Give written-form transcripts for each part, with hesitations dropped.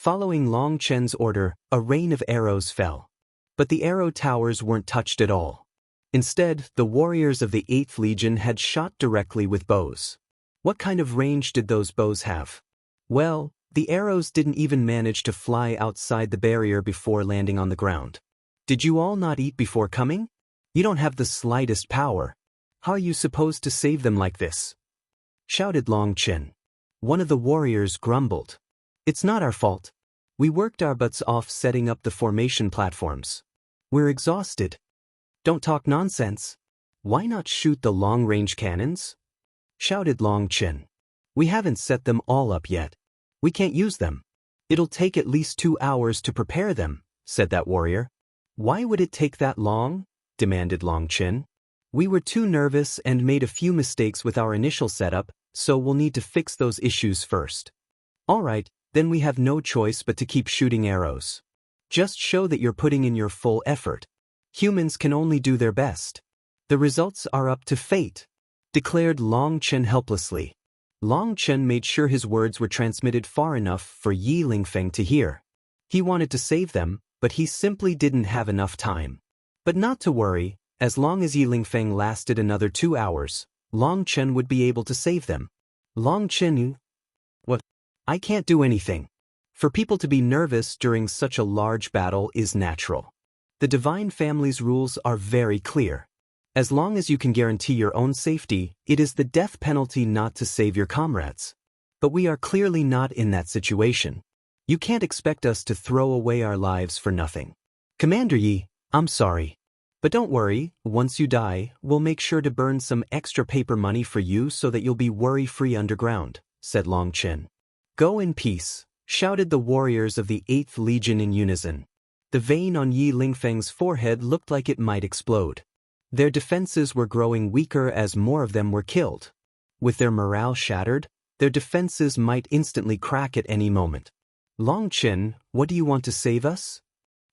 Following Long Chen's order, a rain of arrows fell. But the arrow towers weren't touched at all. Instead, the warriors of the 8th Legion had shot directly with bows. What kind of range did those bows have? Well, the arrows didn't even manage to fly outside the barrier before landing on the ground. Did you all not eat before coming? You don't have the slightest power. How are you supposed to save them like this? Shouted Long Chen. One of the warriors grumbled. It's not our fault. We worked our butts off setting up the formation platforms. We're exhausted. Don't talk nonsense. Why not shoot the long-range cannons? Shouted Long Chen. We haven't set them all up yet. We can't use them. It'll take at least 2 hours to prepare them, said that warrior. Why would it take that long? Demanded Long Chen. We were too nervous and made a few mistakes with our initial setup, so we'll need to fix those issues first. All right, then we have no choice but to keep shooting arrows. Just show that you're putting in your full effort. Humans can only do their best. The results are up to fate, declared Long Chen helplessly. Long Chen made sure his words were transmitted far enough for Ye Zhiqing to hear. He wanted to save them, but he simply didn't have enough time. But not to worry, as long as Ye Zhiqing lasted another 2 hours, Long Chen would be able to save them. Long Chen, what? I can't do anything. For people to be nervous during such a large battle is natural. The Divine Family's rules are very clear. As long as you can guarantee your own safety, it is the death penalty not to save your comrades. But we are clearly not in that situation. You can't expect us to throw away our lives for nothing. Commander Yi, I'm sorry. But don't worry, once you die, we'll make sure to burn some extra paper money for you so that you'll be worry-free underground, said Long Chen. Go in peace, shouted the warriors of the 8th Legion in unison. The vein on Ye Zhiqing's forehead looked like it might explode. Their defenses were growing weaker as more of them were killed. With their morale shattered, their defenses might instantly crack at any moment. Long Chen, what do you want to save us?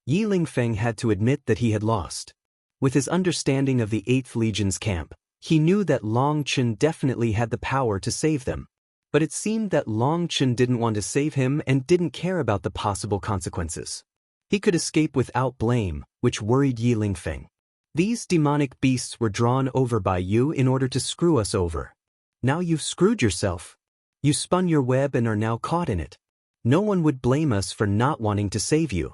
Ye Zhiqing had to admit that he had lost. With his understanding of the 8th Legion's camp, he knew that Long Chen definitely had the power to save them. But it seemed that Long Chen didn't want to save him and didn't care about the possible consequences. He could escape without blame, which worried Ye Zhiqing. These demonic beasts were drawn over by you in order to screw us over. Now you've screwed yourself. You spun your web and are now caught in it. No one would blame us for not wanting to save you.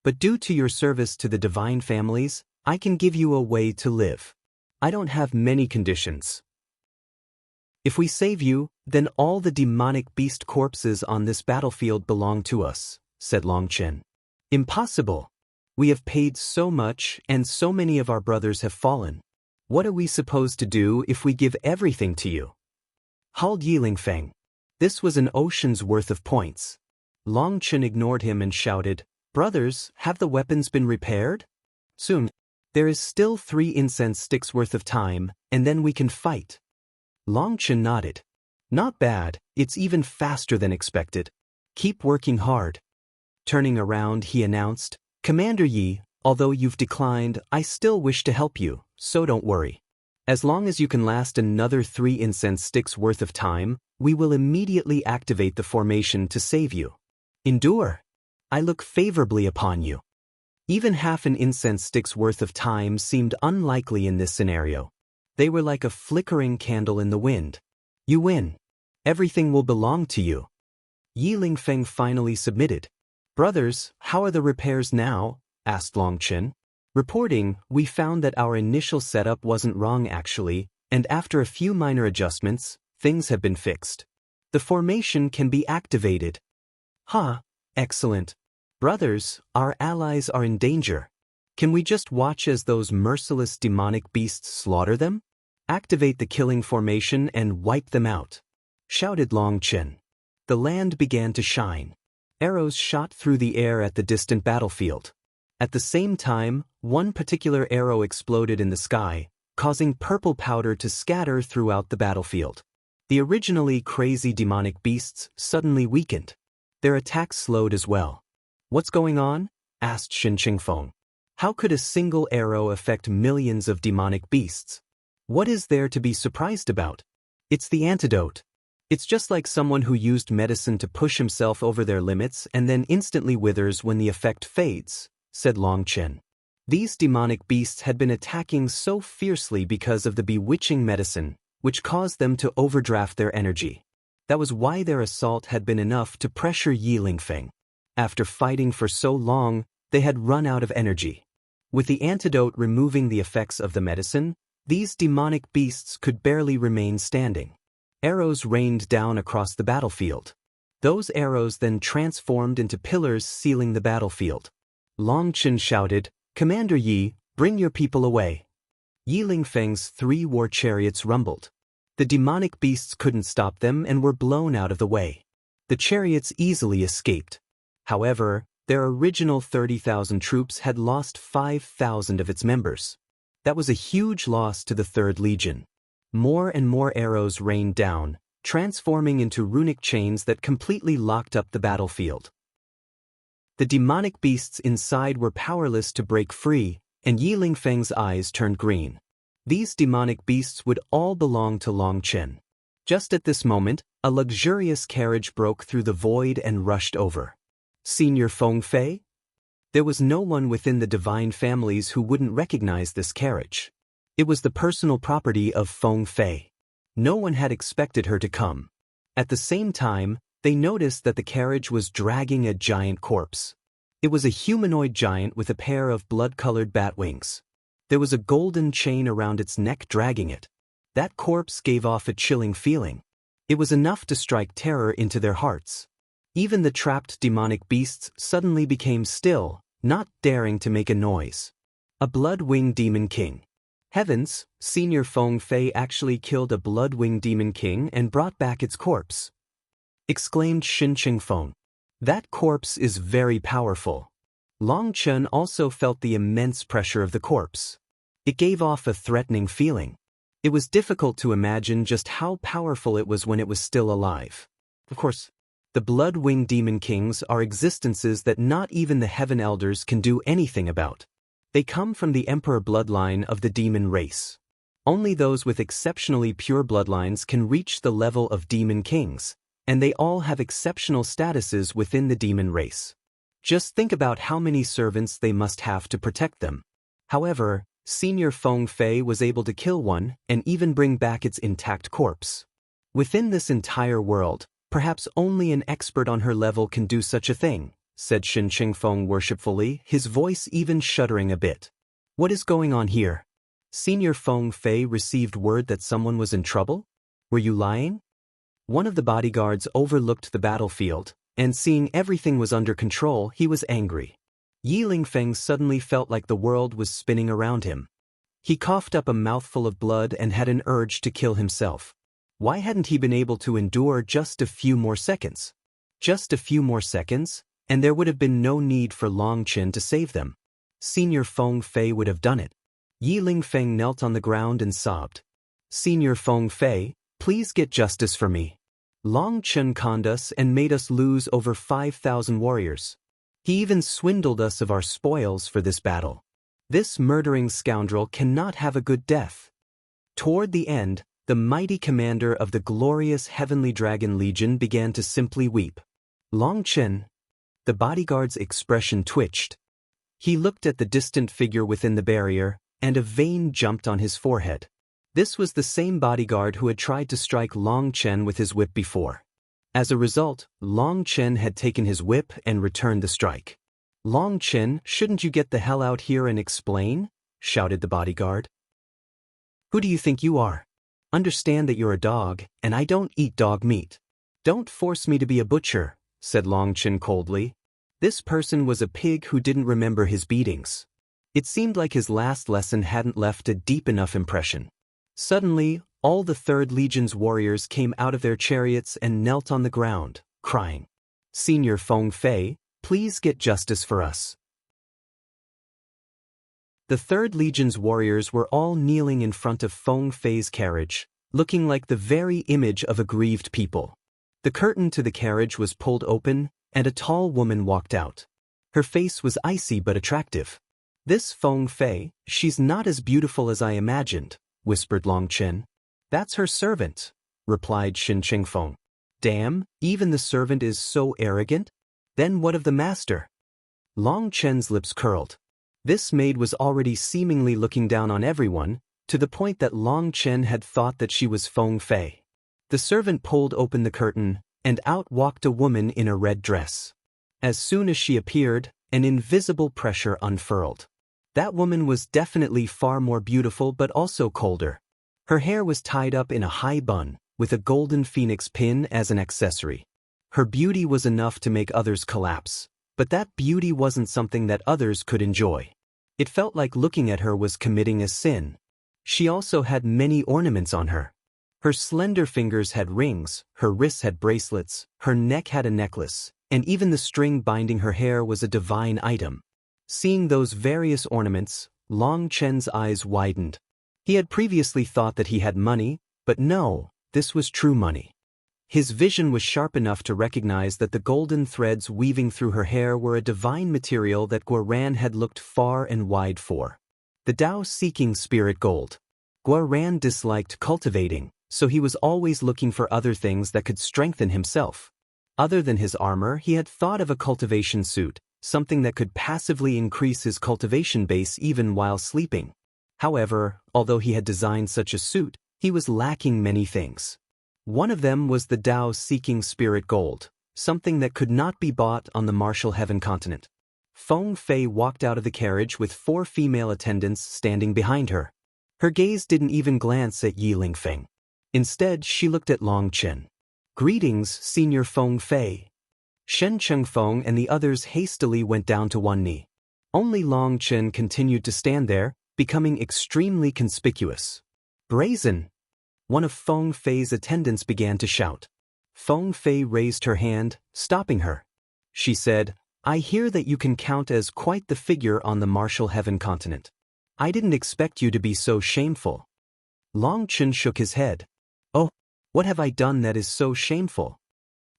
But due to your service to the Divine Families, I can give you a way to live. I don't have many conditions. If we save you, then all the demonic beast corpses on this battlefield belong to us, said Long Chen. Impossible. We have paid so much and so many of our brothers have fallen. What are we supposed to do if we give everything to you? Howled Ye Zhiqing. This was an ocean's worth of points. Long Chen ignored him and shouted, Brothers, have the weapons been repaired? Soon. There is still 3 incense sticks worth of time, and then we can fight. Long Chen nodded. Not bad, it's even faster than expected. Keep working hard. Turning around, he announced, Commander Yi, although you've declined, I still wish to help you, so don't worry. As long as you can last another 3 incense sticks worth of time, we will immediately activate the formation to save you. Endure. I look favorably upon you. Even half an incense stick's worth of time seemed unlikely in this scenario. They were like a flickering candle in the wind. You win. Everything will belong to you. Ye Zhiqing finally submitted. Brothers, how are the repairs now? Asked Long Chen. Reporting, we found that our initial setup wasn't wrong actually, and after a few minor adjustments, things have been fixed. The formation can be activated. Huh, excellent. Brothers, our allies are in danger. Can we just watch as those merciless demonic beasts slaughter them? Activate the killing formation and wipe them out, shouted Long Chen. The land began to shine. Arrows shot through the air at the distant battlefield. At the same time, one particular arrow exploded in the sky, causing purple powder to scatter throughout the battlefield. The originally crazy demonic beasts suddenly weakened. Their attacks slowed as well. What's going on? Asked Chengfeng. How could a single arrow affect millions of demonic beasts? What is there to be surprised about? It's the antidote. It's just like someone who used medicine to push himself over their limits and then instantly withers when the effect fades, said Long Chen. These demonic beasts had been attacking so fiercely because of the bewitching medicine, which caused them to overdraft their energy. That was why their assault had been enough to pressure Ye Zhiqing. After fighting for so long, they had run out of energy. With the antidote removing the effects of the medicine, these demonic beasts could barely remain standing. Arrows rained down across the battlefield. Those arrows then transformed into pillars sealing the battlefield. Long Chen shouted, "Commander Yi, bring your people away." Ye Zhiqing's 3 war chariots rumbled. The demonic beasts couldn't stop them and were blown out of the way. The chariots easily escaped. However, their original 30,000 troops had lost 5,000 of its members. That was a huge loss to the 3rd Legion. More and more arrows rained down, transforming into runic chains that completely locked up the battlefield. The demonic beasts inside were powerless to break free, and Ye Zhiqing's eyes turned green. These demonic beasts would all belong to Long Chen. Just at this moment, a luxurious carriage broke through the void and rushed over. Senior Feng Fei? There was no one within the divine families who wouldn't recognize this carriage. It was the personal property of Feng Fei. No one had expected her to come. At the same time, they noticed that the carriage was dragging a giant corpse. It was a humanoid giant with a pair of blood-colored bat wings. There was a golden chain around its neck dragging it. That corpse gave off a chilling feeling. It was enough to strike terror into their hearts. Even the trapped demonic beasts suddenly became still, not daring to make a noise. A blood-winged demon king. Heavens, Senior Feng Fei actually killed a blood-winged demon king and brought back its corpse, exclaimed Chengfeng. That corpse is very powerful. Long Chen also felt the immense pressure of the corpse. It gave off a threatening feeling. It was difficult to imagine just how powerful it was when it was still alive. Of course, the blood-winged demon kings are existences that not even the Heaven Elders can do anything about. They come from the emperor bloodline of the demon race. Only those with exceptionally pure bloodlines can reach the level of demon kings, and they all have exceptional statuses within the demon race. Just think about how many servants they must have to protect them. However, Senior Feng Fei was able to kill one and even bring back its intact corpse. Within this entire world, perhaps only an expert on her level can do such a thing, said Chengfeng worshipfully, his voice even shuddering a bit. What is going on here? Senior Feng Fei received word that someone was in trouble? Were you lying? One of the bodyguards overlooked the battlefield, and seeing everything was under control, he was angry. Ye Zhiqing suddenly felt like the world was spinning around him. He coughed up a mouthful of blood and had an urge to kill himself. Why hadn't he been able to endure just a few more seconds? Just a few more seconds, and there would have been no need for Long Chen to save them. Senior Feng Fei would have done it. Ye Zhiqing knelt on the ground and sobbed. Senior Feng Fei, please get justice for me. Long Chen conned us and made us lose over 5,000 warriors. He even swindled us of our spoils for this battle. This murdering scoundrel cannot have a good death. Toward the end, the mighty commander of the glorious Heavenly Dragon Legion began to simply weep. Long Chen. The bodyguard's expression twitched. He looked at the distant figure within the barrier, and a vein jumped on his forehead. This was the same bodyguard who had tried to strike Long Chen with his whip before. As a result, Long Chen had taken his whip and returned the strike. Long Chen, shouldn't you get the hell out here and explain? Shouted the bodyguard. Who do you think you are? Understand that you're a dog, and I don't eat dog meat. Don't force me to be a butcher, said Long Chen coldly. This person was a pig who didn't remember his beatings. It seemed like his last lesson hadn't left a deep enough impression. Suddenly, all the 3rd Legion's warriors came out of their chariots and knelt on the ground, crying, Senior Feng Fei, please get justice for us. The 3rd Legion's warriors were all kneeling in front of Feng Fei's carriage, looking like the very image of a grieved people. The curtain to the carriage was pulled open, and a tall woman walked out. Her face was icy but attractive. This Feng Fei, she's not as beautiful as I imagined, whispered Long Chen. That's her servant, replied Chengfeng. Damn, even the servant is so arrogant? Then what of the master? Long Chen's lips curled. This maid was already seemingly looking down on everyone, to the point that Long Chen had thought that she was Feng Fei. The servant pulled open the curtain, and out walked a woman in a red dress. As soon as she appeared, an invisible pressure unfurled. That woman was definitely far more beautiful but also colder. Her hair was tied up in a high bun, with a golden phoenix pin as an accessory. Her beauty was enough to make others collapse, but that beauty wasn't something that others could enjoy. It felt like looking at her was committing a sin. She also had many ornaments on her. Her slender fingers had rings, her wrists had bracelets, her neck had a necklace, and even the string binding her hair was a divine item. Seeing those various ornaments, Long Chen's eyes widened. He had previously thought that he had money, but no, this was true money. His vision was sharp enough to recognize that the golden threads weaving through her hair were a divine material that Guoran had looked far and wide for. The Tao-seeking spirit gold. Guoran disliked cultivating, so he was always looking for other things that could strengthen himself. Other than his armor, he had thought of a cultivation suit, something that could passively increase his cultivation base even while sleeping. However, although he had designed such a suit, he was lacking many things. One of them was the Tao-seeking spirit gold, something that could not be bought on the martial heaven continent. Feng Fei walked out of the carriage with 4 female attendants standing behind her. Her gaze didn't even glance at Ye Zhiqing. Instead, she looked at Long Chen. "Greetings, Senior Feng Fei." Shen, Chengfeng and the others hastily went down to one knee. Only Long Chen continued to stand there, becoming extremely conspicuous. "Brazen!" One of Feng Fei's attendants began to shout. Feng Fei raised her hand, stopping her. She said, "I hear that you can count as quite the figure on the martial heaven continent. I didn't expect you to be so shameful." Long Chen shook his head. "Oh, what have I done that is so shameful?"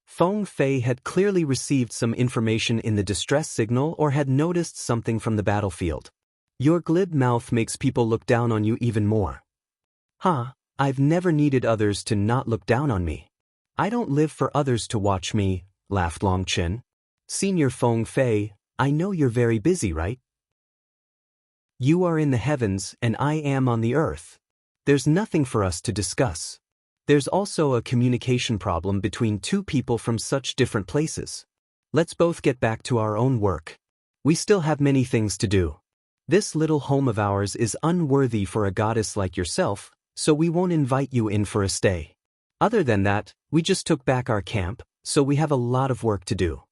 Feng Fei had clearly received some information in the distress signal or had noticed something from the battlefield. "Your glib mouth makes people look down on you even more." "Huh, I've never needed others to not look down on me. I don't live for others to watch me," laughed Long Chen. "Senior Feng Fei, I know you're very busy, right? You are in the heavens and I am on the earth. There's nothing for us to discuss. There's also a communication problem between 2 people from such different places. Let's both get back to our own work. We still have many things to do. This little home of ours is unworthy for a goddess like yourself, so we won't invite you in for a stay. Other than that, we just took back our camp, so we have a lot of work to do.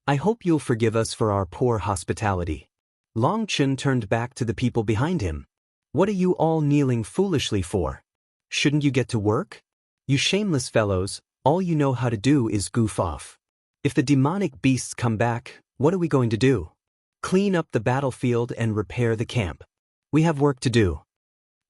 I hope you'll forgive us for our poor hospitality." Long Chen turned back to the people behind him. "What are you all kneeling foolishly for? Shouldn't you get to work? You shameless fellows, all you know how to do is goof off. If the demonic beasts come back, what are we going to do? Clean up the battlefield and repair the camp. We have work to do."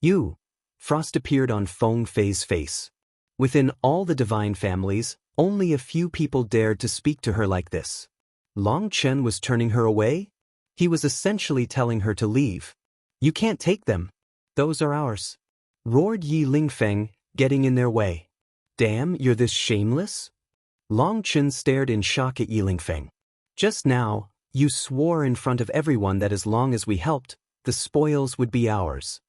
"You." Frost appeared on Feng Fei's face. Within all the divine families, only a few people dared to speak to her like this. Long Chen was turning her away? He was essentially telling her to leave. "You can't take them. Those are ours," roared Ye Zhiqing, getting in their way. "Damn, you're this shameless?" Long Chen stared in shock at Ye Zhiqing. "Just now, you swore in front of everyone that as long as we helped, the spoils would be ours."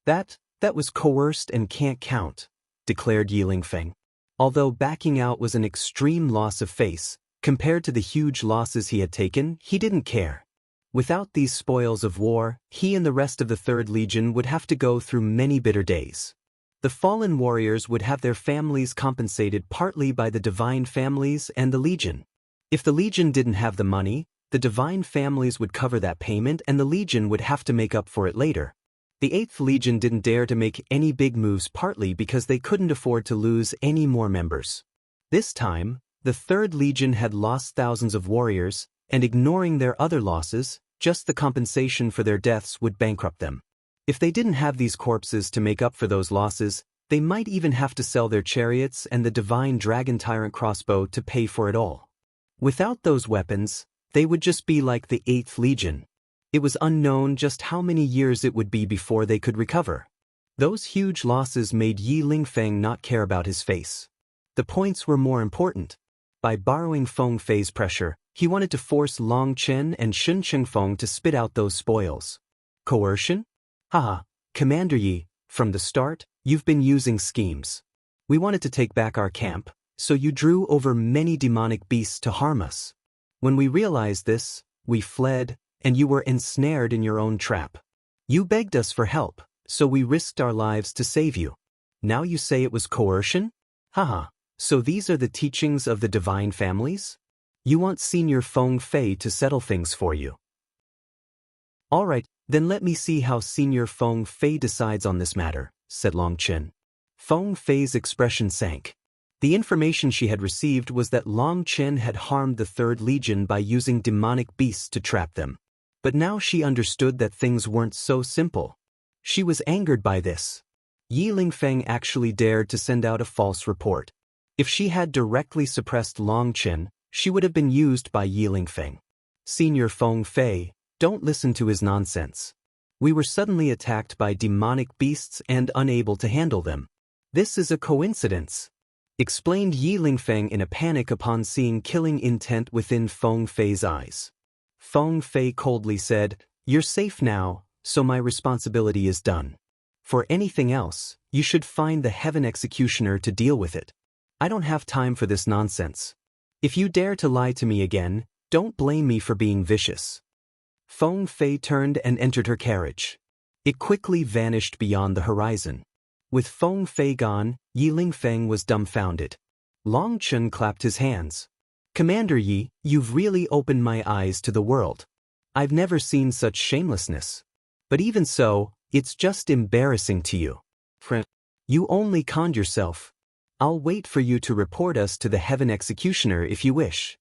That was coerced and can't count," declared Ye Zhiqing. Although backing out was an extreme loss of face, compared to the huge losses he had taken, he didn't care. Without these spoils of war, he and the rest of the 3rd Legion would have to go through many bitter days. The fallen warriors would have their families compensated partly by the divine families and the Legion. If the Legion didn't have the money, the divine families would cover that payment and the Legion would have to make up for it later. The 8th Legion didn't dare to make any big moves partly because they couldn't afford to lose any more members. This time, the 3rd Legion had lost thousands of warriors, and ignoring their other losses, just the compensation for their deaths would bankrupt them. If they didn't have these corpses to make up for those losses, they might even have to sell their chariots and the divine dragon tyrant crossbow to pay for it all. Without those weapons, they would just be like the 8th Legion. It was unknown just how many years it would be before they could recover. Those huge losses made Ye Zhiqing not care about his face. The points were more important. By borrowing Feng Fei's pressure, he wanted to force Long Chen and Chengfeng to spit out those spoils. Coercion? Haha, Commander Yi, from the start, you've been using schemes. We wanted to take back our camp, so you drew over many demonic beasts to harm us. When we realized this, we fled, and you were ensnared in your own trap. You begged us for help, so we risked our lives to save you. Now you say it was coercion? Haha, so these are the teachings of the divine families? You want Senior Feng Fei to settle things for you. Alright, then let me see how Senior Feng Fei decides on this matter, said Long Chen. Feng Fei's expression sank. The information she had received was that Long Chen had harmed the Third Legion by using demonic beasts to trap them. But now she understood that things weren't so simple. She was angered by this. Ye Lingfeng actually dared to send out a false report. If she had directly suppressed Long Chen, she would have been used by Ye Lingfeng. Senior Feng Fei, don't listen to his nonsense. We were suddenly attacked by demonic beasts and unable to handle them. This is a coincidence, explained Ye Lingfeng in a panic upon seeing killing intent within Feng Fei's eyes. Feng Fei coldly said, "You're safe now, so my responsibility is done. For anything else, you should find the Heaven Executioner to deal with it. I don't have time for this nonsense. If you dare to lie to me again, don't blame me for being vicious." Feng Fei turned and entered her carriage. It quickly vanished beyond the horizon. With Feng Fei gone, Ye Lingfeng was dumbfounded. Long Chen clapped his hands. "Commander Yi, you've really opened my eyes to the world. I've never seen such shamelessness. But even so, it's just embarrassing to you. You only conned yourself. I'll wait for you to report us to the Heaven Executioner if you wish."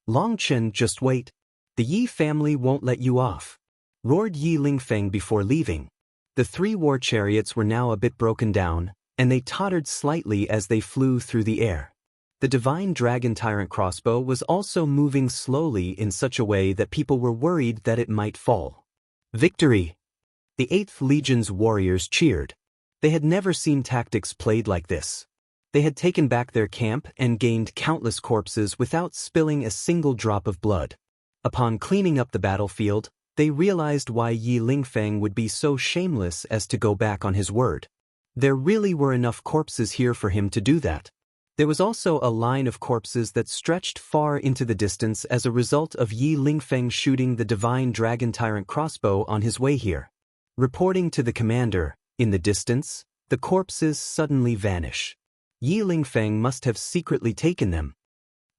"Long Chen, just wait. The Yi family won't let you off," roared Ye Lingfeng before leaving. The 3 war chariots were now a bit broken down, and they tottered slightly as they flew through the air. The Divine Dragon Tyrant crossbow was also moving slowly in such a way that people were worried that it might fall. Victory! The 8th Legion's warriors cheered. They had never seen tactics played like this. They had taken back their camp and gained countless corpses without spilling a single drop of blood. Upon cleaning up the battlefield, they realized why Ye Lingfeng would be so shameless as to go back on his word. There really were enough corpses here for him to do that. There was also a line of corpses that stretched far into the distance as a result of Ye Lingfeng shooting the Divine Dragon Tyrant crossbow on his way here. Reporting to the commander, in the distance, the corpses suddenly vanish. Ye Lingfeng must have secretly taken them.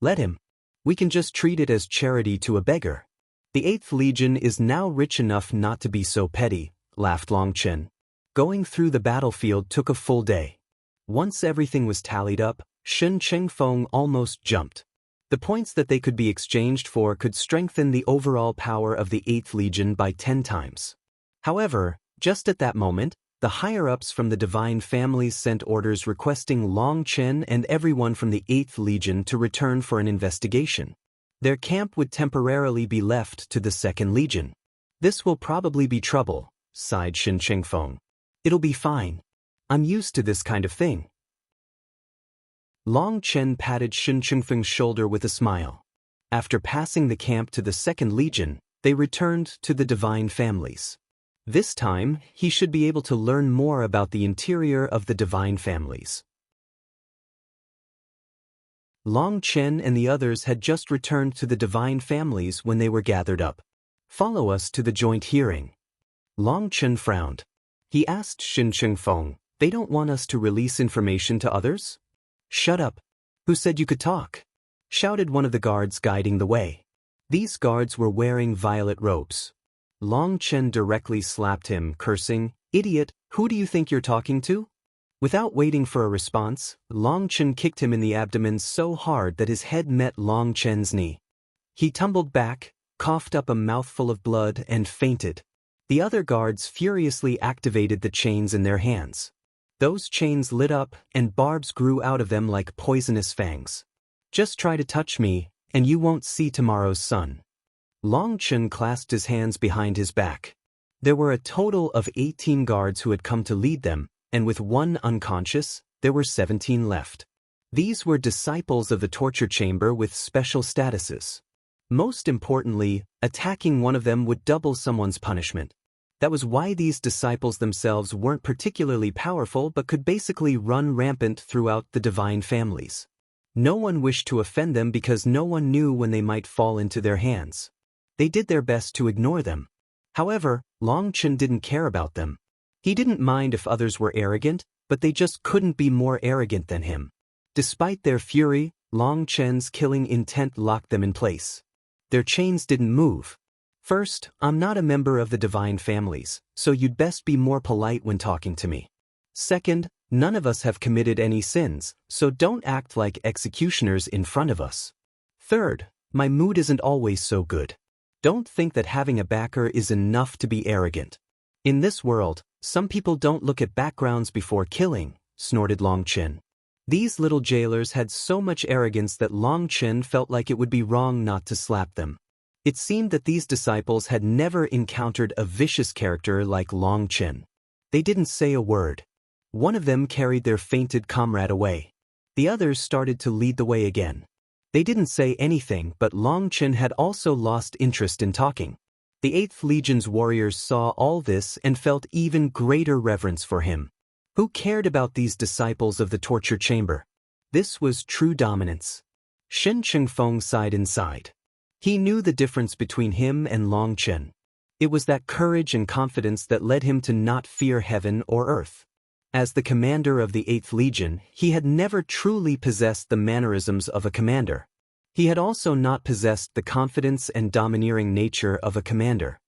Let him. We can just treat it as charity to a beggar. The 8th Legion is now rich enough not to be so petty, laughed Long Chen. Going through the battlefield took a full day. Once everything was tallied up, Chengfeng almost jumped. The points that they could be exchanged for could strengthen the overall power of the 8th Legion by 10 times. However, just at that moment, the higher-ups from the Divine Families sent orders requesting Long Chen and everyone from the 8th Legion to return for an investigation. Their camp would temporarily be left to the 2nd Legion. "This will probably be trouble," sighed Chengfeng. "It'll be fine. I'm used to this kind of thing." Long Chen patted Chengfeng's shoulder with a smile. After passing the camp to the 2nd Legion, they returned to the Divine Families. This time, he should be able to learn more about the interior of the Divine Families. Long Chen and the others had just returned to the Divine Families when they were gathered up. "Follow us to the joint hearing." Long Chen frowned. He asked Chengfeng, "They don't want us to release information to others?" "Shut up. Who said you could talk?" shouted one of the guards guiding the way. These guards were wearing violet robes. Long Chen directly slapped him, cursing, "Idiot, who do you think you're talking to?" Without waiting for a response, Long Chen kicked him in the abdomen so hard that his head met Long Chen's knee. He tumbled back, coughed up a mouthful of blood, and fainted. The other guards furiously activated the chains in their hands. Those chains lit up, and barbs grew out of them like poisonous fangs. "Just try to touch me, and you won't see tomorrow's sun." Long Chen clasped his hands behind his back. There were a total of 18 guards who had come to lead them, and with one unconscious, there were 17 left. These were disciples of the torture chamber with special statuses. Most importantly, attacking one of them would double someone's punishment. That was why these disciples themselves weren't particularly powerful but could basically run rampant throughout the divine families. No one wished to offend them because no one knew when they might fall into their hands. They did their best to ignore them. However, Long Chen didn't care about them. He didn't mind if others were arrogant, but they just couldn't be more arrogant than him. Despite their fury, Long Chen's killing intent locked them in place. Their chains didn't move. First, I'm not a member of the divine families, so you'd best be more polite when talking to me. Second, none of us have committed any sins, so don't act like executioners in front of us. Third, my mood isn't always so good. Don't think that having a backer is enough to be arrogant. In this world, some people don't look at backgrounds before killing, snorted Long Chen. These little jailers had so much arrogance that Long Chen felt like it would be wrong not to slap them. It seemed that these disciples had never encountered a vicious character like Long Chen. They didn't say a word. One of them carried their fainted comrade away. The others started to lead the way again. They didn't say anything, but Long Chen had also lost interest in talking. The 8th Legion's warriors saw all this and felt even greater reverence for him. Who cared about these disciples of the torture chamber? This was true dominance. Shen Chengfeng sighed inside. He knew the difference between him and Long Chen. It was that courage and confidence that led him to not fear heaven or earth. As the commander of the 8th Legion, he had never truly possessed the mannerisms of a commander. He had also not possessed the confidence and domineering nature of a commander.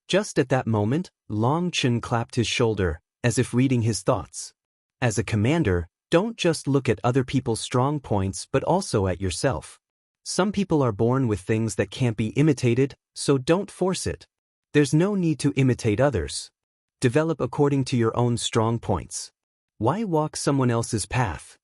Just at that moment, Long Chen clapped his shoulder, as if reading his thoughts. As a commander, don't just look at other people's strong points but also at yourself. Some people are born with things that can't be imitated, so don't force it. There's no need to imitate others. Develop according to your own strong points. Why walk someone else's path?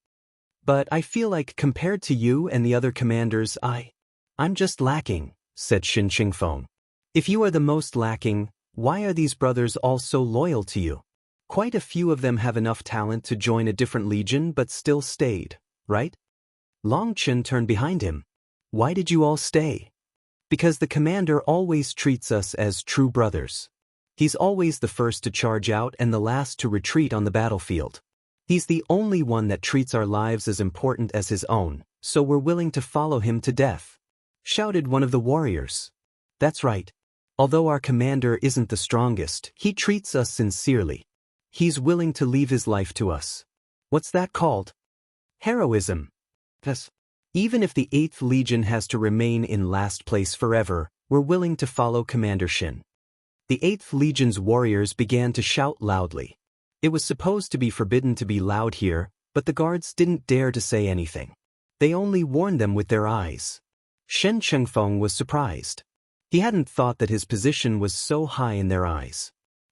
But I feel like compared to you and the other commanders, I'm just lacking, said Shen Chengfeng. If you are the most lacking, why are these brothers all so loyal to you? Quite a few of them have enough talent to join a different legion but still stayed, right? Long Chen turned behind him. Why did you all stay? Because the commander always treats us as true brothers. He's always the first to charge out and the last to retreat on the battlefield. He's the only one that treats our lives as important as his own, so we're willing to follow him to death, shouted one of the warriors. That's right. Although our commander isn't the strongest, he treats us sincerely. He's willing to leave his life to us. What's that called? Heroism. Yes. Even if the 8th Legion has to remain in last place forever, we're willing to follow Commander Shen. The 8th Legion's warriors began to shout loudly. It was supposed to be forbidden to be loud here, but the guards didn't dare to say anything. They only warned them with their eyes. Shen Chengfeng was surprised. He hadn't thought that his position was so high in their eyes.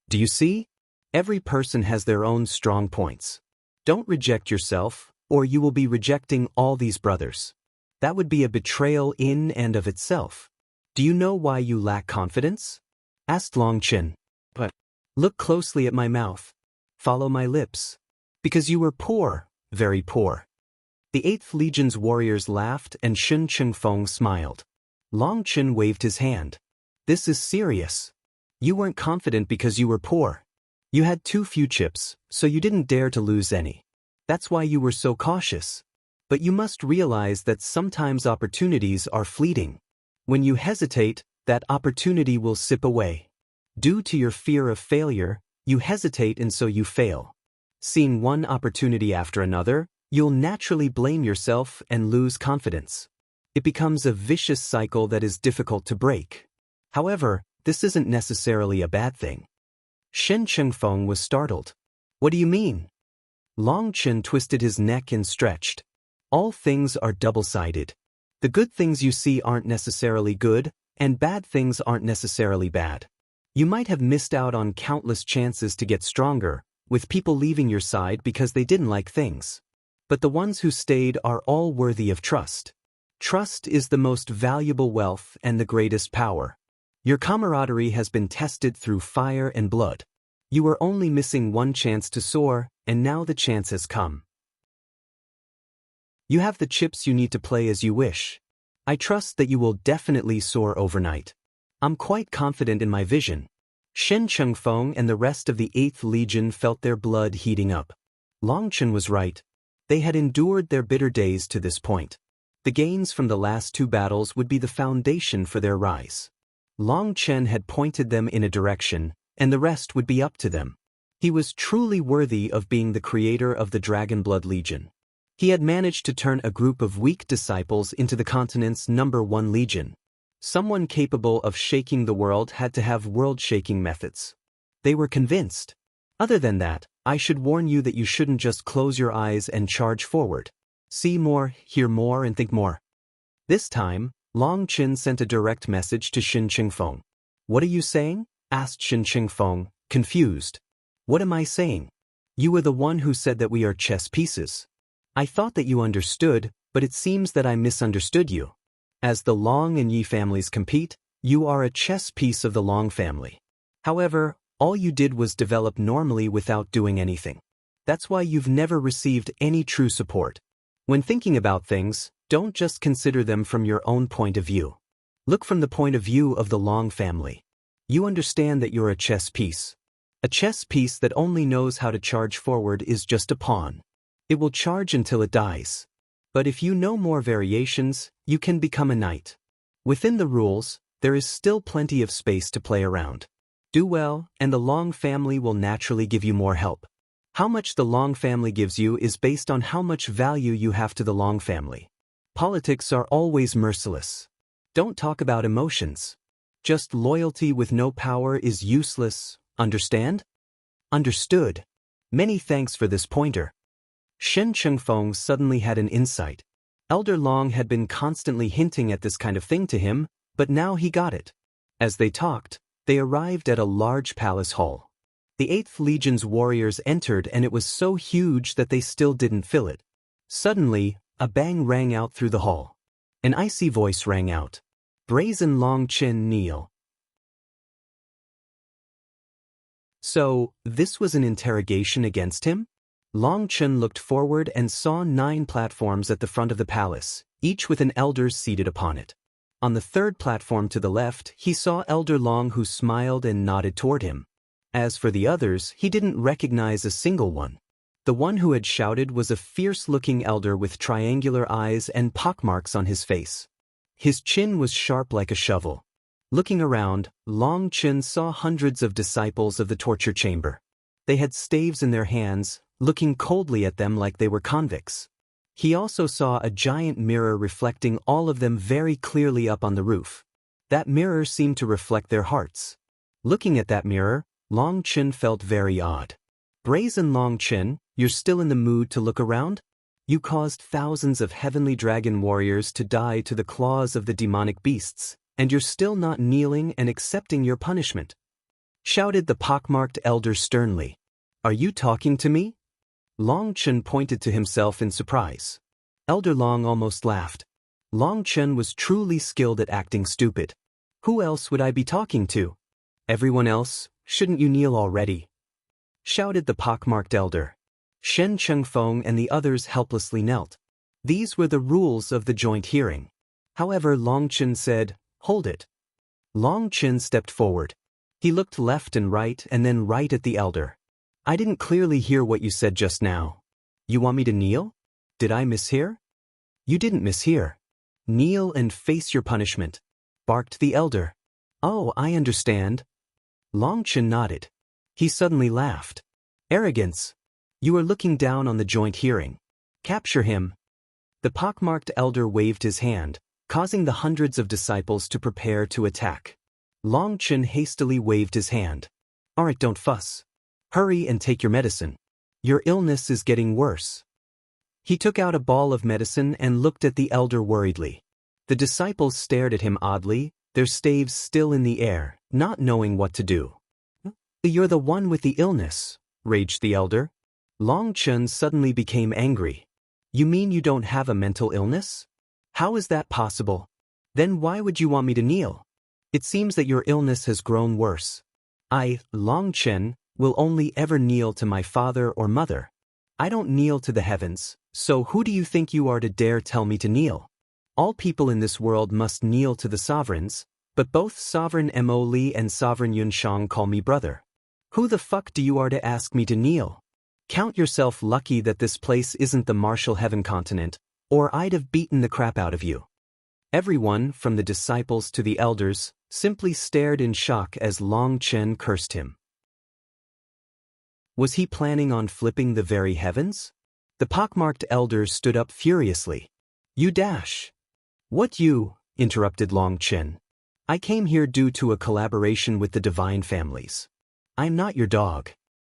Do you see? Every person has their own strong points. Don't reject yourself, or you will be rejecting all these brothers. That would be a betrayal in and of itself. Do you know why you lack confidence? Asked Long Chen. But look closely at my mouth. Follow my lips. Because you were poor, very poor. The 8th Legion's warriors laughed and Shen Chengfeng smiled. Long Chen waved his hand. This is serious. You weren't confident because you were poor. You had too few chips, so you didn't dare to lose any. That's why you were so cautious. But you must realize that sometimes opportunities are fleeting. When you hesitate, that opportunity will slip away. Due to your fear of failure, you hesitate and so you fail. Seeing one opportunity after another, you'll naturally blame yourself and lose confidence. It becomes a vicious cycle that is difficult to break. However, this isn't necessarily a bad thing. Shen Chengfeng was startled. What do you mean? Long Chen twisted his neck and stretched. All things are double-sided. The good things you see aren't necessarily good, and bad things aren't necessarily bad. You might have missed out on countless chances to get stronger, with people leaving your side because they didn't like things. But the ones who stayed are all worthy of trust. Trust is the most valuable wealth and the greatest power. Your camaraderie has been tested through fire and blood. You were only missing one chance to soar, and now the chance has come. You have the chips you need to play as you wish. I trust that you will definitely soar overnight. I'm quite confident in my vision. Shen Chengfeng and the rest of the 8th Legion felt their blood heating up. Long Chen was right. They had endured their bitter days to this point. The gains from the last 2 battles would be the foundation for their rise. Long Chen had pointed them in a direction, and the rest would be up to them. He was truly worthy of being the creator of the Dragonblood Legion. He had managed to turn a group of weak disciples into the continent's #1 legion. Someone capable of shaking the world had to have world-shaking methods. They were convinced. Other than that, I should warn you that you shouldn't just close your eyes and charge forward. See more, hear more, and think more. This time, Long Chen sent a direct message to Shen Chengfeng. What are you saying? Asked Shen Chengfeng, confused. What am I saying? You were the one who said that we are chess pieces. I thought that you understood, but it seems that I misunderstood you. As the Long and Ye families compete, you are a chess piece of the Long family. However, all you did was develop normally without doing anything. That's why you've never received any true support. When thinking about things, don't just consider them from your own point of view. Look from the point of view of the Long family. You understand that you're a chess piece. A chess piece that only knows how to charge forward is just a pawn. It will charge until it dies. But if you know more variations, you can become a knight. Within the rules, there is still plenty of space to play around. Do well, and the Long family will naturally give you more help. How much the Long family gives you is based on how much value you have to the Long family. Politics are always merciless. Don't talk about emotions. Just loyalty with no power is useless, understand? Understood. Many thanks for this pointer. Shen Chengfeng suddenly had an insight. Elder Long had been constantly hinting at this kind of thing to him, but now he got it. As they talked, they arrived at a large palace hall. The 8th Legion's warriors entered, and it was so huge that they still didn't fill it. Suddenly, a bang rang out through the hall. An icy voice rang out. Brazen Long Chen kneel. So, this was an interrogation against him? Long Chen looked forward and saw 9 platforms at the front of the palace, each with an elder seated upon it. On the 3rd platform to the left, he saw Elder Long, who smiled and nodded toward him. As for the others, he didn't recognize a single one. The one who had shouted was a fierce-looking elder with triangular eyes and pockmarks on his face. His chin was sharp like a shovel. Looking around, Long Chen saw hundreds of disciples of the torture chamber. They had staves in their hands, looking coldly at them like they were convicts. He also saw a giant mirror reflecting all of them very clearly up on the roof. That mirror seemed to reflect their hearts. Looking at that mirror, Long Chen felt very odd. Brazen Long Chen, you're still in the mood to look around? You caused thousands of heavenly dragon warriors to die to the claws of the demonic beasts, and you're still not kneeling and accepting your punishment. Shouted the pockmarked elder sternly. Are you talking to me? Long Chen pointed to himself in surprise. Elder Long almost laughed. Long Chen was truly skilled at acting stupid. Who else would I be talking to? Everyone else, shouldn't you kneel already? Shouted the pockmarked elder. Shen Chengfeng and the others helplessly knelt. These were the rules of the joint hearing. However, Long Chen said, "Hold it." Long Chen stepped forward. He looked left and then right at the elder. I didn't clearly hear what you said just now. You want me to kneel? Did I mishear? You didn't mishear. Kneel and face your punishment, barked the elder. Oh, I understand. Long Chen nodded. He suddenly laughed. Arrogance. You are looking down on the joint hearing. Capture him. The pockmarked elder waved his hand, causing the hundreds of disciples to prepare to attack. Long Chen hastily waved his hand. All right, don't fuss. Hurry and take your medicine. Your illness is getting worse. He took out a ball of medicine and looked at the elder worriedly. The disciples stared at him oddly, their staves still in the air, not knowing what to do. You're the one with the illness, raged the elder. Long Chen suddenly became angry. You mean you don't have a mental illness? How is that possible? Then why would you want me to kneel? It seems that your illness has grown worse. I, Long Chen, will only ever kneel to my father or mother. I don't kneel to the heavens, so who do you think you are to dare tell me to kneel? All people in this world must kneel to the sovereigns, but both Sovereign Mo Li and Sovereign Yunshang call me brother. Who the fuck do you are to ask me to kneel? Count yourself lucky that this place isn't the Martial Heaven continent, or I'd have beaten the crap out of you. Everyone, from the disciples to the elders, simply stared in shock as Long Chen cursed him. Was he planning on flipping the very heavens? The pockmarked elder stood up furiously. You dash. What you? Interrupted Long Chen. I came here due to a collaboration with the divine families. I'm not your dog.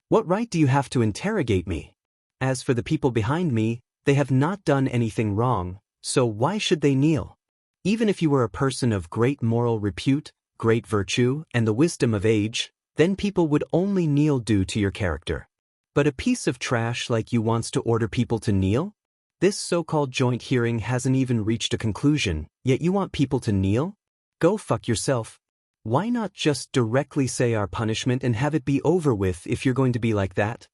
What right do you have to interrogate me? As for the people behind me, they have not done anything wrong, so why should they kneel? Even if you were a person of great moral repute, great virtue, and the wisdom of age, then people would only kneel due to your character. But a piece of trash like you wants to order people to kneel? This so-called joint hearing hasn't even reached a conclusion, yet you want people to kneel? Go fuck yourself. Why not just directly say our punishment and have it be over with if you're going to be like that?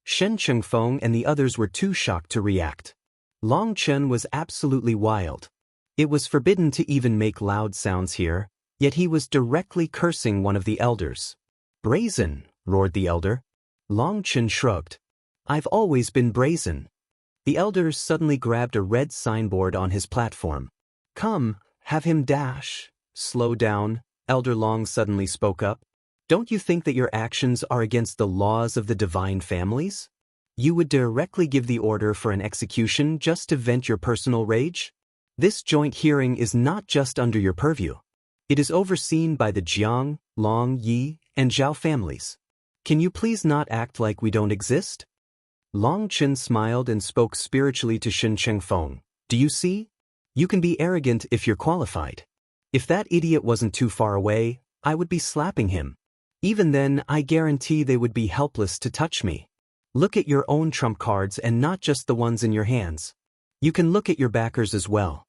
Shen, Chengfeng and the others were too shocked to react. Long Chen was absolutely wild. It was forbidden to even make loud sounds here, yet he was directly cursing one of the elders. Brazen, roared the elder. Long Chen shrugged. I've always been brazen. The elder suddenly grabbed a red signboard on his platform. Come, have him dash. Slow down, Elder Long suddenly spoke up. Don't you think that your actions are against the laws of the divine families? You would directly give the order for an execution just to vent your personal rage? This joint hearing is not just under your purview. It is overseen by the Jiang, Long, Yi, and Zhao families. Can you please not act like we don't exist? Long Chen smiled and spoke spiritually to Shen Chengfeng. Do you see? You can be arrogant if you're qualified. If that idiot wasn't too far away, I would be slapping him. Even then, I guarantee they would be helpless to touch me. Look at your own trump cards and not just the ones in your hands. You can look at your backers as well.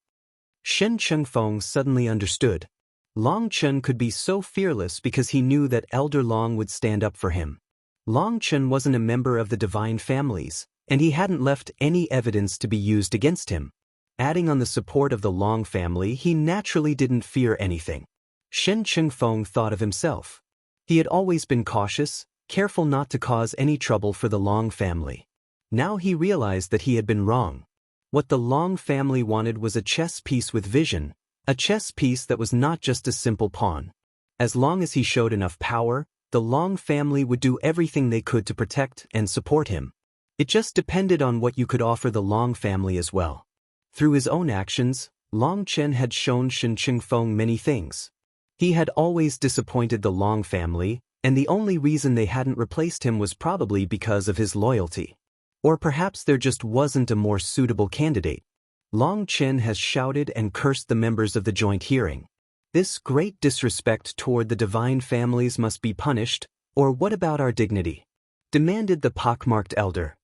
Shen Chengfeng suddenly understood. Long Chen could be so fearless because he knew that Elder Long would stand up for him. Long Chen wasn't a member of the divine families, and he hadn't left any evidence to be used against him. Adding on the support of the Long family, he naturally didn't fear anything. Shen Chengfeng thought of himself. He had always been cautious, careful not to cause any trouble for the Long family. Now he realized that he had been wrong. What the Long family wanted was a chess piece with vision, a chess piece that was not just a simple pawn. As long as he showed enough power, the Long family would do everything they could to protect and support him. It just depended on what you could offer the Long family as well. Through his own actions, Long Chen had shown Shen Chengfeng many things. He had always disappointed the Long family, and the only reason they hadn't replaced him was probably because of his loyalty. Or perhaps there just wasn't a more suitable candidate. Long Chen has shouted and cursed the members of the joint hearing. This great disrespect toward the divine families must be punished, or what about our dignity? Demanded the pockmarked elder.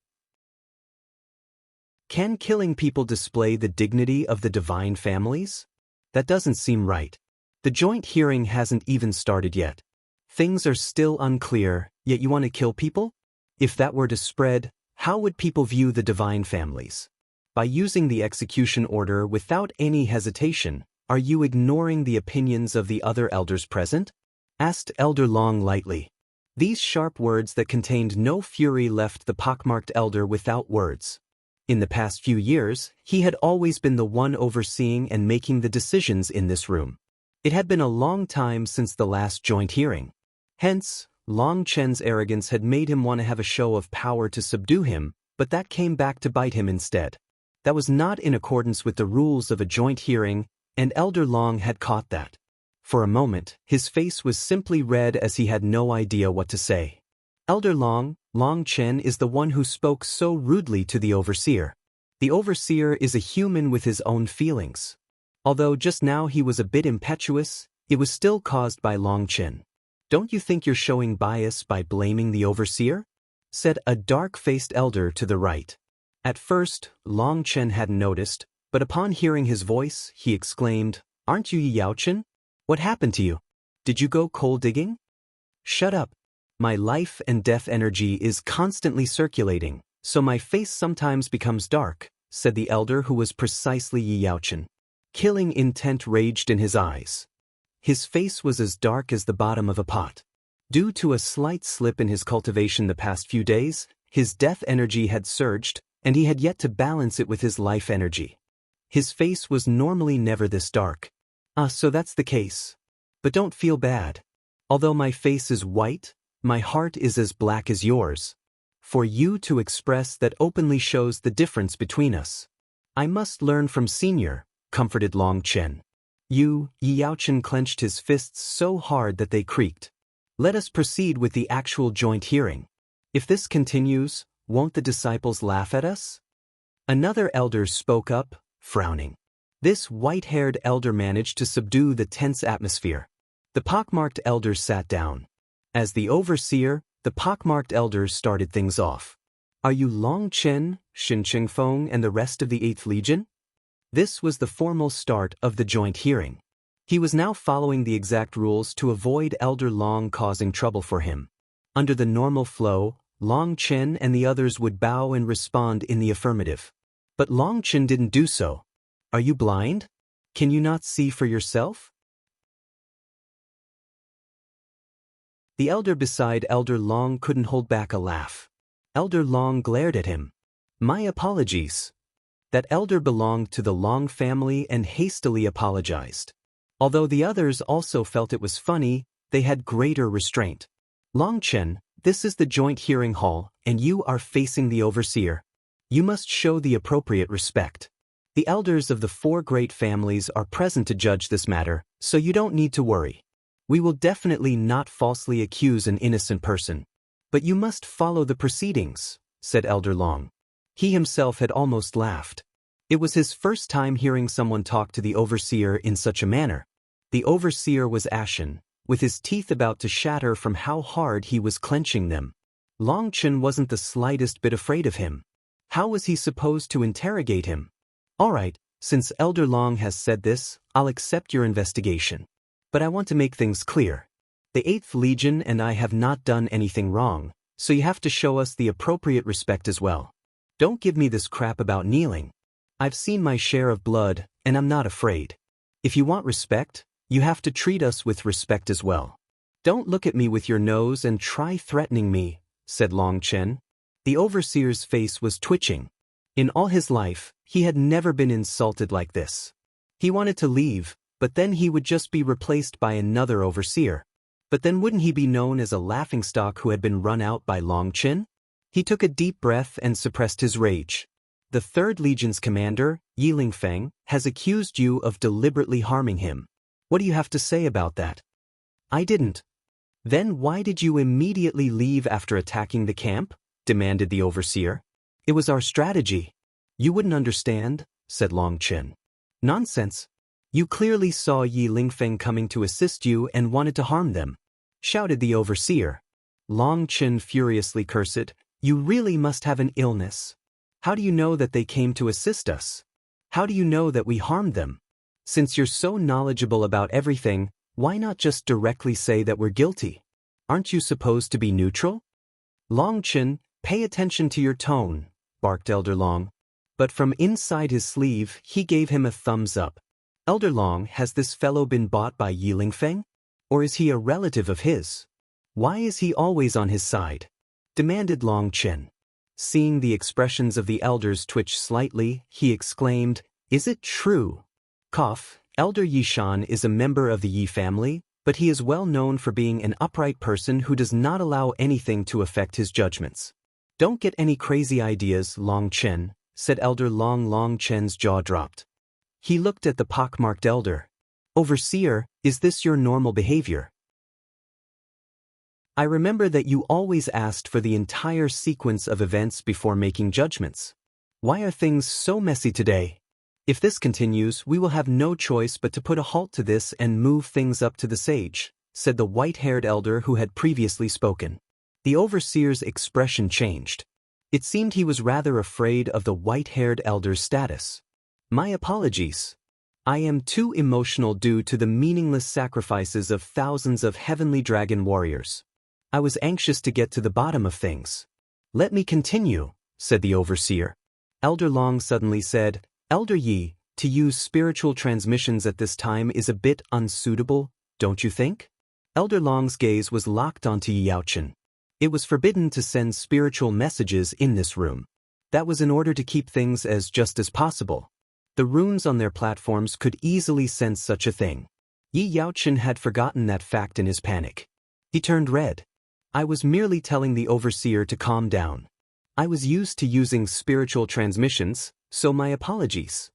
Can killing people display the dignity of the divine families? That doesn't seem right. The joint hearing hasn't even started yet. Things are still unclear, yet you want to kill people? If that were to spread, how would people view the divine families? By using the execution order without any hesitation, are you ignoring the opinions of the other elders present? Asked Elder Long lightly. These sharp words that contained no fury left the pockmarked elder without words. In the past few years, he had always been the one overseeing and making the decisions in this room. It had been a long time since the last joint hearing. Hence, Long Chen's arrogance had made him want to have a show of power to subdue him, but that came back to bite him instead. That was not in accordance with the rules of a joint hearing, and Elder Long had caught that. For a moment, his face was simply red as he had no idea what to say. Elder Long, Long Chen is the one who spoke so rudely to the overseer. The overseer is a human with his own feelings. Although just now he was a bit impetuous, it was still caused by Long Chen. Don't you think you're showing bias by blaming the overseer? Said a dark-faced elder to the right. At first, Long Chen hadn't noticed, but upon hearing his voice, he exclaimed, Aren't you Ye Zhiqing? What happened to you? Did you go coal digging? Shut up. My life and death energy is constantly circulating, So my face sometimes becomes dark, said the elder who was precisely Ye Zhiqing. Killing intent raged in his eyes. His face was as dark as the bottom of a pot. Due to a slight slip in his cultivation the past few days, his death energy had surged, and he had yet to balance it with his life energy. His face was normally never this dark. So that's the case. But don't feel bad. Although my face is white, my heart is as black as yours. For you to express that openly shows the difference between us. I must learn from senior, comforted Long Chen. Ye Zhiqing clenched his fists so hard that they creaked. Let us proceed with the actual joint hearing. If this continues, won't the disciples laugh at us? Another elder spoke up, frowning. This white-haired elder managed to subdue the tense atmosphere. The pockmarked elder sat down. As the overseer, the pockmarked elders started things off. Are you Long Chen, Chengfeng, and the rest of the 8th Legion? This was the formal start of the joint hearing. He was now following the exact rules to avoid Elder Long causing trouble for him. Under the normal flow, Long Chen and the others would bow and respond in the affirmative. But Long Chen didn't do so. Are you blind? Can you not see for yourself? The elder beside Elder Long couldn't hold back a laugh. Elder Long glared at him. My apologies. That elder belonged to the Long family and hastily apologized. Although the others also felt it was funny, they had greater restraint. Long Chen, this is the joint hearing hall, and you are facing the overseer. You must show the appropriate respect. The elders of the 4 great families are present to judge this matter, so you don't need to worry. We will definitely not falsely accuse an innocent person. But you must follow the proceedings, said Elder Long. He himself had almost laughed. It was his first time hearing someone talk to the overseer in such a manner. The overseer was ashen, with his teeth about to shatter from how hard he was clenching them. Long Chen wasn't the slightest bit afraid of him. How was he supposed to interrogate him? All right, since Elder Long has said this, I'll accept your investigation. But I want to make things clear. The 8th Legion and I have not done anything wrong, so you have to show us the appropriate respect as well. Don't give me this crap about kneeling. I've seen my share of blood, and I'm not afraid. If you want respect, you have to treat us with respect as well. Don't look at me with your nose and try threatening me, said Long Chen. The overseer's face was twitching. In all his life, he had never been insulted like this. He wanted to leave, but then he would just be replaced by another overseer. But then wouldn't he be known as a laughingstock who had been run out by Long Chen? He took a deep breath and suppressed his rage. The 3rd Legion's commander, Ye Zhiqing, has accused you of deliberately harming him. What do you have to say about that? I didn't. Then why did you immediately leave after attacking the camp? Demanded the overseer. It was our strategy. You wouldn't understand, said Long Chen. Nonsense. You clearly saw Ye Zhiqing coming to assist you and wanted to harm them, shouted the overseer. Long Chen furiously cursed. You really must have an illness. How do you know that they came to assist us? How do you know that we harmed them? Since you're so knowledgeable about everything, why not just directly say that we're guilty? Aren't you supposed to be neutral? Long Chen, pay attention to your tone, barked Elder Long. But from inside his sleeve, he gave him a thumbs up. Elder Long, has this fellow been bought by Ye Zhiqing? Or is he a relative of his? Why is he always on his side? Demanded Long Chen. Seeing the expressions of the elders twitch slightly, he exclaimed, Is it true? Cough, Elder Ye Shan is a member of the Ye family, but he is well known for being an upright person who does not allow anything to affect his judgments. Don't get any crazy ideas, Long Chen, said Elder Long. Long Chen's jaw dropped. He looked at the pockmarked elder. Overseer, is this your normal behavior? I remember that you always asked for the entire sequence of events before making judgments. Why are things so messy today? If this continues, we will have no choice but to put a halt to this and move things up to the sage, said the white-haired elder who had previously spoken. The overseer's expression changed. It seemed he was rather afraid of the white-haired elder's status. My apologies. I am too emotional due to the meaningless sacrifices of thousands of heavenly dragon warriors. I was anxious to get to the bottom of things. Let me continue, said the overseer. Elder Long suddenly said, Elder Yi, to use spiritual transmissions at this time is a bit unsuitable, don't you think? Elder Long's gaze was locked onto Ye Zhiqing. It was forbidden to send spiritual messages in this room. That was in order to keep things as just as possible. The runes on their platforms could easily sense such a thing. Ye Zhiqing had forgotten that fact in his panic. He turned red. I was merely telling the overseer to calm down. I was used to using spiritual transmissions, so my apologies.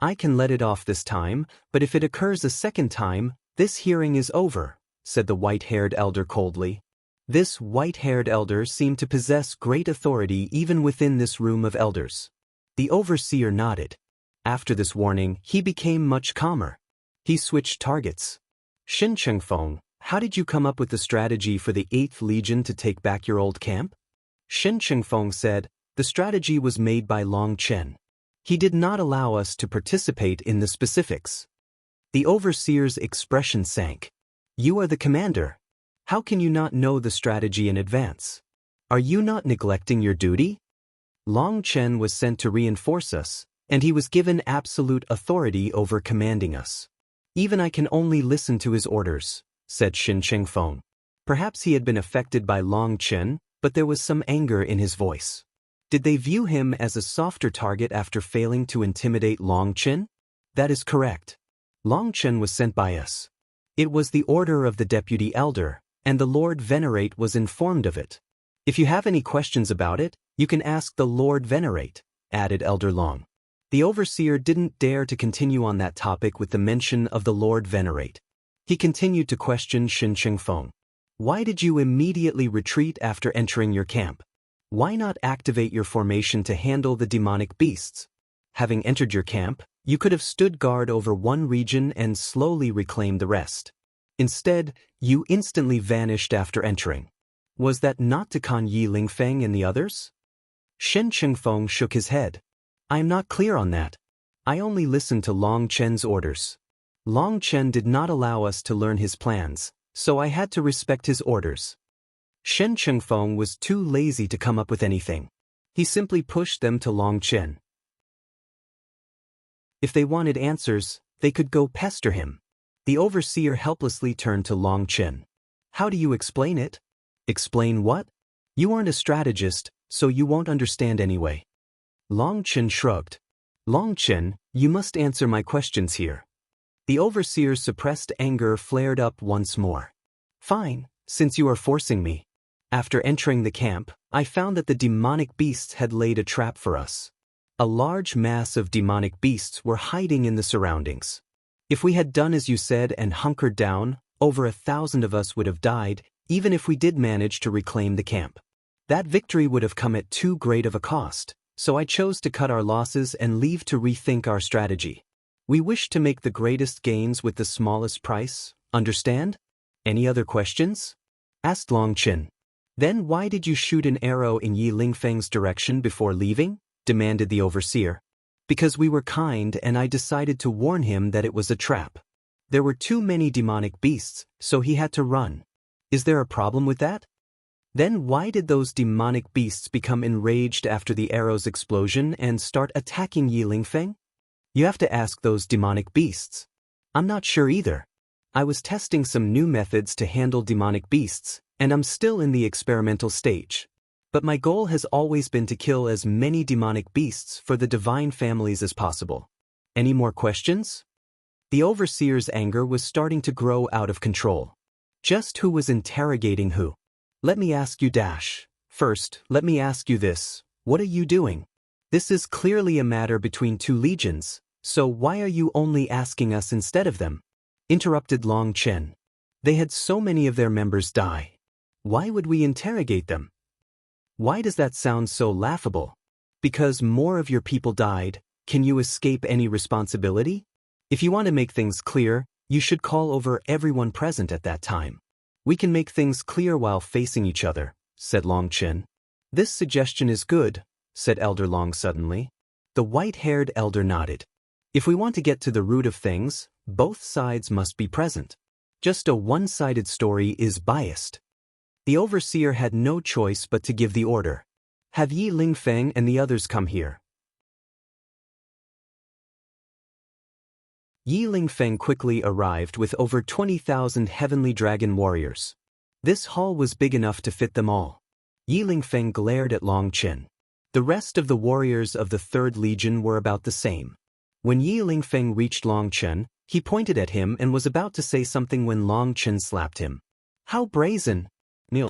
I can let it off this time, but if it occurs a second time, this hearing is over, said the white-haired elder coldly. This white-haired elder seemed to possess great authority even within this room of elders. The overseer nodded. After this warning, he became much calmer. He switched targets. Chengfeng, how did you come up with the strategy for the 8th Legion to take back your old camp? Chengfeng said, the strategy was made by Long Chen. He did not allow us to participate in the specifics. The overseer's expression sank. You are the commander. How can you not know the strategy in advance? Are you not neglecting your duty? Long Chen was sent to reinforce us, and he was given absolute authority over commanding us. Even I can only listen to his orders, said Chengfeng. Perhaps he had been affected by Long Chen, but there was some anger in his voice. Did they view him as a softer target after failing to intimidate Long Chen? That is correct. Long Chen was sent by us. It was the order of the deputy elder, and the Lord Venerate was informed of it. If you have any questions about it, you can ask the Lord Venerate, added Elder Long. The overseer didn't dare to continue on that topic with the mention of the Lord Venerate. He continued to question Chengfeng. Why did you immediately retreat after entering your camp? Why not activate your formation to handle the demonic beasts? Having entered your camp, you could have stood guard over one region and slowly reclaimed the rest. Instead, you instantly vanished after entering. Was that not to con Yi Lingfeng and the others? Chengfeng shook his head. I am not clear on that. I only listened to Long Chen's orders. Long Chen did not allow us to learn his plans, so I had to respect his orders. Chengfeng was too lazy to come up with anything. He simply pushed them to Long Chen. If they wanted answers, they could go pester him. The overseer helplessly turned to Long Chen. How do you explain it? Explain what? You aren't a strategist, so you won't understand anyway. Long Chen shrugged. Long Chen, you must answer my questions here. The overseer's suppressed anger flared up once more. Fine, since you are forcing me. After entering the camp, I found that the demonic beasts had laid a trap for us. A large mass of demonic beasts were hiding in the surroundings. If we had done as you said and hunkered down, over 1,000 of us would have died, even if we did manage to reclaim the camp. That victory would have come at too great of a cost, so I chose to cut our losses and leave to rethink our strategy. We wish to make the greatest gains with the smallest price, understand? Any other questions? Asked Long Chen. Then why did you shoot an arrow in Yi Lingfeng's direction before leaving? Demanded the overseer. Because we were kind and I decided to warn him that it was a trap. There were too many demonic beasts, so he had to run. Is there a problem with that? Then why did those demonic beasts become enraged after the arrow's explosion and start attacking Yi Lingfeng? You have to ask those demonic beasts. I'm not sure either. I was testing some new methods to handle demonic beasts, and I'm still in the experimental stage. But my goal has always been to kill as many demonic beasts for the divine families as possible. Any more questions? The overseer's anger was starting to grow out of control. Just who was interrogating who? Let me ask you dash. First, let me ask you this. What are you doing? This is clearly a matter between two legions, so why are you only asking us instead of them? Interrupted Long Chen. They had so many of their members die. Why would we interrogate them? Why does that sound so laughable? Because more of your people died, can you escape any responsibility? If you want to make things clear, you should call over everyone present at that time. We can make things clear while facing each other, said Long Chen. This suggestion is good, said Elder Long suddenly. The white-haired elder nodded. If we want to get to the root of things, both sides must be present. Just a one-sided story is biased. The overseer had no choice but to give the order. have Ye Lingfeng and the others come here. Ye Lingfeng quickly arrived with over 20,000 heavenly dragon warriors. This hall was big enough to fit them all. Ye Lingfeng glared at Long Chen. The rest of the warriors of the 3rd Legion were about the same. When Ye Lingfeng reached Long Chen, he pointed at him and was about to say something when Long Chen slapped him. How brazen! Kneel.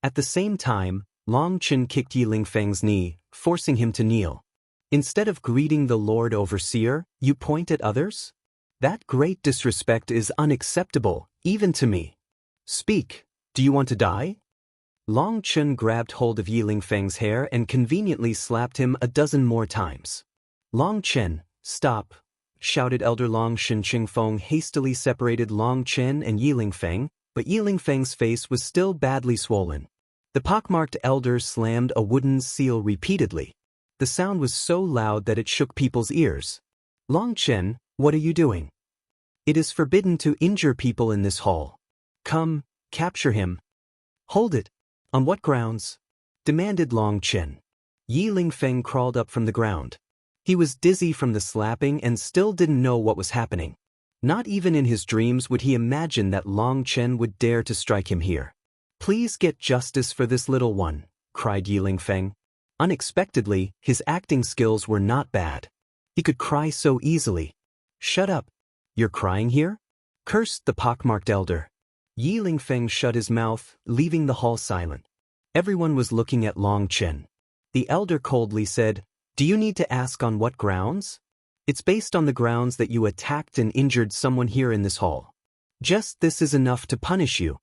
At the same time, Long Chen kicked Ye Lingfeng's knee, forcing him to kneel. Instead of greeting the Lord Overseer, you point at others? That great disrespect is unacceptable, even to me. Speak, do you want to die? Long Chen grabbed hold of Ye Lingfeng's hair and conveniently slapped him a dozen more times. Long Chen, stop, shouted Elder Long Shen. Chengfeng hastily separated Long Chen and Ye Lingfeng, but Ye Lingfeng's face was still badly swollen. The pockmarked elder slammed a wooden seal repeatedly. The sound was so loud that it shook people's ears. Long Chen, what are you doing? It is forbidden to injure people in this hall. Come, capture him. Hold it. On what grounds? Demanded Long Chen. Ye Lingfeng crawled up from the ground. He was dizzy from the slapping and still didn't know what was happening. Not even in his dreams would he imagine that Long Chen would dare to strike him here. Please get justice for this little one, cried Ye Lingfeng. Unexpectedly, his acting skills were not bad. He could cry so easily. Shut up. You're crying here? Cursed the pockmarked elder. Ye Lingfeng shut his mouth, leaving the hall silent. Everyone was looking at Long Chen. The elder coldly said, Do you need to ask on what grounds? It's based on the grounds that you attacked and injured someone here in this hall. Just this is enough to punish you.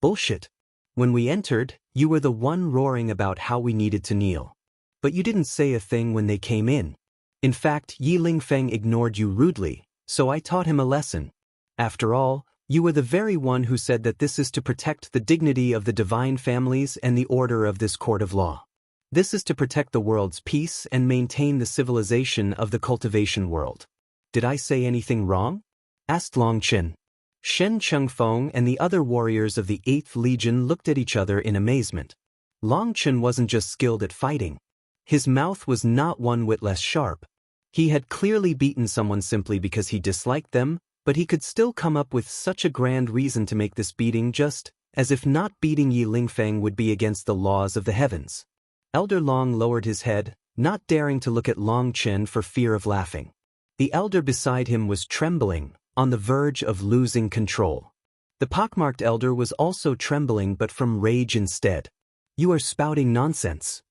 Bullshit. When we entered, you were the one roaring about how we needed to kneel. But you didn't say a thing when they came in. In fact, Ye Lingfeng ignored you rudely, so I taught him a lesson. After all, you were the very one who said that this is to protect the dignity of the divine families and the order of this court of law. This is to protect the world's peace and maintain the civilization of the cultivation world. Did I say anything wrong? Asked Long Chen. Shen, Chengfeng and the other warriors of the 8th Legion looked at each other in amazement. Long Chen wasn't just skilled at fighting. His mouth was not one whit less sharp. He had clearly beaten someone simply because he disliked them, but he could still come up with such a grand reason to make this beating just as if not beating Ye Lingfeng would be against the laws of the heavens. Elder Long lowered his head, not daring to look at Long Chen for fear of laughing. The elder beside him was trembling, on the verge of losing control. The pockmarked elder was also trembling but from rage instead. You are spouting nonsense.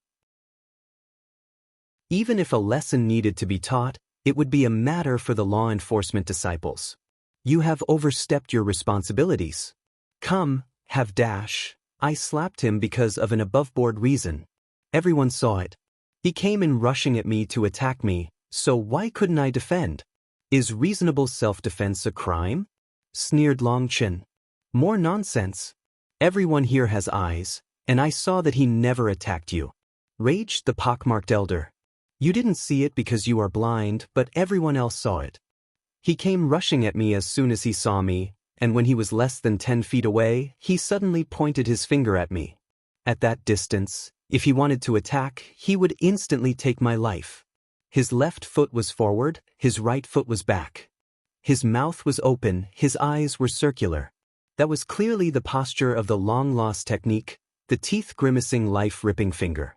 Even if a lesson needed to be taught, it would be a matter for the law enforcement disciples. You have overstepped your responsibilities. Come, have dash. I slapped him because of an above-board reason. Everyone saw it. He came in rushing at me to attack me, so why couldn't I defend? Is reasonable self-defense a crime? Sneered Long Chen. More nonsense. Everyone here has eyes, and I saw that he never attacked you. Raged the pockmarked elder. You didn't see it because you are blind, but everyone else saw it. He came rushing at me as soon as he saw me, and when he was less than 10 feet away, he suddenly pointed his finger at me. At that distance, if he wanted to attack, he would instantly take my life. His left foot was forward, his right foot was back. His mouth was open, his eyes were circular. That was clearly the posture of the long-lost technique, the teeth grimacing life-ripping finger.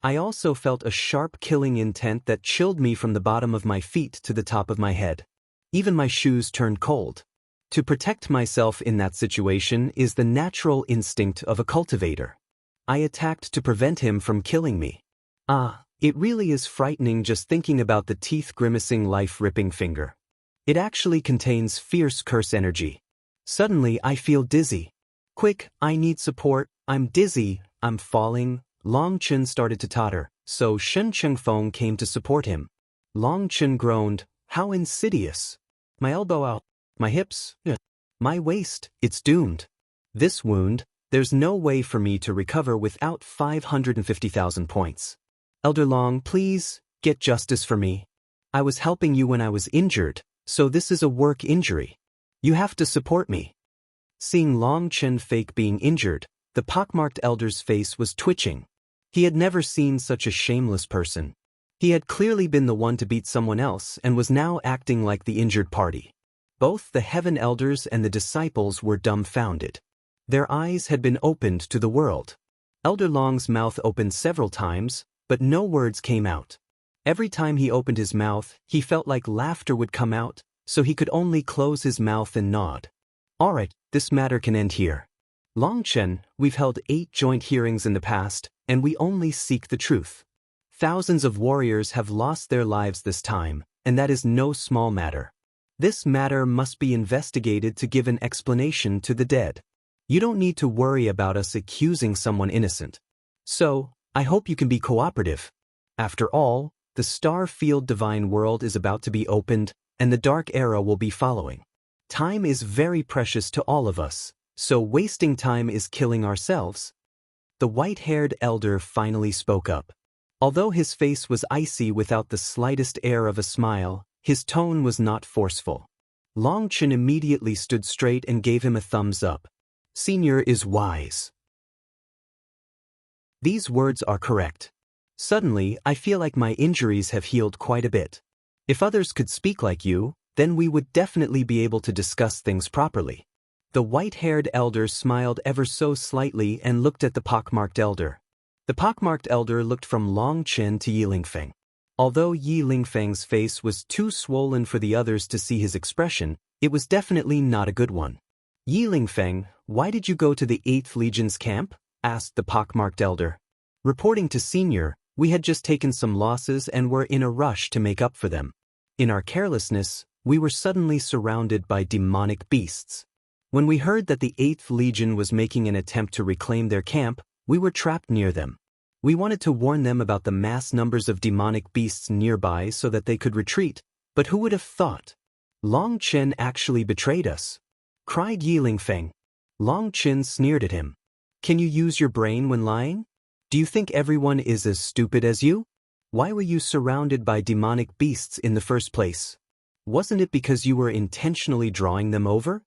I also felt a sharp killing intent that chilled me from the bottom of my feet to the top of my head. Even my shoes turned cold. To protect myself in that situation is the natural instinct of a cultivator. I attacked to prevent him from killing me. It really is frightening just thinking about the teeth-grimacing life-ripping finger. It actually contains fierce curse energy. Suddenly I feel dizzy. Quick, I need support, I'm dizzy, I'm falling. Long Chen started to totter, so Shen Chengfeng came to support him. Long Chen groaned, how insidious. My elbow out, my hips, my waist, it's doomed. This wound, there's no way for me to recover without 550,000 points. Elder Long, please, get justice for me. I was helping you when I was injured, so this is a work injury. You have to support me. Seeing Long Chen fake being injured, the pockmarked elder's face was twitching. He had never seen such a shameless person. He had clearly been the one to beat someone else and was now acting like the injured party. Both the Heaven Elders and the disciples were dumbfounded. Their eyes had been opened to the world. Elder Long's mouth opened several times, but no words came out. Every time he opened his mouth, he felt like laughter would come out, so he could only close his mouth and nod. Alright, this matter can end here. Long Chen, we've held 8 joint hearings in the past, and we only seek the truth. Thousands of warriors have lost their lives this time, and that is no small matter. This matter must be investigated to give an explanation to the dead. You don't need to worry about us accusing someone innocent. So, I hope you can be cooperative. After all, the star-field divine world is about to be opened, and the dark era will be following. Time is very precious to all of us, so wasting time is killing ourselves. The white-haired elder finally spoke up. Although his face was icy without the slightest air of a smile, his tone was not forceful. Long Chen immediately stood straight and gave him a thumbs up. Senior is wise. These words are correct. Suddenly, I feel like my injuries have healed quite a bit. If others could speak like you, then we would definitely be able to discuss things properly. The white-haired elder smiled ever so slightly and looked at the pockmarked elder. The pockmarked elder looked from Long Chen to Ye Lingfeng. Although Ye Lingfeng's face was too swollen for the others to see his expression, it was definitely not a good one. Ye Lingfeng, why did you go to the 8th Legion's camp? Asked the pockmarked elder. Reporting to Senior, we had just taken some losses and were in a rush to make up for them. In our carelessness, we were suddenly surrounded by demonic beasts. When we heard that the 8th Legion was making an attempt to reclaim their camp, we were trapped near them. We wanted to warn them about the mass numbers of demonic beasts nearby so that they could retreat, but who would have thought? Long Chen actually betrayed us, cried Ye Lingfeng. Long Chen sneered at him. Can you use your brain when lying? Do you think everyone is as stupid as you? Why were you surrounded by demonic beasts in the first place? Wasn't it because you were intentionally drawing them over?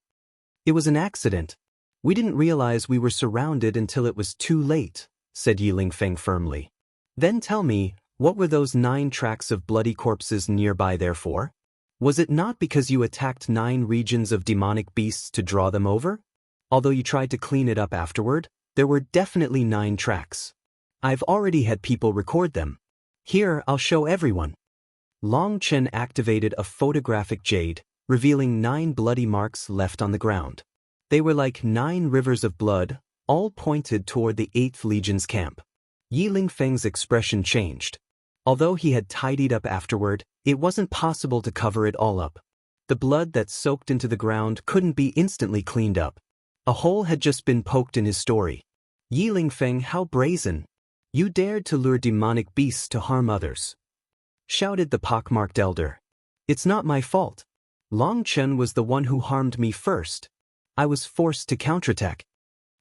It was an accident. We didn't realize we were surrounded until it was too late, said Ye Lingfeng firmly. Then tell me, what were those 9 tracks of bloody corpses nearby there for? Was it not because you attacked 9 regions of demonic beasts to draw them over? Although you tried to clean it up afterward, there were definitely 9 tracks. I've already had people record them. Here, I'll show everyone. Long Chen activated a photographic jade, revealing 9 bloody marks left on the ground. They were like 9 rivers of blood, all pointed toward the 8th Legion's camp. Ye Lingfeng's expression changed. Although he had tidied up afterward, it wasn't possible to cover it all up. The blood that soaked into the ground couldn't be instantly cleaned up. A hole had just been poked in his story. Ye Lingfeng, how brazen! You dared to lure demonic beasts to harm others, shouted the pockmarked elder. It's not my fault. Long Chen was the one who harmed me first. I was forced to counterattack.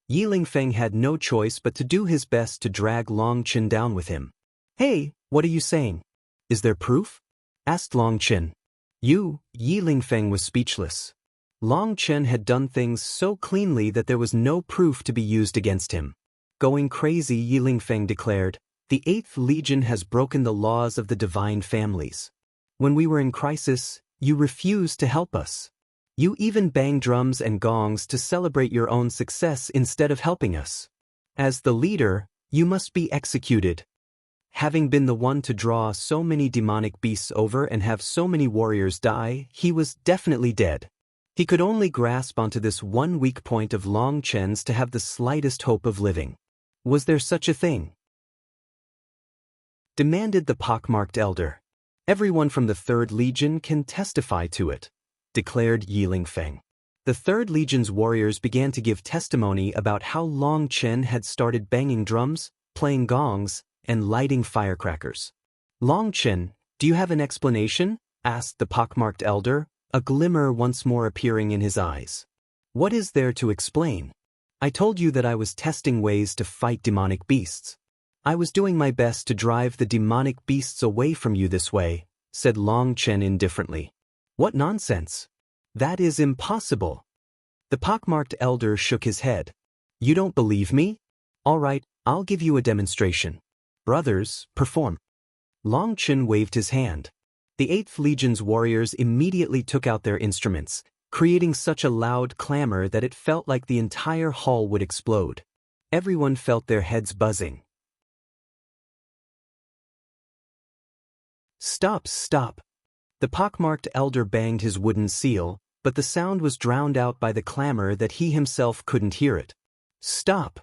Ye Lingfeng had no choice but to do his best to drag Long Chen down with him. Hey, what are you saying? Is there proof? Asked Long Chen. Ye Lingfeng was speechless. Long Chen had done things so cleanly that there was no proof to be used against him. Going crazy, Ye Lingfeng declared, the 8th Legion has broken the laws of the divine families. When we were in crisis, you refused to help us. You even banged drums and gongs to celebrate your own success instead of helping us. As the leader, you must be executed. Having been the one to draw so many demonic beasts over and have so many warriors die, he was definitely dead. He could only grasp onto this one weak point of Long Chen's to have the slightest hope of living. Was there such a thing? Demanded the pockmarked elder. Everyone from the 3rd Legion can testify to it, declared Ye Lingfeng. The 3rd Legion's warriors began to give testimony about how Long Chen had started banging drums, playing gongs, and lighting firecrackers. Long Chen, do you have an explanation? Asked the pockmarked elder, a glimmer once more appearing in his eyes. What is there to explain? I told you that I was testing ways to fight demonic beasts. I was doing my best to drive the demonic beasts away from you this way, said Long Chen indifferently. What nonsense! That is impossible. The pockmarked elder shook his head. You don't believe me? All right, I'll give you a demonstration. Brothers, perform. Long Chen waved his hand. The 8th Legion's warriors immediately took out their instruments, creating such a loud clamor that it felt like the entire hall would explode. Everyone felt their heads buzzing. Stop, stop. The pockmarked elder banged his wooden seal, but the sound was drowned out by the clamor that he himself couldn't hear it. Stop.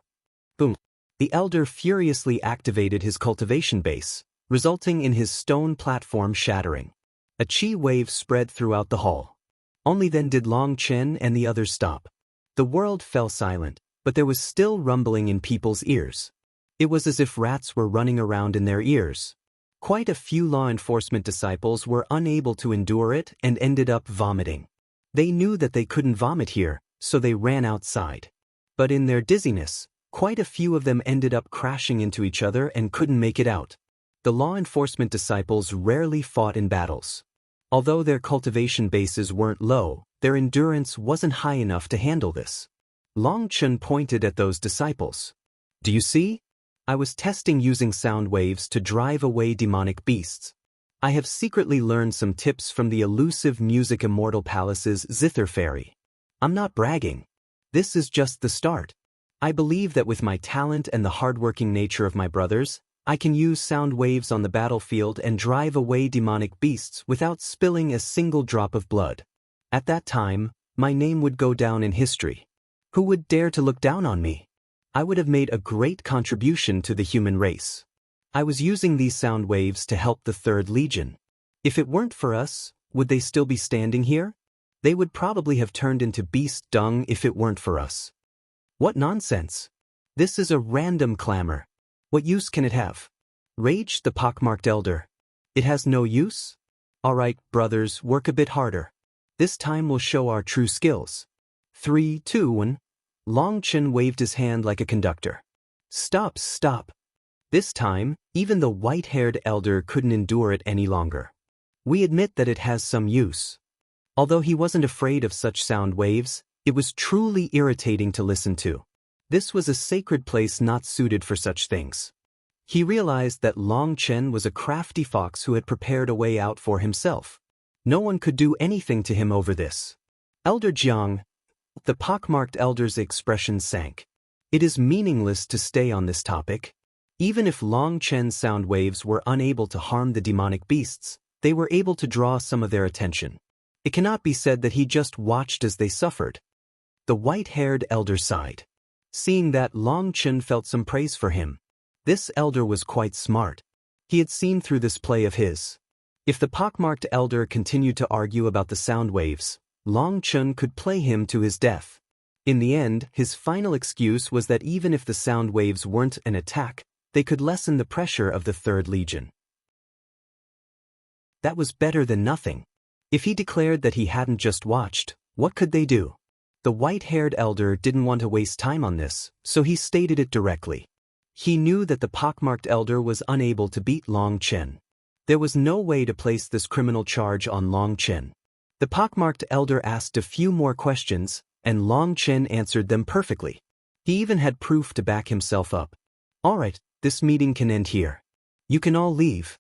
Boom. The elder furiously activated his cultivation base, resulting in his stone platform shattering. A chi wave spread throughout the hall. Only then did Long Chen and the others stop. The world fell silent, but there was still rumbling in people's ears. It was as if rats were running around in their ears. Quite a few law enforcement disciples were unable to endure it and ended up vomiting. They knew that they couldn't vomit here, so they ran outside. But in their dizziness, quite a few of them ended up crashing into each other and couldn't make it out. The law enforcement disciples rarely fought in battles. Although their cultivation bases weren't low, their endurance wasn't high enough to handle this. Long Chen pointed at those disciples. Do you see? I was testing using sound waves to drive away demonic beasts. I have secretly learned some tips from the elusive music immortal palace's zither fairy. I'm not bragging. This is just the start. I believe that with my talent and the hardworking nature of my brothers, I can use sound waves on the battlefield and drive away demonic beasts without spilling a single drop of blood. At that time, my name would go down in history. Who would dare to look down on me? I would have made a great contribution to the human race. I was using these sound waves to help the 3rd Legion. If it weren't for us, would they still be standing here? They would probably have turned into beast dung if it weren't for us. What nonsense! This is a random clamor. What use can it have? Raged the pockmarked elder. It has no use? All right, brothers, work a bit harder. This time we'll show our true skills. 3, 2, 1. Long Chen waved his hand like a conductor. Stop, stop. This time, even the white-haired elder couldn't endure it any longer. We admit that it has some use. Although he wasn't afraid of such sound waves, it was truly irritating to listen to. This was a sacred place not suited for such things. He realized that Long Chen was a crafty fox who had prepared a way out for himself. No one could do anything to him over this. Elder Jiang, the pockmarked elder's expression sank. It is meaningless to stay on this topic. Even if Long Chen's sound waves were unable to harm the demonic beasts, they were able to draw some of their attention. It cannot be said that he just watched as they suffered. The white-haired elder sighed. Seeing that, Long Chen felt some praise for him. This elder was quite smart. He had seen through this play of his. If the pockmarked elder continued to argue about the sound waves, Long Chen could play him to his death. In the end, his final excuse was that even if the sound waves weren't an attack, they could lessen the pressure of the 3rd Legion. That was better than nothing. If he declared that he hadn't just watched, what could they do? The white-haired elder didn't want to waste time on this, so he stated it directly. He knew that the pockmarked elder was unable to beat Long Chen. There was no way to place this criminal charge on Long Chen. The pockmarked elder asked a few more questions, and Long Chen answered them perfectly. He even had proof to back himself up. All right, this meeting can end here. You can all leave.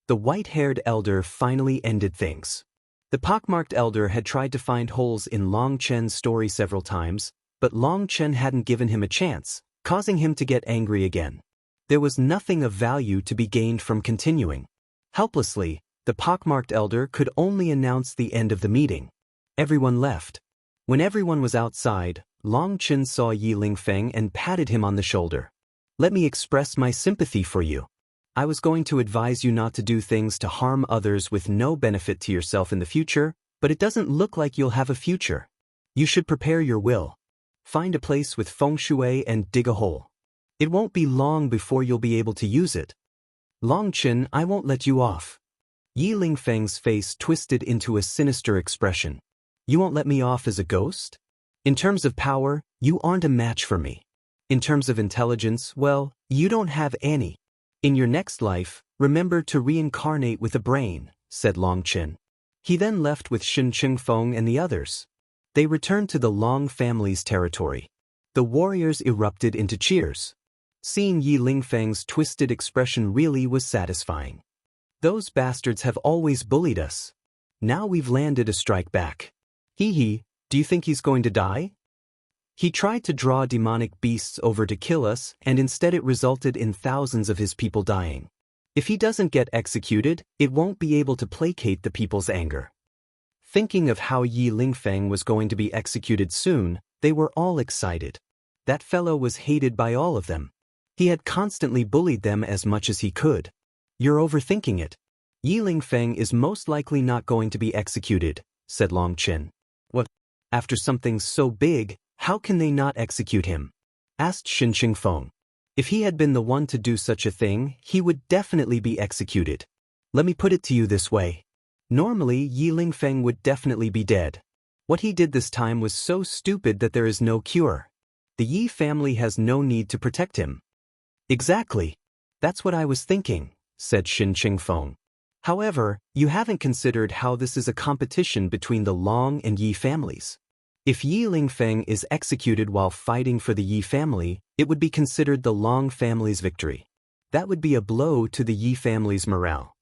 The white-haired elder finally ended things. The pockmarked elder had tried to find holes in Long Chen's story several times, but Long Chen hadn't given him a chance, causing him to get angry again. There was nothing of value to be gained from continuing. Helplessly, the pockmarked elder could only announce the end of the meeting. Everyone left. When everyone was outside, Long Chen saw Ye Zhiqing and patted him on the shoulder. Let me express my sympathy for you. I was going to advise you not to do things to harm others with no benefit to yourself in the future, but it doesn't look like you'll have a future. You should prepare your will. Find a place with feng shui and dig a hole. It won't be long before you'll be able to use it. Long Chen, I won't let you off. Ye Zhiqing's face twisted into a sinister expression. You won't let me off as a ghost? In terms of power, you aren't a match for me. In terms of intelligence, well, you don't have any. In your next life, remember to reincarnate with a brain, said Long Chen. He then left with Chengfeng and the others. They returned to the Long family's territory. The warriors erupted into cheers. Seeing Ye Lingfeng's twisted expression really was satisfying. Those bastards have always bullied us. Now we've landed a strike back. Hee, do you think he's going to die? He tried to draw demonic beasts over to kill us, and instead it resulted in thousands of his people dying. If he doesn't get executed, it won't be able to placate the people's anger. Thinking of how Ye Lingfeng was going to be executed soon, they were all excited. That fellow was hated by all of them. He had constantly bullied them as much as he could. You're overthinking it. Ye Lingfeng is most likely not going to be executed, said Long Chen. What? After something so big, how can they not execute him? Asked Chengfeng. If he had been the one to do such a thing, he would definitely be executed. Let me put it to you this way. Normally, Ye Lingfeng would definitely be dead. What he did this time was so stupid that there is no cure. The Ye family has no need to protect him. Exactly. That's what I was thinking, said Chengfeng. However, you haven't considered how this is a competition between the Long and Ye families. If Ye Lingfeng is executed while fighting for the Ye family, it would be considered the Long family's victory. That would be a blow to the Ye family's morale.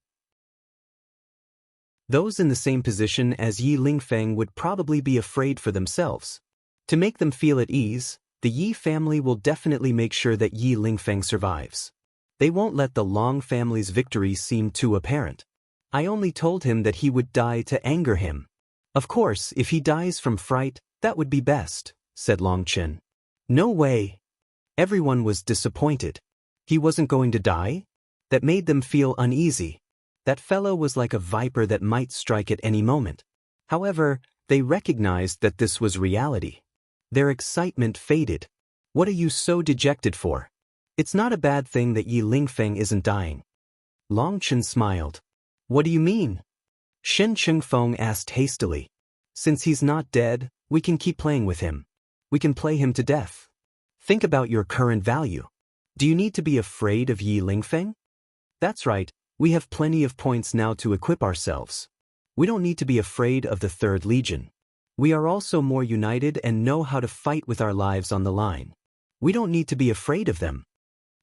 Those in the same position as Ye Lingfeng would probably be afraid for themselves. To make them feel at ease, the Ye family will definitely make sure that Ye Lingfeng survives. They won't let the Long family's victory seem too apparent. I only told him that he would die to anger him. Of course, if he dies from fright, that would be best, said Long Chen. No way. Everyone was disappointed. He wasn't going to die? That made them feel uneasy. That fellow was like a viper that might strike at any moment. However, they recognized that this was reality. Their excitement faded. What are you so dejected for? It's not a bad thing that Ye Lingfeng isn't dying. Long Chen smiled. What do you mean? Chengfeng asked hastily. Since he's not dead, we can keep playing with him. We can play him to death. Think about your current value. Do you need to be afraid of Ye Lingfeng? That's right, we have plenty of points now to equip ourselves. We don't need to be afraid of the Third Legion. We are also more united and know how to fight with our lives on the line. We don't need to be afraid of them.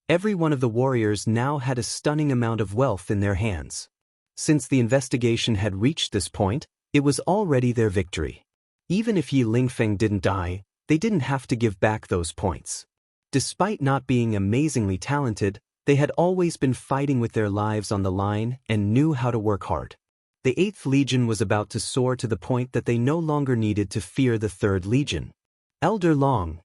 Every one of the warriors now had a stunning amount of wealth in their hands. Since the investigation had reached this point, it was already their victory. Even if Ye Lingfeng didn't die, they didn't have to give back those points. Despite not being amazingly talented, they had always been fighting with their lives on the line and knew how to work hard. The 8th Legion was about to soar to the point that they no longer needed to fear the 3rd Legion. Elder Long.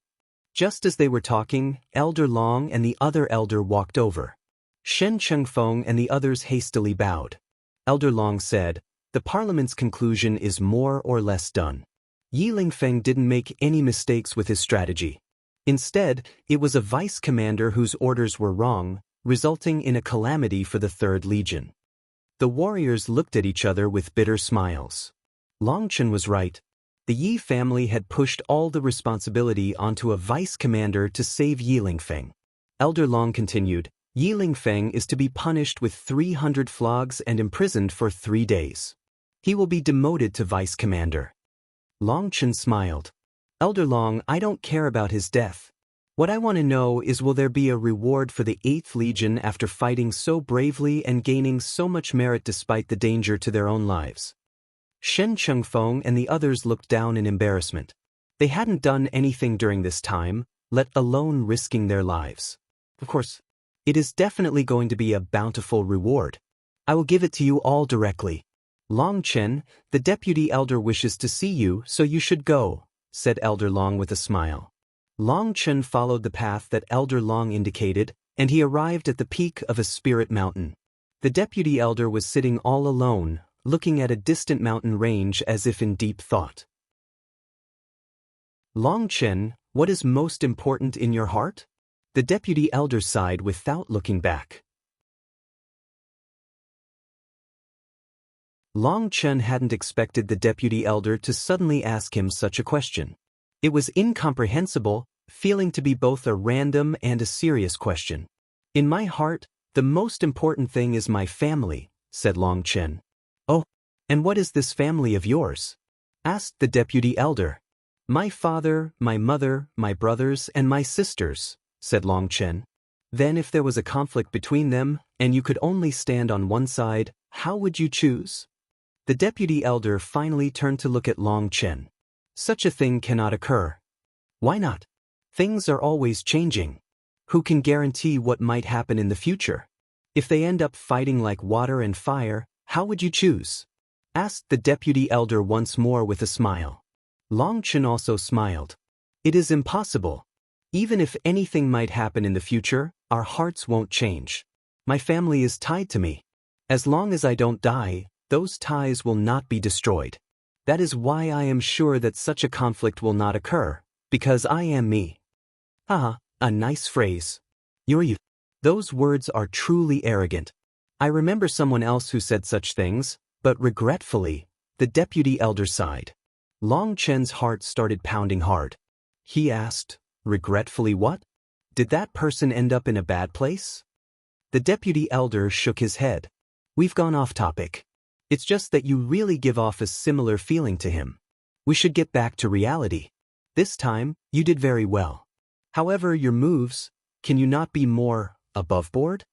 Just as they were talking, Elder Long and the other elder walked over. Chengfeng and the others hastily bowed. Elder Long said, "The Parliament's conclusion is more or less done. Ye Lingfeng didn't make any mistakes with his strategy. Instead, it was a vice commander whose orders were wrong, resulting in a calamity for the 3rd Legion." The warriors looked at each other with bitter smiles. Long Chen was right. The Ye family had pushed all the responsibility onto a vice commander to save Ye Lingfeng. Elder Long continued, "Ye Lingfeng is to be punished with 300 flogs and imprisoned for 3 days. He will be demoted to vice commander." Long Chen smiled. "Elder Long, I don't care about his death. What I want to know is, will there be a reward for the 8th Legion after fighting so bravely and gaining so much merit despite the danger to their own lives?" Chengfeng and the others looked down in embarrassment. They hadn't done anything during this time, let alone risking their lives. Of course, it is definitely going to be a bountiful reward. I will give it to you all directly. Long Chen, the deputy elder wishes to see you, so you should go, said Elder Long with a smile. Long Chen followed the path that Elder Long indicated, and he arrived at the peak of a spirit mountain. The deputy elder was sitting all alone, looking at a distant mountain range as if in deep thought. Long Chen, what is most important in your heart? The deputy elder sighed without looking back. Long Chen hadn't expected the deputy elder to suddenly ask him such a question. It was incomprehensible, feeling to be both a random and a serious question. In my heart, the most important thing is my family, said Long Chen. Oh, and what is this family of yours? Asked the deputy elder. My father, my mother, my brothers, and my sisters, said Long Chen. Then if there was a conflict between them, and you could only stand on one side, how would you choose? The deputy elder finally turned to look at Long Chen. Such a thing cannot occur. Why not? Things are always changing. Who can guarantee what might happen in the future? If they end up fighting like water and fire, how would you choose? Asked the deputy elder once more with a smile. Long Chen also smiled. It is impossible. Even if anything might happen in the future, our hearts won't change. My family is tied to me. As long as I don't die, those ties will not be destroyed. That is why I am sure that such a conflict will not occur, because I am me. Haha, a nice phrase. You're you. Those words are truly arrogant. I remember someone else who said such things, but regretfully, the deputy elder sighed. Long Chen's heart started pounding hard. He asked, regretfully what? Did that person end up in a bad place? The deputy elder shook his head. We've gone off topic. It's just that you really give off a similar feeling to him. We should get back to reality. This time, you did very well. However, your moves, can you not be more above board?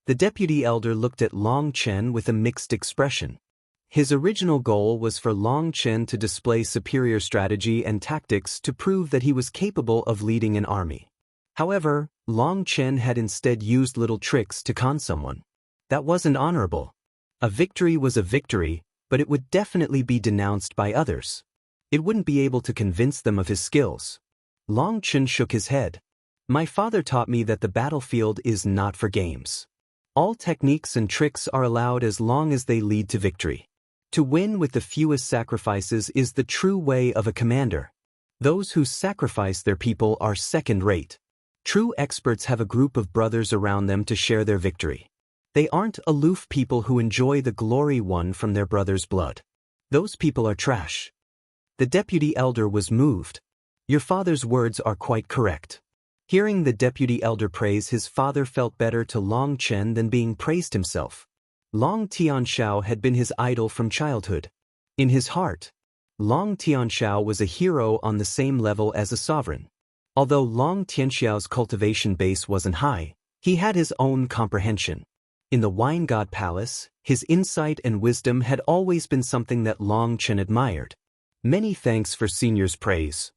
The deputy elder looked at Long Chen with a mixed expression. His original goal was for Long Chen to display superior strategy and tactics to prove that he was capable of leading an army. However, Long Chen had instead used little tricks to con someone. That wasn't honorable. A victory was a victory, but it would definitely be denounced by others. It wouldn't be able to convince them of his skills. Long Chen shook his head. My father taught me that the battlefield is not for games. All techniques and tricks are allowed as long as they lead to victory. To win with the fewest sacrifices is the true way of a commander. Those who sacrifice their people are second-rate. True experts have a group of brothers around them to share their victory. They aren't aloof people who enjoy the glory won from their brother's blood. Those people are trash. The deputy elder was moved. Your father's words are quite correct. Hearing the deputy elder praise his father felt better to Long Chen than being praised himself. Long Tianxiao had been his idol from childhood. In his heart, Long Tianxiao was a hero on the same level as a sovereign. Although Long Tianxiao's cultivation base wasn't high, he had his own comprehension. In the Wine God Palace, his insight and wisdom had always been something that Long Chen admired. Many thanks for senior's praise.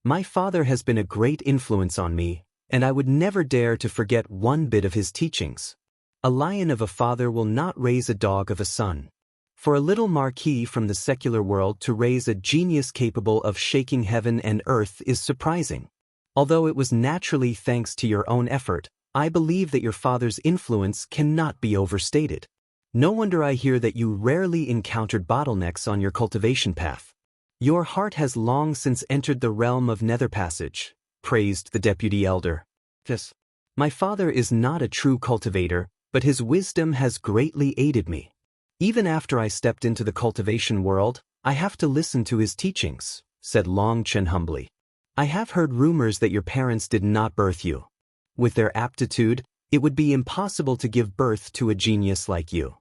My father has been a great influence on me, and I would never dare to forget one bit of his teachings. A lion of a father will not raise a dog of a son. For a little marquis from the secular world to raise a genius capable of shaking heaven and earth is surprising. Although it was naturally thanks to your own effort, I believe that your father's influence cannot be overstated. No wonder I hear that you rarely encountered bottlenecks on your cultivation path. Your heart has long since entered the realm of nether passage, praised the deputy elder. Yes. My father is not a true cultivator, but his wisdom has greatly aided me. Even after I stepped into the cultivation world, I have to listen to his teachings, said Long Chen humbly. I have heard rumors that your parents did not birth you. With their aptitude, it would be impossible to give birth to a genius like you.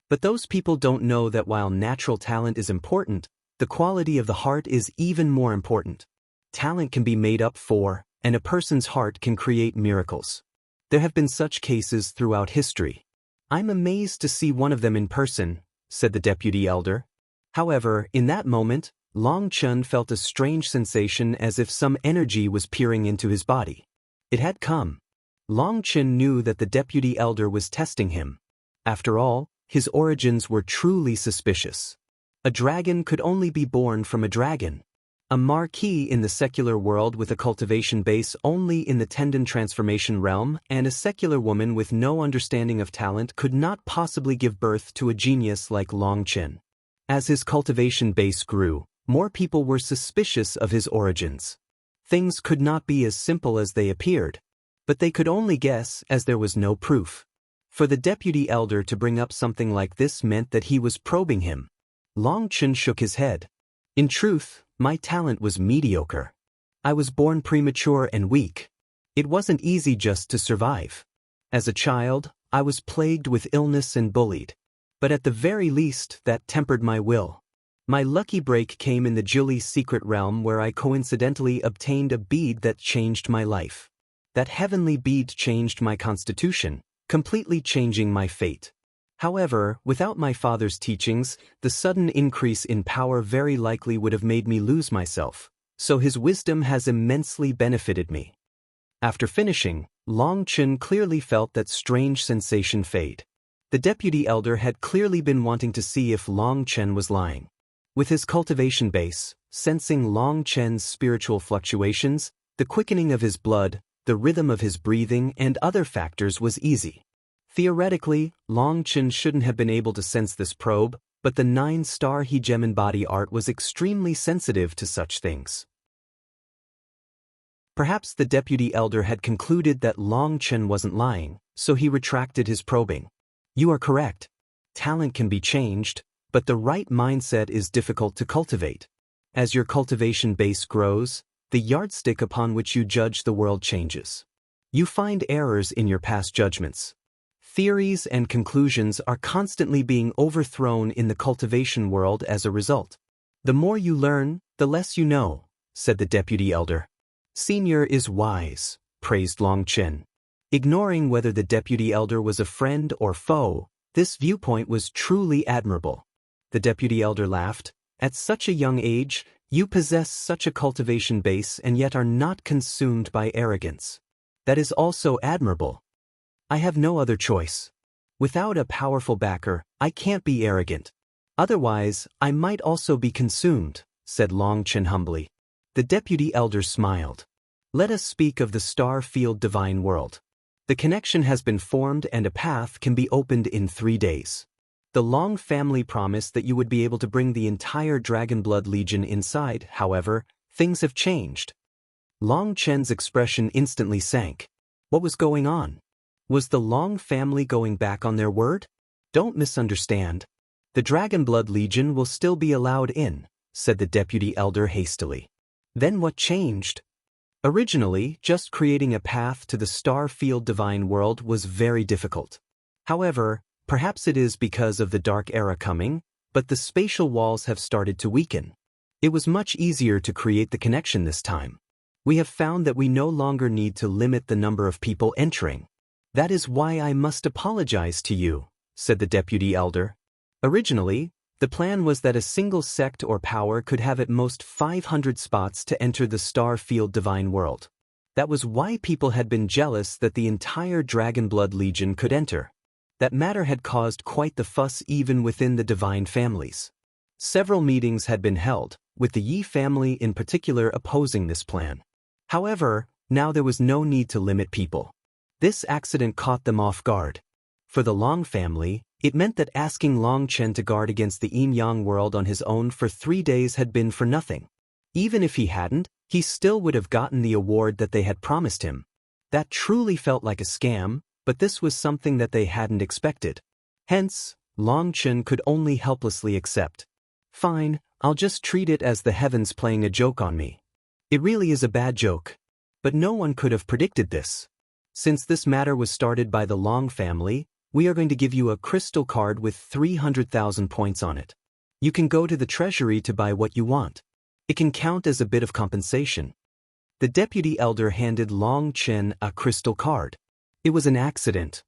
But those people don't know that while natural talent is important, the quality of the heart is even more important. Talent can be made up for, and a person's heart can create miracles. There have been such cases throughout history. I'm amazed to see one of them in person, said the deputy elder. However, in that moment, Long Chen felt a strange sensation as if some energy was peering into his body. It had come. Long Chen knew that the deputy elder was testing him. After all, his origins were truly suspicious. A dragon could only be born from a dragon. A marquis in the secular world with a cultivation base only in the tendon transformation realm and a secular woman with no understanding of talent could not possibly give birth to a genius like Long Chen. As his cultivation base grew, more people were suspicious of his origins. Things could not be as simple as they appeared. But they could only guess as there was no proof. For the deputy elder to bring up something like this meant that he was probing him. Long Chen shook his head. In truth, my talent was mediocre. I was born premature and weak. It wasn't easy just to survive. As a child, I was plagued with illness and bullied. But at the very least, that tempered my will. My lucky break came in the Jili's secret realm where I coincidentally obtained a bead that changed my life. That heavenly bead changed my constitution, completely changing my fate. However, without my father's teachings, the sudden increase in power very likely would have made me lose myself, so his wisdom has immensely benefited me. After finishing, Long Chen clearly felt that strange sensation fade. The deputy elder had clearly been wanting to see if Long Chen was lying. With his cultivation base, sensing Long Chen's spiritual fluctuations, the quickening of his blood, the rhythm of his breathing, and other factors was easy. Theoretically, Long Chen shouldn't have been able to sense this probe, but the 9-star Hegemon body art was extremely sensitive to such things. Perhaps the deputy elder had concluded that Long Chen wasn't lying, so he retracted his probing. You are correct. Talent can be changed, but the right mindset is difficult to cultivate. As your cultivation base grows, the yardstick upon which you judge the world changes. You find errors in your past judgments. Theories and conclusions are constantly being overthrown in the cultivation world as a result. The more you learn, the less you know, said the deputy elder. Senior is wise, praised Long Chen. Ignoring whether the deputy elder was a friend or foe, this viewpoint was truly admirable. The deputy elder laughed. At such a young age, you possess such a cultivation base and yet are not consumed by arrogance. That is also admirable. I have no other choice. Without a powerful backer, I can't be arrogant. Otherwise, I might also be consumed, said Long Chen humbly. The deputy elder smiled. Let us speak of the star-field divine world. The connection has been formed and a path can be opened in 3 days. The Long family promised that you would be able to bring the entire Dragonblood Legion inside. However, things have changed. Long Chen's expression instantly sank. What was going on? Was the Long family going back on their word? Don't misunderstand. The Dragonblood Legion will still be allowed in, said the deputy elder hastily. Then what changed? Originally, just creating a path to the star-field divine world was very difficult. However, perhaps it is because of the Dark Era coming, but the spatial walls have started to weaken. It was much easier to create the connection this time. We have found that we no longer need to limit the number of people entering. That is why I must apologize to you, said the deputy elder. Originally, the plan was that a single sect or power could have at most 500 spots to enter the star-field divine world. That was why people had been jealous that the entire Dragonblood Legion could enter. That matter had caused quite the fuss even within the divine families. Several meetings had been held, with the Ye family in particular opposing this plan. However, now there was no need to limit people. This accident caught them off guard. For the Long family, it meant that asking Long Chen to guard against the Yin-Yang world on his own for 3 days had been for nothing. Even if he hadn't, he still would have gotten the award that they had promised him. That truly felt like a scam, but this was something that they hadn't expected. Hence, Long Chen could only helplessly accept. Fine, I'll just treat it as the heavens playing a joke on me. It really is a bad joke. But no one could have predicted this. Since this matter was started by the Long family, we are going to give you a crystal card with 300,000 points on it. You can go to the Treasury to buy what you want. It can count as a bit of compensation. The deputy elder handed Long Chen a crystal card. It was an accident.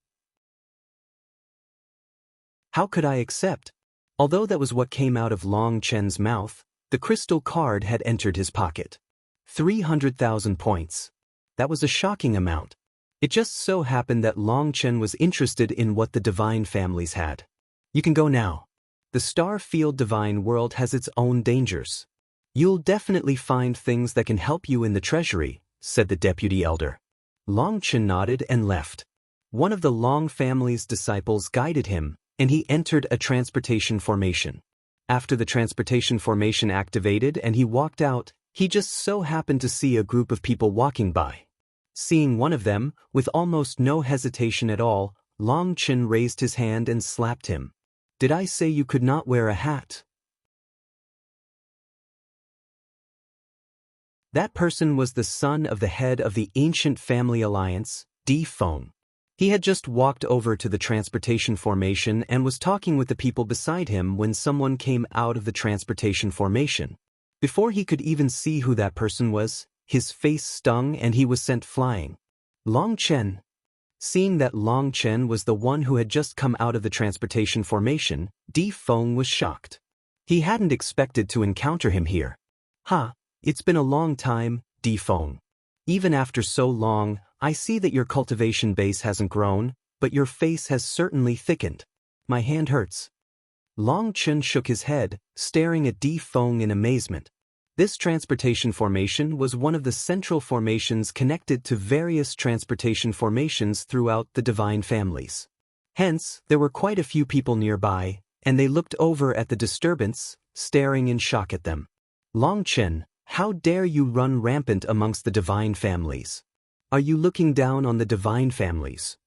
How could I accept? Although that was what came out of Long Chen's mouth, the crystal card had entered his pocket. 300,000 points. That was a shocking amount. It just so happened that Long Chen was interested in what the divine families had. You can go now. The star-field divine world has its own dangers. You'll definitely find things that can help you in the Treasury, said the deputy elder. Long Chen nodded and left. One of the Long family's disciples guided him, and he entered a transportation formation. After the transportation formation activated and he walked out, he just so happened to see a group of people walking by. Seeing one of them, with almost no hesitation at all, Long Chen raised his hand and slapped him. Did I say you could not wear a hat? That person was the son of the head of the ancient family alliance, Di Feng. He had just walked over to the transportation formation and was talking with the people beside him when someone came out of the transportation formation. Before he could even see who that person was, his face stung and he was sent flying. Long Chen. Seeing that Long Chen was the one who had just come out of the transportation formation, Di Feng was shocked. He hadn't expected to encounter him here. It's been a long time, Di Feng. Even after so long, I see that your cultivation base hasn't grown, but your face has certainly thickened. My hand hurts. Long Chen shook his head, staring at Di Feng in amazement. This transportation formation was one of the central formations connected to various transportation formations throughout the divine families. Hence, there were quite a few people nearby, and they looked over at the disturbance, staring in shock at them. Long Chen, how dare you run rampant amongst the divine families? Are you looking down on the divine families?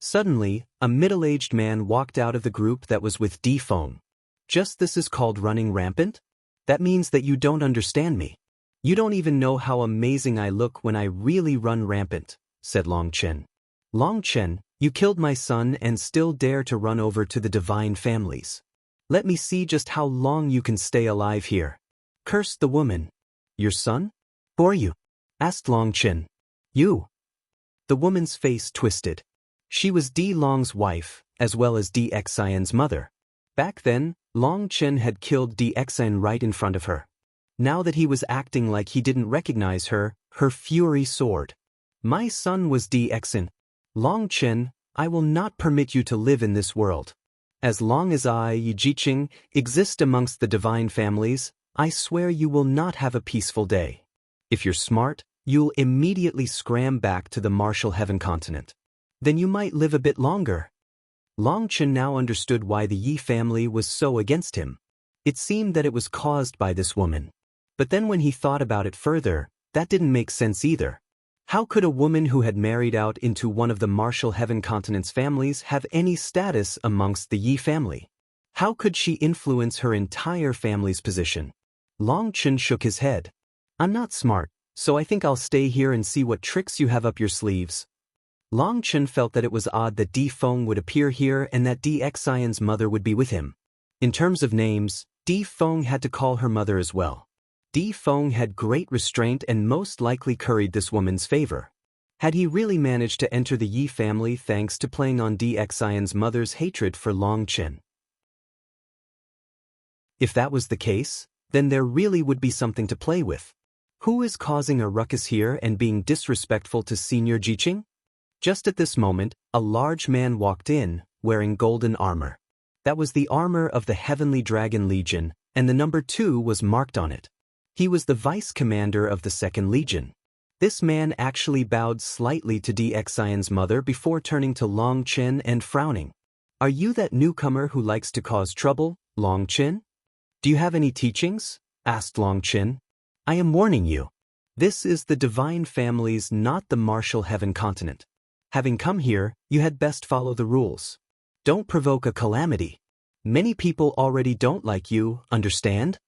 Suddenly, a middle-aged man walked out of the group that was with Di Feng. Just this is called running rampant? That means that you don't understand me. You don't even know how amazing I look when I really run rampant, said Long Chen. Long Chen, you killed my son and still dare to run over to the divine families. Let me see just how long you can stay alive here. Cursed the woman. Your son? Who are you? Asked Long Chen. You. The woman's face twisted. She was Di Long's wife, as well as Di Xian's mother. Back then, Long Chen had killed Di Xian right in front of her. Now that he was acting like he didn't recognize her, her fury soared. My son was Di Xian. Long Chen, I will not permit you to live in this world. As long as I, Ye Zhiqing, exist amongst the divine families, I swear you will not have a peaceful day. If you're smart, you'll immediately scram back to the martial heaven continent. Then you might live a bit longer. Long Chen now understood why the Yi family was so against him. It seemed that it was caused by this woman. But then when he thought about it further, that didn't make sense either. How could a woman who had married out into one of the martial heaven continent's families have any status amongst the Yi family? How could she influence her entire family's position? Long Chen shook his head. I'm not smart, so I think I'll stay here and see what tricks you have up your sleeves. Long Chen felt that it was odd that Di Feng would appear here and that Di Xian's mother would be with him. In terms of names, Di Feng had to call her mother as well. Di Feng had great restraint and most likely curried this woman's favor. Had he really managed to enter the Yi family thanks to playing on Di Xian's mother's hatred for Long Chen? If that was the case, then there really would be something to play with. Who is causing a ruckus here and being disrespectful to Senior Zhiqing? Just at this moment, a large man walked in, wearing golden armor. That was the armor of the Heavenly Dragon Legion, and the number 2 was marked on it. He was the vice commander of the 2nd Legion. This man actually bowed slightly to Di Xian's mother before turning to Long Chen and frowning. Are you that newcomer who likes to cause trouble, Long Chen? Do you have any teachings? Asked Long Chen. I am warning you. This is the divine families, not the martial heaven continent. Having come here, you had best follow the rules. Don't provoke a calamity. Many people already don't like you, understand?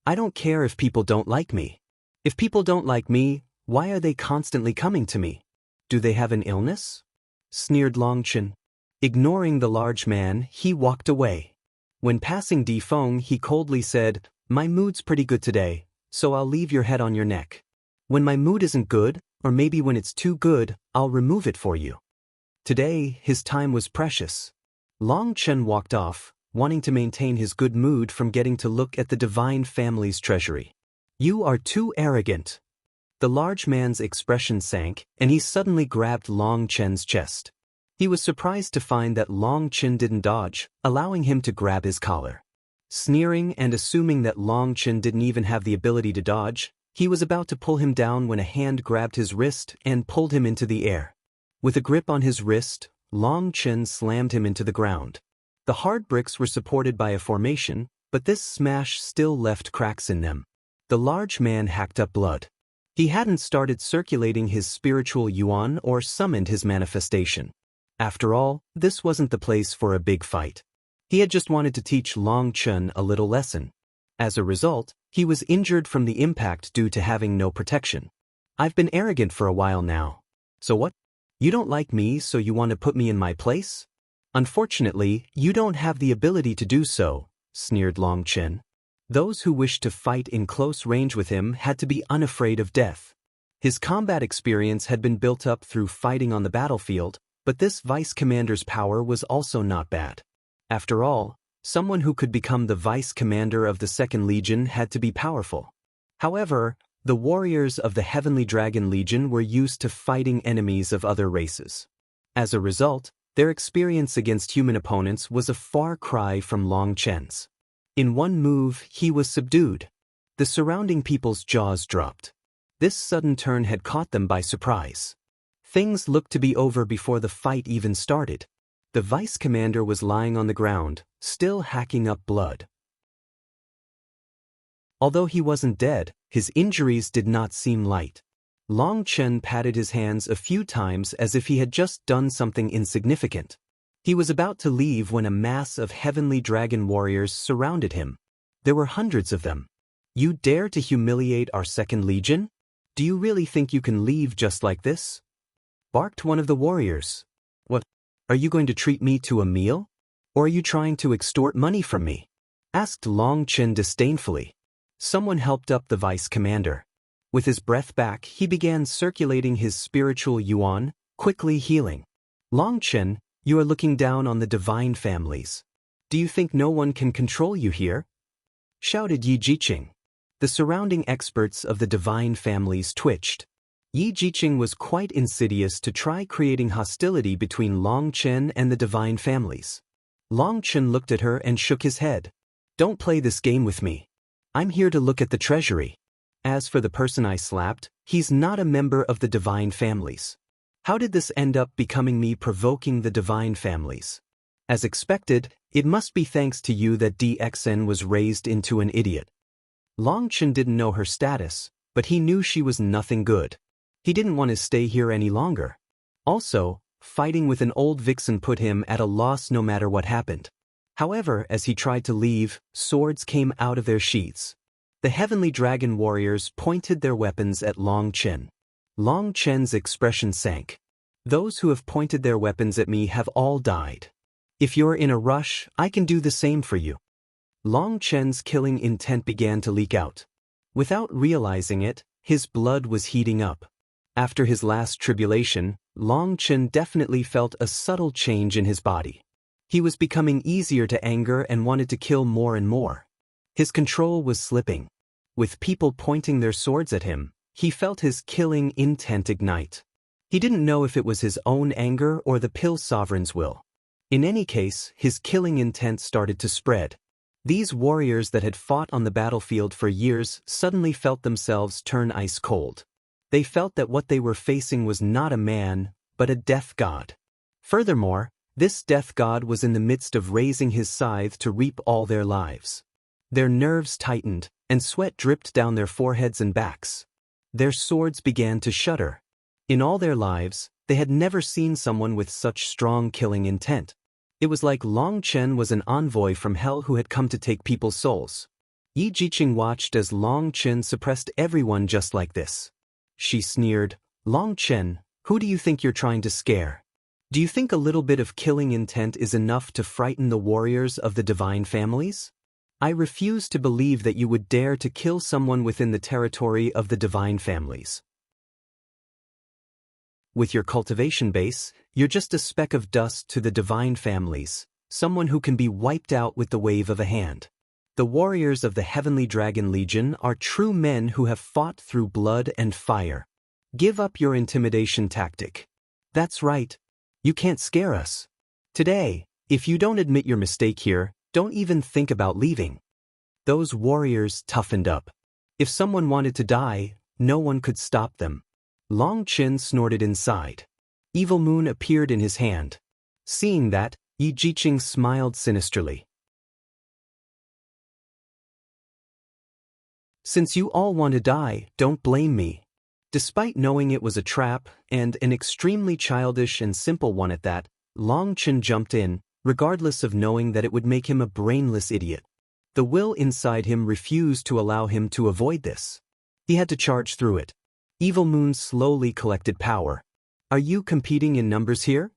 I don't care if people don't like me. If people don't like me, why are they constantly coming to me? Do they have an illness? Sneered Long Chen. Ignoring the large man, he walked away. When passing Di Feng, he coldly said, My mood's pretty good today, so I'll leave your head on your neck. When my mood isn't good, or maybe when it's too good, I'll remove it for you. Today, his time was precious. Long Chen walked off, wanting to maintain his good mood from getting to look at the divine family's treasury. You are too arrogant. The large man's expression sank, and he suddenly grabbed Long Chen's chest. He was surprised to find that Long Chen didn't dodge, allowing him to grab his collar. Sneering and assuming that Long Chen didn't even have the ability to dodge, he was about to pull him down when a hand grabbed his wrist and pulled him into the air. With a grip on his wrist, Long Chen slammed him into the ground. The hard bricks were supported by a formation, but this smash still left cracks in them. The large man hacked up blood. He hadn't started circulating his spiritual yuan or summoned his manifestation. After all, this wasn't the place for a big fight. He had just wanted to teach Long Chen a little lesson. As a result, he was injured from the impact due to having no protection. I've been arrogant for a while now. So what? You don't like me, so you want to put me in my place? Unfortunately, you don't have the ability to do so, sneered Long Chen. Those who wished to fight in close range with him had to be unafraid of death. His combat experience had been built up through fighting on the battlefield, but this vice commander's power was also not bad. After all, someone who could become the vice commander of the Second Legion had to be powerful. However, the warriors of the Heavenly Dragon Legion were used to fighting enemies of other races. As a result, their experience against human opponents was a far cry from Long Chen's. In one move, he was subdued. The surrounding people's jaws dropped. This sudden turn had caught them by surprise. Things looked to be over before the fight even started. The vice commander was lying on the ground, still hacking up blood. Although he wasn't dead, his injuries did not seem light. Long Chen patted his hands a few times as if he had just done something insignificant. He was about to leave when a mass of heavenly dragon warriors surrounded him. There were hundreds of them. "You dare to humiliate our Second Legion? Do you really think you can leave just like this?" barked one of the warriors. "What? Are you going to treat me to a meal? Or are you trying to extort money from me?" asked Long Chen disdainfully. Someone helped up the vice commander. With his breath back, he began circulating his spiritual yuan, quickly healing. "Long Chen, you are looking down on the divine families. Do you think no one can control you here?" shouted Ye Zhiqing. The surrounding experts of the divine families twitched. Ye Zhiqing was quite insidious to try creating hostility between Long Chen and the divine families. Long Chen looked at her and shook his head. "Don't play this game with me. I'm here to look at the treasury. As for the person I slapped, he's not a member of the divine families. How did this end up becoming me provoking the divine families? As expected, it must be thanks to you that DXN was raised into an idiot." Long Chen didn't know her status, but he knew she was nothing good. He didn't want to stay here any longer. Also, fighting with an old vixen put him at a loss no matter what happened. However, as he tried to leave, swords came out of their sheaths. The heavenly dragon warriors pointed their weapons at Long Chen. Long Chen's expression sank. "Those who have pointed their weapons at me have all died. If you're in a rush, I can do the same for you." Long Chen's killing intent began to leak out. Without realizing it, his blood was heating up. After his last tribulation, Long Chen definitely felt a subtle change in his body. He was becoming easier to anger and wanted to kill more and more. His control was slipping. With people pointing their swords at him, he felt his killing intent ignite. He didn't know if it was his own anger or the Pill Sovereign's will. In any case, his killing intent started to spread. These warriors that had fought on the battlefield for years suddenly felt themselves turn ice cold. They felt that what they were facing was not a man, but a death god. Furthermore, this death god was in the midst of raising his scythe to reap all their lives. Their nerves tightened, and sweat dripped down their foreheads and backs. Their swords began to shudder. In all their lives, they had never seen someone with such strong killing intent. It was like Long Chen was an envoy from hell who had come to take people's souls. Ye Zhiqing watched as Long Chen suppressed everyone just like this. She sneered, "Long Chen, who do you think you're trying to scare? Do you think a little bit of killing intent is enough to frighten the warriors of the divine families? I refuse to believe that you would dare to kill someone within the territory of the divine families. With your cultivation base, you're just a speck of dust to the divine families, someone who can be wiped out with the wave of a hand. The warriors of the Heavenly Dragon Legion are true men who have fought through blood and fire. Give up your intimidation tactic. That's right. You can't scare us. Today, if you don't admit your mistake here, don't even think about leaving." Those warriors toughened up. If someone wanted to die, no one could stop them. Long Chen snorted inside. Evil Moon appeared in his hand. Seeing that, Ye Zhiqing smiled sinisterly. "Since you all want to die, don't blame me." Despite knowing it was a trap, and an extremely childish and simple one at that, Long Chen jumped in, regardless of knowing that it would make him a brainless idiot. The will inside him refused to allow him to avoid this. He had to charge through it. Evil Moon slowly collected power. "Are you competing in numbers here?"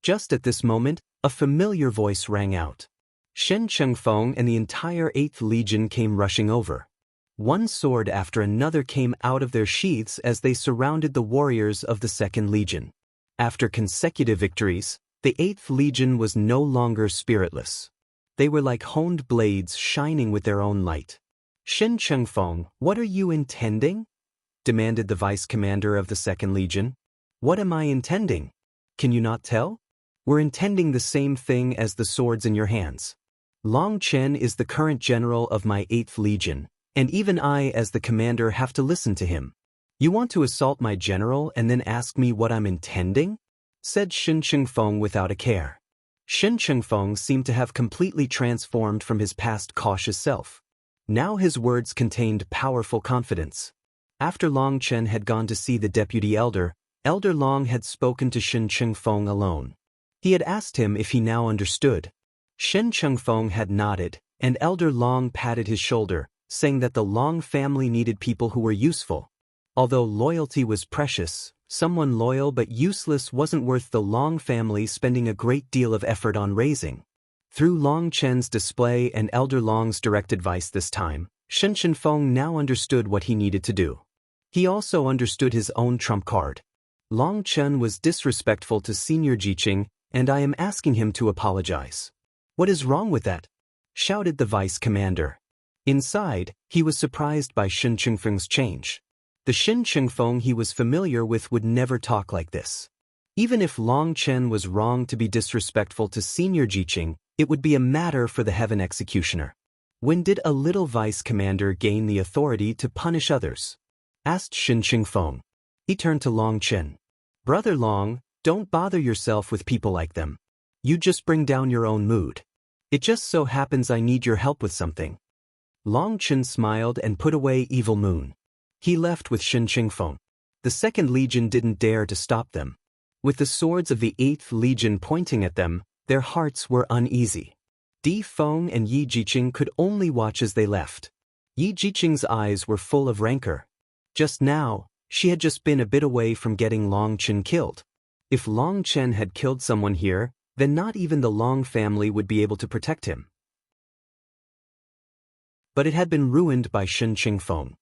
Just at this moment, a familiar voice rang out. Shen, Chengfeng and the entire 8th Legion came rushing over. One sword after another came out of their sheaths as they surrounded the warriors of the Second Legion. After consecutive victories, the Eighth Legion was no longer spiritless. They were like honed blades shining with their own light. "Shen Chengfeng, what are you intending?" demanded the vice commander of the Second Legion. "What am I intending? Can you not tell? We're intending the same thing as the swords in your hands. Long Chen is the current general of my 8th Legion, and even I as the commander have to listen to him. You want to assault my general and then ask me what I'm intending?" said Shen Chengfeng without a care. Shen Chengfeng seemed to have completely transformed from his past cautious self. Now his words contained powerful confidence. After Long Chen had gone to see the deputy elder, Elder Long had spoken to Shen Chengfeng alone. He had asked him if he now understood. Shen Chengfeng had nodded, and Elder Long patted his shoulder, saying that the Long family needed people who were useful. Although loyalty was precious, someone loyal but useless wasn't worth the Long family spending a great deal of effort on raising. Through Long Chen's display and Elder Long's direct advice this time, Shen Chengfeng now understood what he needed to do. He also understood his own trump card. Long Chen was disrespectful to Senior Zhiqing, and I am asking him to apologize. "What is wrong with that?" shouted the vice commander. Inside, he was surprised by Shen Chengfeng's change. The Shen Chengfeng he was familiar with would never talk like this. Even if Long Chen was wrong to be disrespectful to Senior Zhiqing, it would be a matter for the Heaven Executioner. When did a little vice commander gain the authority to punish others? Asked Shen Chengfeng. He turned to Long Chen. "Brother Long, don't bother yourself with people like them. You just bring down your own mood. It just so happens I need your help with something." Long Chen smiled and put away Evil Moon. He left with Shen Chengfeng. The Second Legion didn't dare to stop them. With the swords of the 8th Legion pointing at them, their hearts were uneasy. Di Feng and Ye Zhiqing could only watch as they left. Ye Zhiqing's eyes were full of rancor. Just now, she had just been a bit away from getting Long Chen killed. If Long Chen had killed someone here, then not even the Long family would be able to protect him. But it had been ruined by Shen Chengfeng.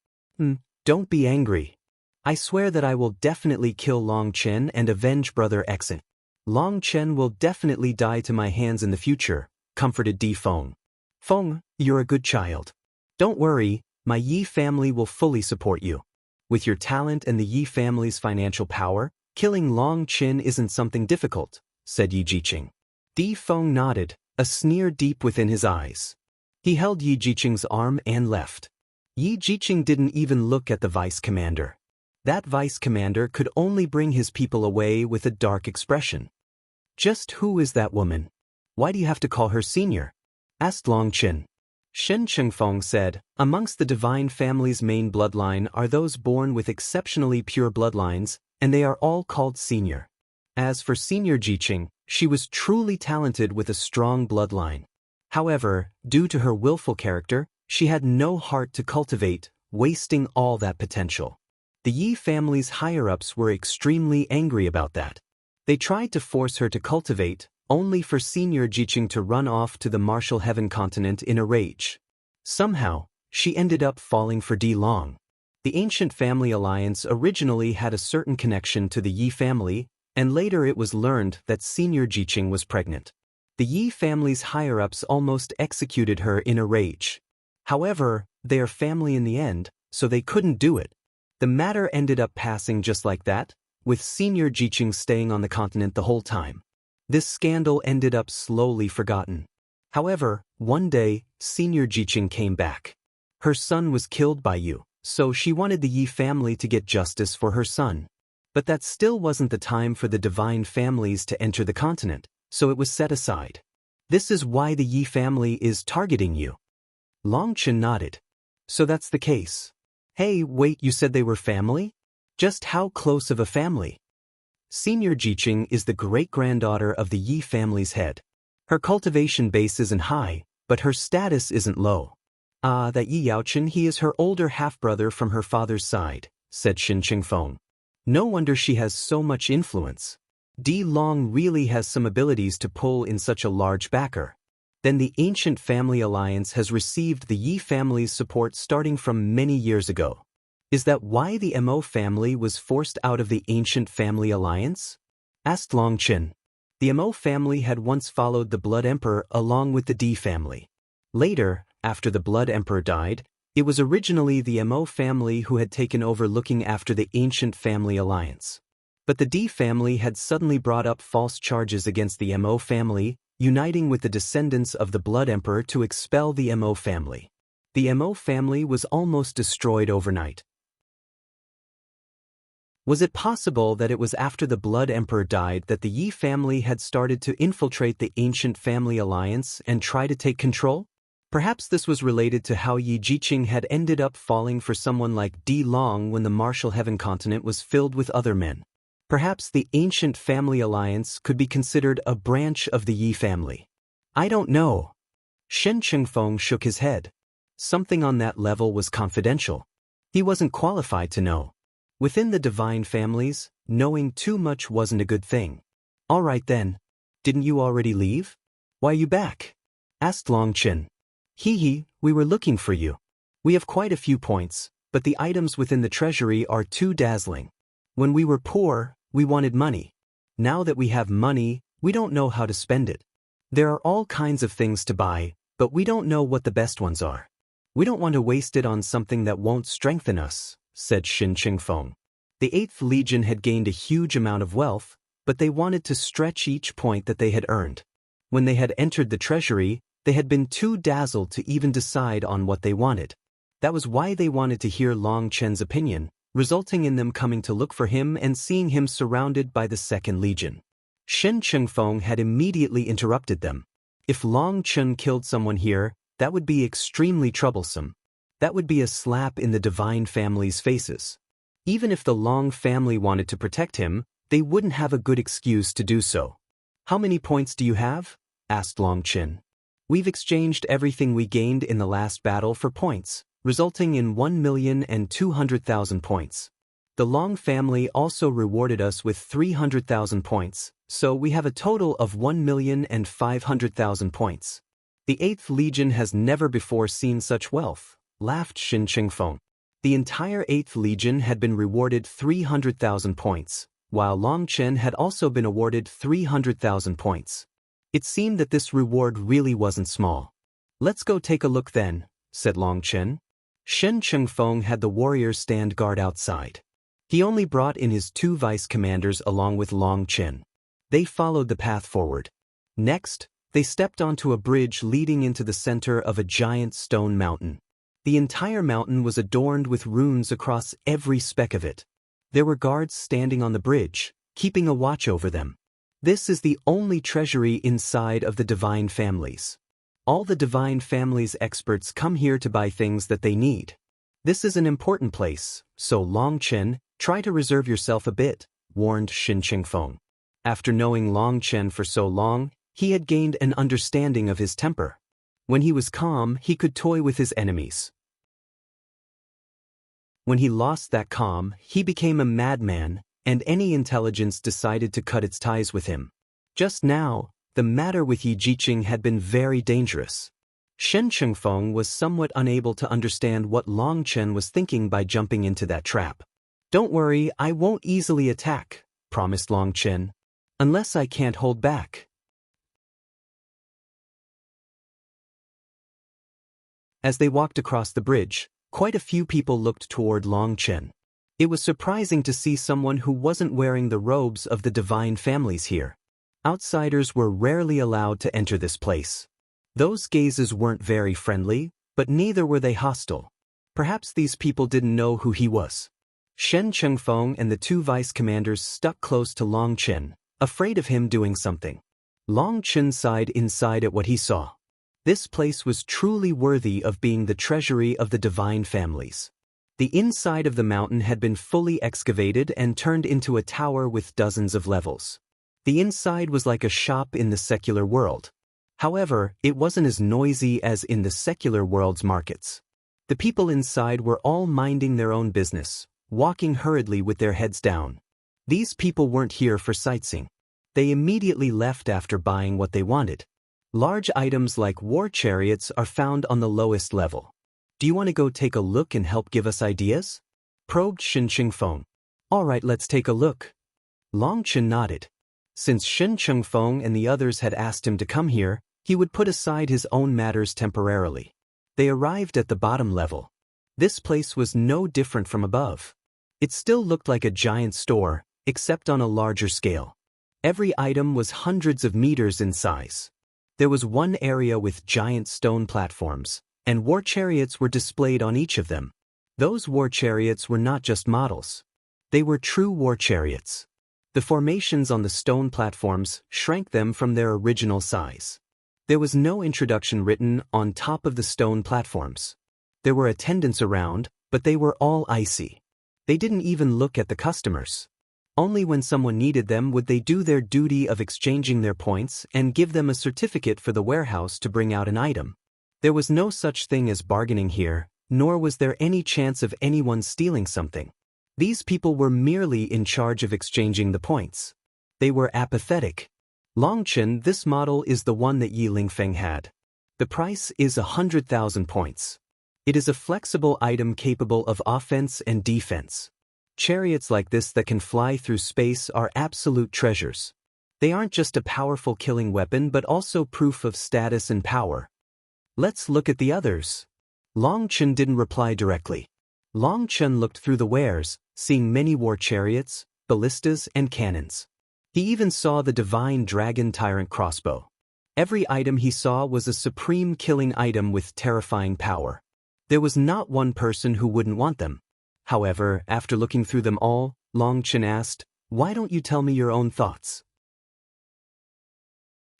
Don't be angry. I swear that I will definitely kill Long Chen and avenge Brother Xen. Long Chen will definitely die to my hands in the future, comforted Di Feng. "Feng, you're a good child. Don't worry, my Yi family will fully support you. With your talent and the Yi family's financial power, killing Long Chen isn't something difficult," said Ye Zhiqing. Di Feng nodded, a sneer deep within his eyes. He held Ye Zhiqing's arm and left. Ye Zhiqing didn't even look at the vice commander. That vice commander could only bring his people away with a dark expression. "Just who is that woman? Why do you have to call her senior?" asked Long Chen. Shen Chengfeng said, "Amongst the divine family's main bloodline are those born with exceptionally pure bloodlines, and they are all called senior. As for Senior Zhiqing, she was truly talented with a strong bloodline. However, due to her willful character, she had no heart to cultivate, wasting all that potential. The Yi family's higher-ups were extremely angry about that. They tried to force her to cultivate, only for Senior Zhiqing to run off to the Martial Heaven continent in a rage. Somehow, she ended up falling for Di Long. The ancient family alliance originally had a certain connection to the Yi family, and later it was learned that Senior Zhiqing was pregnant. The Yi family's higher-ups almost executed her in a rage. However, they are family in the end, so they couldn't do it. The matter ended up passing just like that, with Senior Zhiqing staying on the continent the whole time. This scandal ended up slowly forgotten. However, one day, Senior Zhiqing came back. Her son was killed by you, so she wanted the Yi family to get justice for her son. But that still wasn't the time for the divine families to enter the continent, so it was set aside. This is why the Yi family is targeting you." Long Chen nodded. "So that's the case. Hey, wait, you said they were family? Just how close of a family?" Senior Zhiqing is the great-granddaughter of the Yi family's head. Her cultivation base isn't high, but her status isn't low. That Yi Yaochen, he is her older half-brother from her father's side, said Shen Chengfeng. "No wonder she has so much influence. Di Long really has some abilities to pull in such a large backer." Then the ancient family alliance has received the Ye family's support starting from many years ago. Is that why the Mo family was forced out of the ancient family alliance? Asked Long Chen. The Mo family had once followed the Blood Emperor along with the D family. Later, after the Blood Emperor died, it was originally the Mo family who had taken over looking after the ancient family alliance. But the D family had suddenly brought up false charges against the Mo family, uniting with the descendants of the Blood Emperor to expel the Mo family. The Mo family was almost destroyed overnight. Was it possible that it was after the Blood Emperor died that the Ye family had started to infiltrate the ancient family alliance and try to take control? Perhaps this was related to how Ye Zhiqing had ended up falling for someone like Di Long when the martial heaven continent was filled with other men. Perhaps the ancient family alliance could be considered a branch of the Ye family. I don't know. Shen Chengfeng shook his head. Something on that level was confidential. He wasn't qualified to know. Within the divine families, knowing too much wasn't a good thing. All right then. Didn't you already leave? Why are you back? Asked Long Chen. We were looking for you. We have quite a few points, but the items within the treasury are too dazzling. When we were poor, we wanted money. Now that we have money, we don't know how to spend it. There are all kinds of things to buy, but we don't know what the best ones are. We don't want to waste it on something that won't strengthen us, said Shen Chengfeng. The 8th Legion had gained a huge amount of wealth, but they wanted to stretch each point that they had earned. When they had entered the treasury, they had been too dazzled to even decide on what they wanted. That was why they wanted to hear Long Chen's opinion, resulting in them coming to look for him and seeing him surrounded by the 2nd Legion. Shen Chengfeng had immediately interrupted them. If Long Chen killed someone here, that would be extremely troublesome. That would be a slap in the divine family's faces. Even if the Long family wanted to protect him, they wouldn't have a good excuse to do so. How many points do you have? Asked Long Chen. We've exchanged everything we gained in the last battle for points, resulting in 1,200,000 points. The Long family also rewarded us with 300,000 points, so we have a total of 1,500,000 points. The 8th Legion has never before seen such wealth, laughed Shen Chengfeng. The entire 8th Legion had been rewarded 300,000 points, while Long Chen had also been awarded 300,000 points. It seemed that this reward really wasn't small. Let's go take a look then, said Long Chen. Shen Chengfeng had the warriors stand guard outside. He only brought in his 2 vice commanders along with Long Chen. They followed the path forward. Next, they stepped onto a bridge leading into the center of a giant stone mountain. The entire mountain was adorned with runes across every speck of it. There were guards standing on the bridge, keeping a watch over them. This is the only treasury inside of the divine families. All the divine families' experts come here to buy things that they need. This is an important place, so Long Chen, try to reserve yourself a bit, warned Shen Chengfeng. After knowing Long Chen for so long, he had gained an understanding of his temper. When he was calm, he could toy with his enemies. When he lost that calm, he became a madman, and any intelligence decided to cut its ties with him. Just now, the matter with Ye Zhiqing had been very dangerous. Shen Chengfeng was somewhat unable to understand what Long Chen was thinking by jumping into that trap. Don't worry, I won't easily attack, promised Long Chen. Unless I can't hold back. As they walked across the bridge, quite a few people looked toward Long Chen. It was surprising to see someone who wasn't wearing the robes of the divine families here. Outsiders were rarely allowed to enter this place. Those gazes weren't very friendly, but neither were they hostile. Perhaps these people didn't know who he was. Shen Chengfeng and the 2 vice commanders stuck close to Long Chen, afraid of him doing something. Long Chen sighed inside at what he saw. This place was truly worthy of being the treasury of the divine families. The inside of the mountain had been fully excavated and turned into a tower with dozens of levels. The inside was like a shop in the secular world. However, it wasn't as noisy as in the secular world's markets. The people inside were all minding their own business, walking hurriedly with their heads down. These people weren't here for sightseeing. They immediately left after buying what they wanted. Large items like war chariots are found on the lowest level. Do you want to go take a look and help give us ideas? Probed Chengfeng. All right, let's take a look. Long Chen nodded. Since Chengfeng and the others had asked him to come here, he would put aside his own matters temporarily. They arrived at the bottom level. This place was no different from above. It still looked like a giant store, except on a larger scale. Every item was hundreds of meters in size. There was one area with giant stone platforms, and war chariots were displayed on each of them. Those war chariots were not just models. They were true war chariots. The formations on the stone platforms shrank them from their original size. There was no introduction written on top of the stone platforms. There were attendants around, but they were all icy. They didn't even look at the customers. Only when someone needed them would they do their duty of exchanging their points and give them a certificate for the warehouse to bring out an item. There was no such thing as bargaining here, nor was there any chance of anyone stealing something. These people were merely in charge of exchanging the points. They were apathetic. Long Chen, this model is the one that Ye Zhiqing had. The price is 100,000 points. It is a flexible item capable of offense and defense. Chariots like this that can fly through space are absolute treasures. They aren't just a powerful killing weapon but also proof of status and power. Let's look at the others. Long Chen didn't reply directly. Long Chen looked through the wares, seeing many war chariots, ballistas, and cannons. He even saw the divine dragon tyrant crossbow. Every item he saw was a supreme killing item with terrifying power. There was not one person who wouldn't want them. However, after looking through them all, Long Chen asked, "Why don't you tell me your own thoughts?"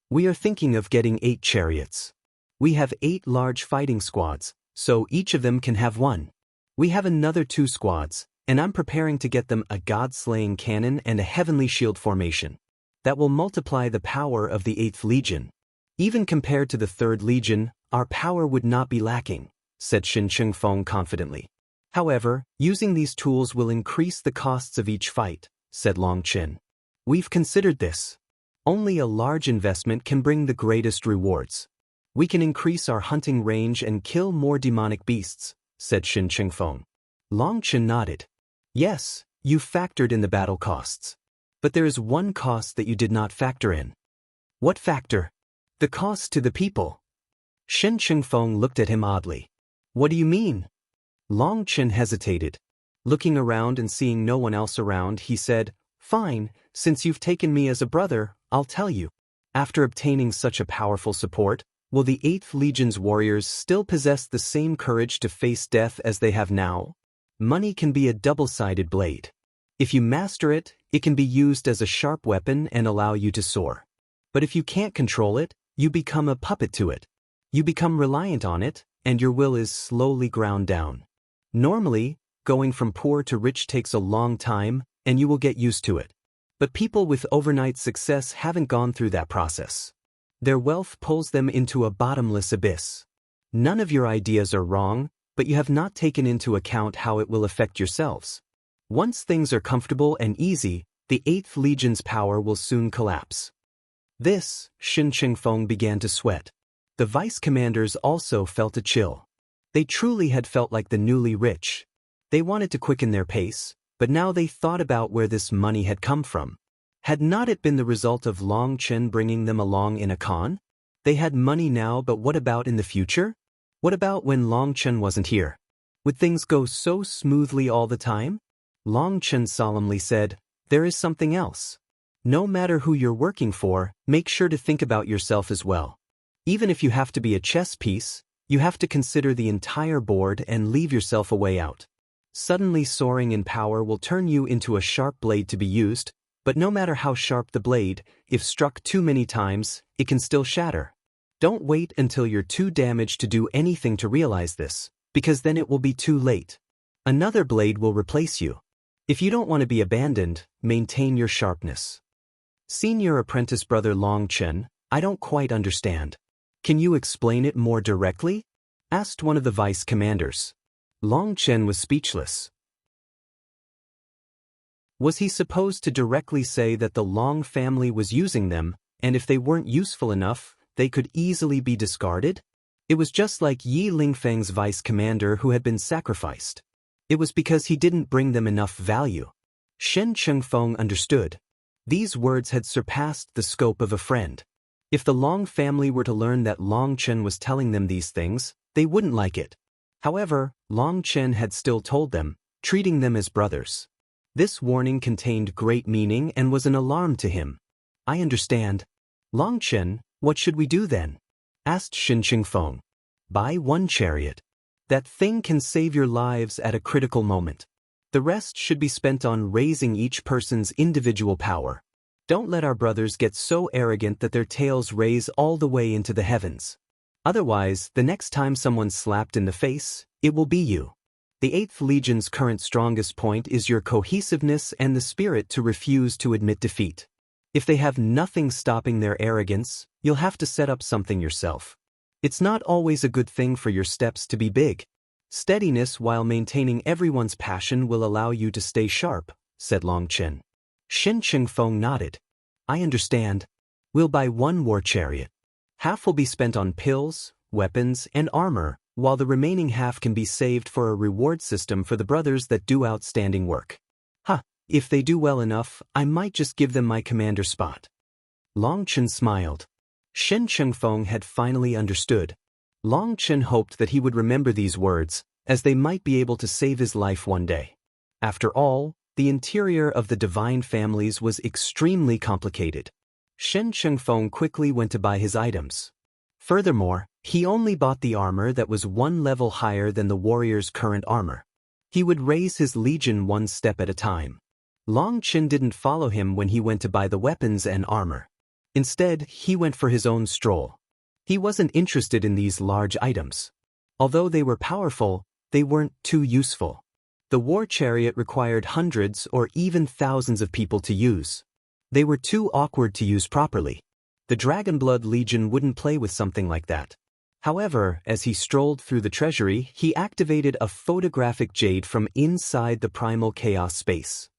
We are thinking of getting 8 chariots. We have 8 large fighting squads, so each of them can have one. We have another 2 squads, and I'm preparing to get them a god-slaying cannon and a heavenly shield formation. That will multiply the power of the 8th Legion. Even compared to the 3rd Legion, our power would not be lacking, said Chengfeng confidently. However, using these tools will increase the costs of each fight, said Long Chen. We've considered this. Only a large investment can bring the greatest rewards. We can increase our hunting range and kill more demonic beasts, said Chengfeng. Long Chen nodded. Yes, you factored in the battle costs. But there is one cost that you did not factor in. What factor? The cost to the people. Chengfeng looked at him oddly. What do you mean? Long Chen hesitated. Looking around and seeing no one else around, he said, "Fine, since you've taken me as a brother, I'll tell you. After obtaining such a powerful support, will the 8th Legion's warriors still possess the same courage to face death as they have now? Money can be a double-sided blade. If you master it, it can be used as a sharp weapon and allow you to soar. But if you can't control it, you become a puppet to it. You become reliant on it, and your will is slowly ground down. Normally, going from poor to rich takes a long time, and you will get used to it. But people with overnight success haven't gone through that process. Their wealth pulls them into a bottomless abyss. None of your ideas are wrong, but you have not taken into account how it will affect yourselves. Once things are comfortable and easy, the 8th Legion's power will soon collapse." This, Chengfeng began to sweat. The vice commanders also felt a chill. They truly had felt like the newly rich. They wanted to quicken their pace, but now they thought about where this money had come from. Had not it been the result of Long Chen bringing them along in a con? They had money now, but what about in the future? What about when Long Chen wasn't here? Would things go so smoothly all the time? Long Chen solemnly said, "There is something else. No matter who you're working for, make sure to think about yourself as well. Even if you have to be a chess piece, you have to consider the entire board and leave yourself a way out. Suddenly soaring in power will turn you into a sharp blade to be used, but no matter how sharp the blade, if struck too many times, it can still shatter. Don't wait until you're too damaged to do anything to realize this, because then it will be too late. Another blade will replace you. If you don't want to be abandoned, maintain your sharpness." Senior apprentice brother Long Chen, I don't quite understand. Can you explain it more directly? Asked one of the vice commanders. Long Chen was speechless. Was he supposed to directly say that the Long family was using them, and if they weren't useful enough, they could easily be discarded? It was just like Ye Lingfeng's vice commander who had been sacrificed. It was because he didn't bring them enough value. Shen Chengfeng understood. These words had surpassed the scope of a friend. If the Long family were to learn that Long Chen was telling them these things, they wouldn't like it. However, Long Chen had still told them, treating them as brothers. This warning contained great meaning and was an alarm to him. I understand. Long Chen, what should we do then? Asked Shen Chengfeng. Buy one chariot. That thing can save your lives at a critical moment. The rest should be spent on raising each person's individual power. Don't let our brothers get so arrogant that their tails raise all the way into the heavens. Otherwise, the next time someone's slapped in the face, it will be you. The 8th Legion's current strongest point is your cohesiveness and the spirit to refuse to admit defeat. If they have nothing stopping their arrogance, you'll have to set up something yourself. It's not always a good thing for your steps to be big. Steadiness while maintaining everyone's passion will allow you to stay sharp, said Long Chen. Shen Chengfeng nodded. I understand. We'll buy one war chariot. Half will be spent on pills, weapons, and armor, while the remaining half can be saved for a reward system for the brothers that do outstanding work. If they do well enough, I might just give them my commander spot. Long Chen smiled. Shen Chengfeng had finally understood. Long Chen hoped that he would remember these words, as they might be able to save his life one day. After all, the interior of the divine families was extremely complicated. Shen Chengfeng quickly went to buy his items. Furthermore, he only bought the armor that was one level higher than the warrior's current armor. He would raise his legion one step at a time. Long Chen didn't follow him when he went to buy the weapons and armor. Instead, he went for his own stroll. He wasn't interested in these large items. Although they were powerful, they weren't too useful. The war chariot required hundreds or even thousands of people to use. They were too awkward to use properly. The Dragonblood Legion wouldn't play with something like that. However, as he strolled through the Treasury, he activated a photographic jade from inside the primal chaos space.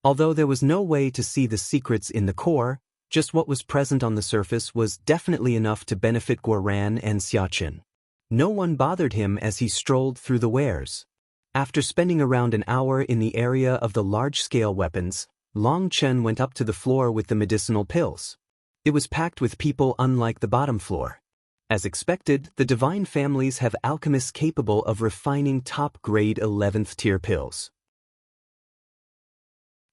Although there was no way to see the secrets in the core, just what was present on the surface was definitely enough to benefit Guoran and Xiaqin. No one bothered him as he strolled through the wares. After spending around an hour in the area of the large-scale weapons, Long Chen went up to the floor with the medicinal pills. It was packed with people unlike the bottom floor. As expected, the divine families have alchemists capable of refining top-grade 11th-tier pills.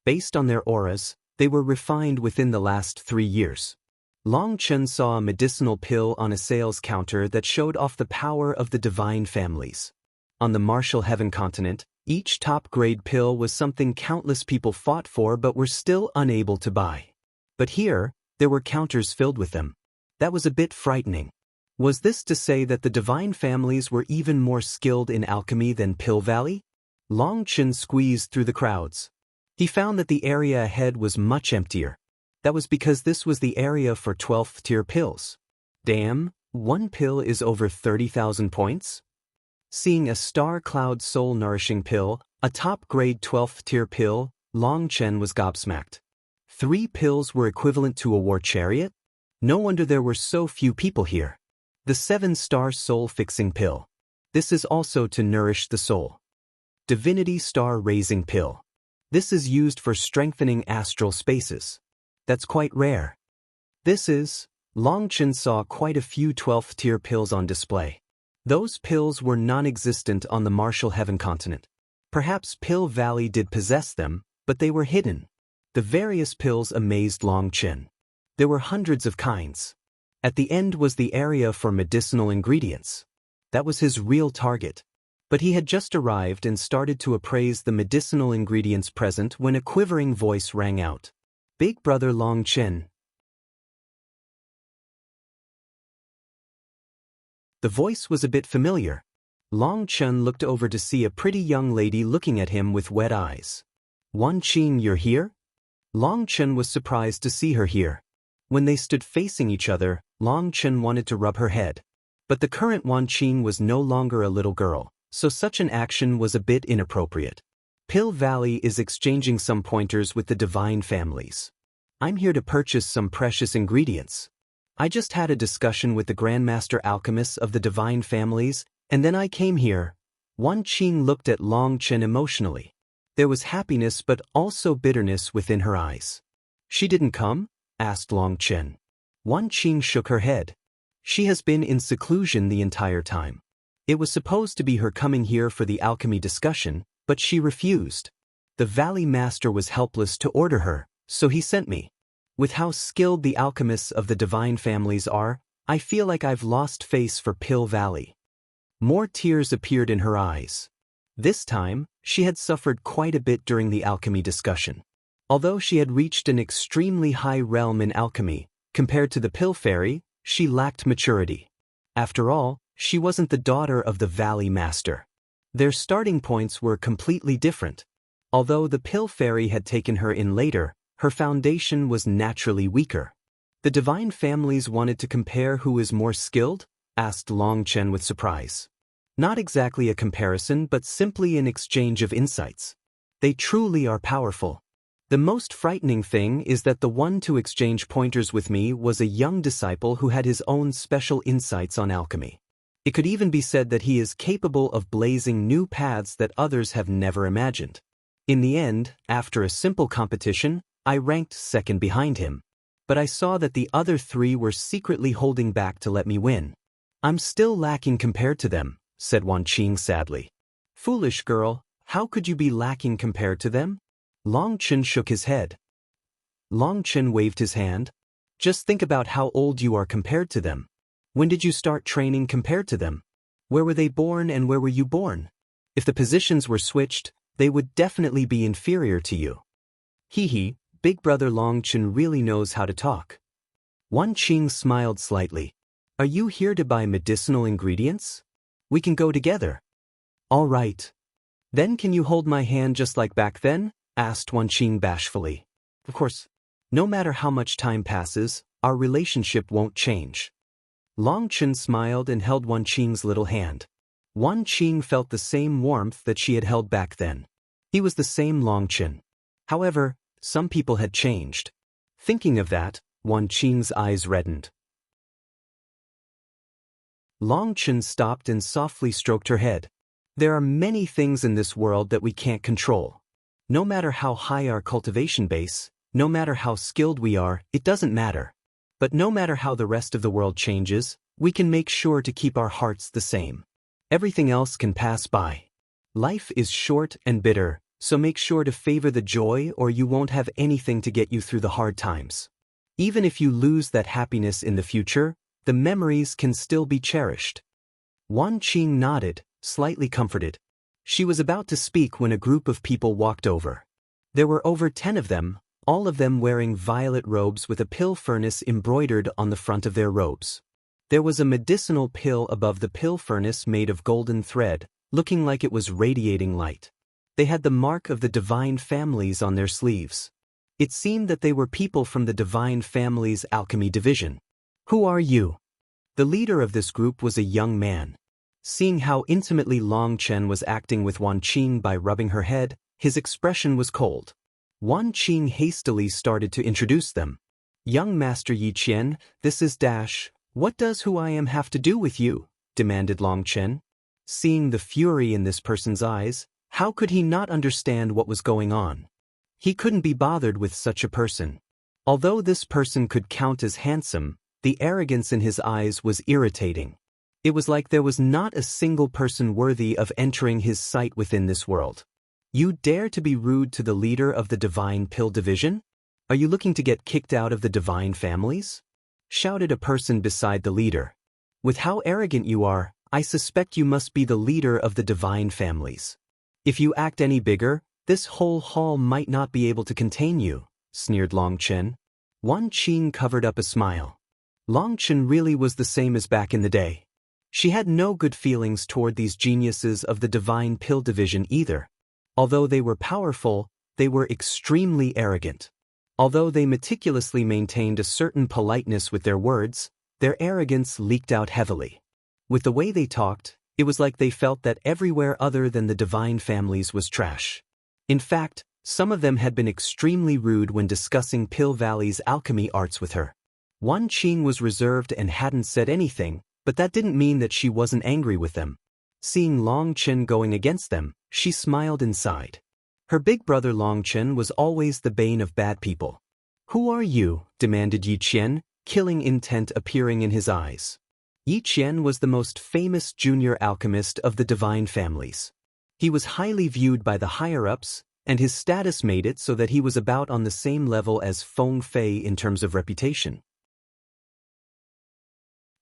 Based on their auras, they were refined within the last 3 years. Long Chen saw a medicinal pill on a sales counter that showed off the power of the divine families. On the martial heaven continent, each top-grade pill was something countless people fought for but were still unable to buy. But here, there were counters filled with them. That was a bit frightening. Was this to say that the divine families were even more skilled in alchemy than Pill Valley? Long Chen squeezed through the crowds. He found that the area ahead was much emptier. That was because this was the area for 12th-tier pills. Damn, one pill is over 30,000 points? Seeing a Star Cloud soul-nourishing pill, a top-grade 12th-tier pill, Long Chen was gobsmacked. 3 pills were equivalent to a war chariot? No wonder there were so few people here. The 7-star soul-fixing pill. This is also to nourish the soul. Divinity Star-raising pill. This is used for strengthening astral spaces. That's quite rare. Long Chen saw quite a few 12th-tier pills on display. Those pills were non-existent on the martial heaven continent. Perhaps Pill Valley did possess them, but they were hidden. The various pills amazed Long Chen. There were hundreds of kinds. At the end was the area for medicinal ingredients. That was his real target. But he had just arrived and started to appraise the medicinal ingredients present when a quivering voice rang out. Big Brother Long Chen. The voice was a bit familiar. Long Chen looked over to see a pretty young lady looking at him with wet eyes. Wan Qing, you're here? Long Chen was surprised to see her here. When they stood facing each other, Long Chen wanted to rub her head. But the current Wan Qing was no longer a little girl, so such an action was a bit inappropriate. Pill Valley is exchanging some pointers with the divine families. I'm here to purchase some precious ingredients. I just had a discussion with the Grandmaster Alchemists of the Divine Families, and then I came here. Wan Qing looked at Long Chen emotionally. There was happiness but also bitterness within her eyes. She didn't come? Asked Long Chen. Wan Qing shook her head. She has been in seclusion the entire time. It was supposed to be her coming here for the alchemy discussion, but she refused. The Valley Master was helpless to order her, so he sent me. With how skilled the alchemists of the Divine Families are, I feel like I've lost face for Pill Valley. More tears appeared in her eyes. This time, she had suffered quite a bit during the alchemy discussion. Although she had reached an extremely high realm in alchemy, compared to the Pill Fairy, she lacked maturity. After all, she wasn't the daughter of the Valley Master. Their starting points were completely different. Although the Pill Fairy had taken her in later, her foundation was naturally weaker. The Divine Families wanted to compare who is more skilled? Asked Long Chen with surprise. Not exactly a comparison but simply an exchange of insights. They truly are powerful. The most frightening thing is that the one to exchange pointers with me was a young disciple who had his own special insights on alchemy. It could even be said that he is capable of blazing new paths that others have never imagined. In the end, after a simple competition, I ranked second behind him. But I saw that the other three were secretly holding back to let me win. I'm still lacking compared to them, said Wan Qing sadly. Foolish girl, how could you be lacking compared to them? Long Chen shook his head. Long Chen waved his hand. Just think about how old you are compared to them. When did you start training compared to them? Where were they born and where were you born? If the positions were switched, they would definitely be inferior to you. Hee, Big Brother Long Chen really knows how to talk. Wan Qing smiled slightly. Are you here to buy medicinal ingredients? We can go together. All right. Then can you hold my hand just like back then? Asked Wan Qing bashfully. Of course. No matter how much time passes, our relationship won't change. Long Chen smiled and held Wan Qing's little hand. Wan Qing felt the same warmth that she had held back then. He was the same Long Chen. However, some people had changed. Thinking of that, Wan Qing's eyes reddened. Long Chen stopped and softly stroked her head. There are many things in this world that we can't control. No matter how high our cultivation base, no matter how skilled we are, it doesn't matter. But no matter how the rest of the world changes, we can make sure to keep our hearts the same. Everything else can pass by. Life is short and bitter, so make sure to favor the joy or you won't have anything to get you through the hard times. Even if you lose that happiness in the future, the memories can still be cherished. Wan Qing nodded, slightly comforted. She was about to speak when a group of people walked over. There were over 10 of them, all of them wearing violet robes with a pill furnace embroidered on the front of their robes. There was a medicinal pill above the pill furnace made of golden thread, looking like it was radiating light. They had the mark of the Divine Families on their sleeves. It seemed that they were people from the Divine Families Alchemy Division. Who are you? The leader of this group was a young man. Seeing how intimately Long Chen was acting with Wan Qing by rubbing her head, his expression was cold. Wan Qing hastily started to introduce them. Young Master Ye Qian, this is Dash. What does who I am have to do with you? Demanded Long Chen. Seeing the fury in this person's eyes, how could he not understand what was going on? He couldn't be bothered with such a person. Although this person could count as handsome, the arrogance in his eyes was irritating. It was like there was not a single person worthy of entering his sight within this world. You dare to be rude to the leader of the Divine Pill Division? Are you looking to get kicked out of the Divine Families? Shouted a person beside the leader. With how arrogant you are, I suspect you must be the leader of the Divine Families. If you act any bigger, this whole hall might not be able to contain you, sneered Long Chen. Wan Qing covered up a smile. Long Chen really was the same as back in the day. She had no good feelings toward these geniuses of the Divine Pill Division either. Although they were powerful, they were extremely arrogant. Although they meticulously maintained a certain politeness with their words, their arrogance leaked out heavily. With the way they talked, it was like they felt that everywhere other than the Divine Families was trash. In fact, some of them had been extremely rude when discussing Pill Valley's alchemy arts with her. Wan Qing was reserved and hadn't said anything, but that didn't mean that she wasn't angry with them. Seeing Long Chen going against them, she smiled inside. Her big brother Long Chen was always the bane of bad people. "Who are you?" demanded Yi Qian, killing intent appearing in his eyes. Yi Qian was the most famous junior alchemist of the divine families. He was highly viewed by the higher-ups, and his status made it so that he was about on the same level as Feng Fei in terms of reputation.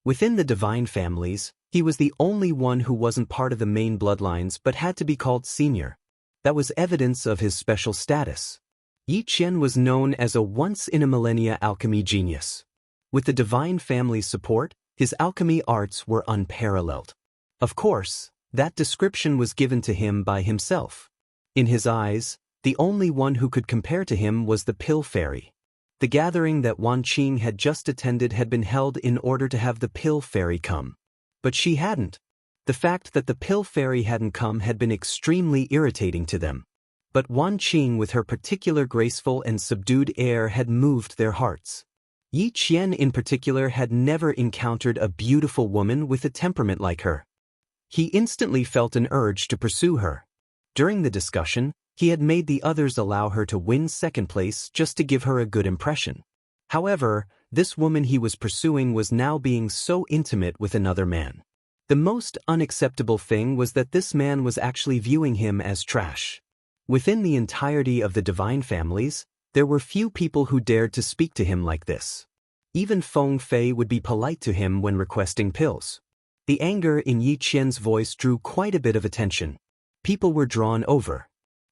Within the divine families, he was the only one who wasn't part of the main bloodlines but had to be called senior. That was evidence of his special status. Yi Qian was known as a once-in-a-millennia alchemy genius. With the divine family's support, his alchemy arts were unparalleled. Of course, that description was given to him by himself. In his eyes, the only one who could compare to him was the Pill Fairy. The gathering that Wan Qing had just attended had been held in order to have the Pill Fairy come. But she hadn't. The fact that the Pill Fairy hadn't come had been extremely irritating to them. But Wan Qing with her particular graceful and subdued air had moved their hearts. Yi Qian in particular had never encountered a beautiful woman with a temperament like her. He instantly felt an urge to pursue her. During the discussion, he had made the others allow her to win second place just to give her a good impression. However, this woman he was pursuing was now being so intimate with another man. The most unacceptable thing was that this man was actually viewing him as trash. Within the entirety of the divine families, there were few people who dared to speak to him like this. Even Feng Fei would be polite to him when requesting pills. The anger in Yi Qian's voice drew quite a bit of attention. People were drawn over.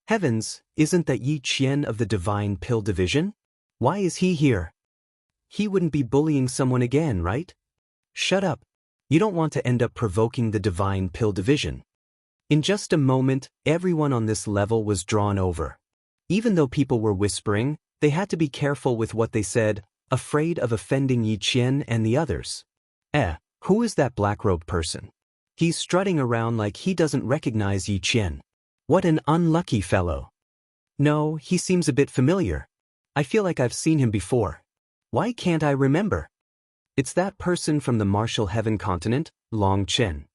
Heavens, isn't that Yi Qian of the Divine Pill Division? Why is he here? He wouldn't be bullying someone again, right? Shut up. You don't want to end up provoking the Divine Pill Division. In just a moment, everyone on this level was drawn over. Even though people were whispering, they had to be careful with what they said, afraid of offending Yi Qian and the others. Who is that black-robed person? He's strutting around like he doesn't recognize Yi Qian. What an unlucky fellow. No, he seems a bit familiar. I feel like I've seen him before. Why can't I remember? It's that person from the Martial Heaven continent, Long Chen.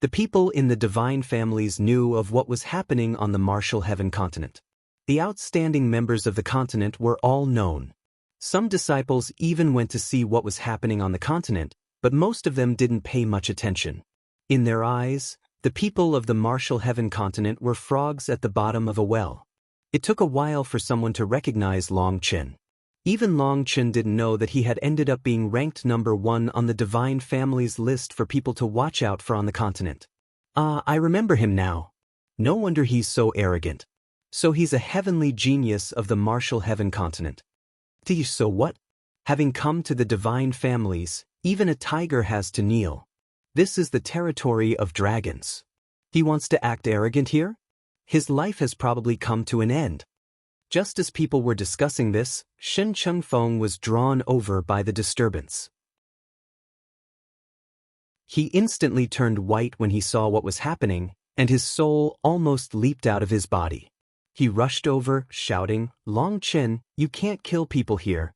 The people in the divine families knew of what was happening on the Martial Heaven continent. The outstanding members of the continent were all known. Some disciples even went to see what was happening on the continent, but most of them didn't pay much attention. In their eyes, the people of the Martial Heaven continent were frogs at the bottom of a well. It took a while for someone to recognize Long Chen. Even Long Chen didn't know that he had ended up being ranked number 1 on the Divine Family's list for people to watch out for on the continent. I remember him now. No wonder he's so arrogant. So he's a heavenly genius of the Martial Heaven continent. So what? Having come to the Divine Families, even a tiger has to kneel. This is the territory of dragons. He wants to act arrogant here? His life has probably come to an end. Just as people were discussing this, Chengfeng was drawn over by the disturbance. He instantly turned white when he saw what was happening, and his soul almost leaped out of his body. He rushed over, shouting, "Long Chen, you can't kill people here."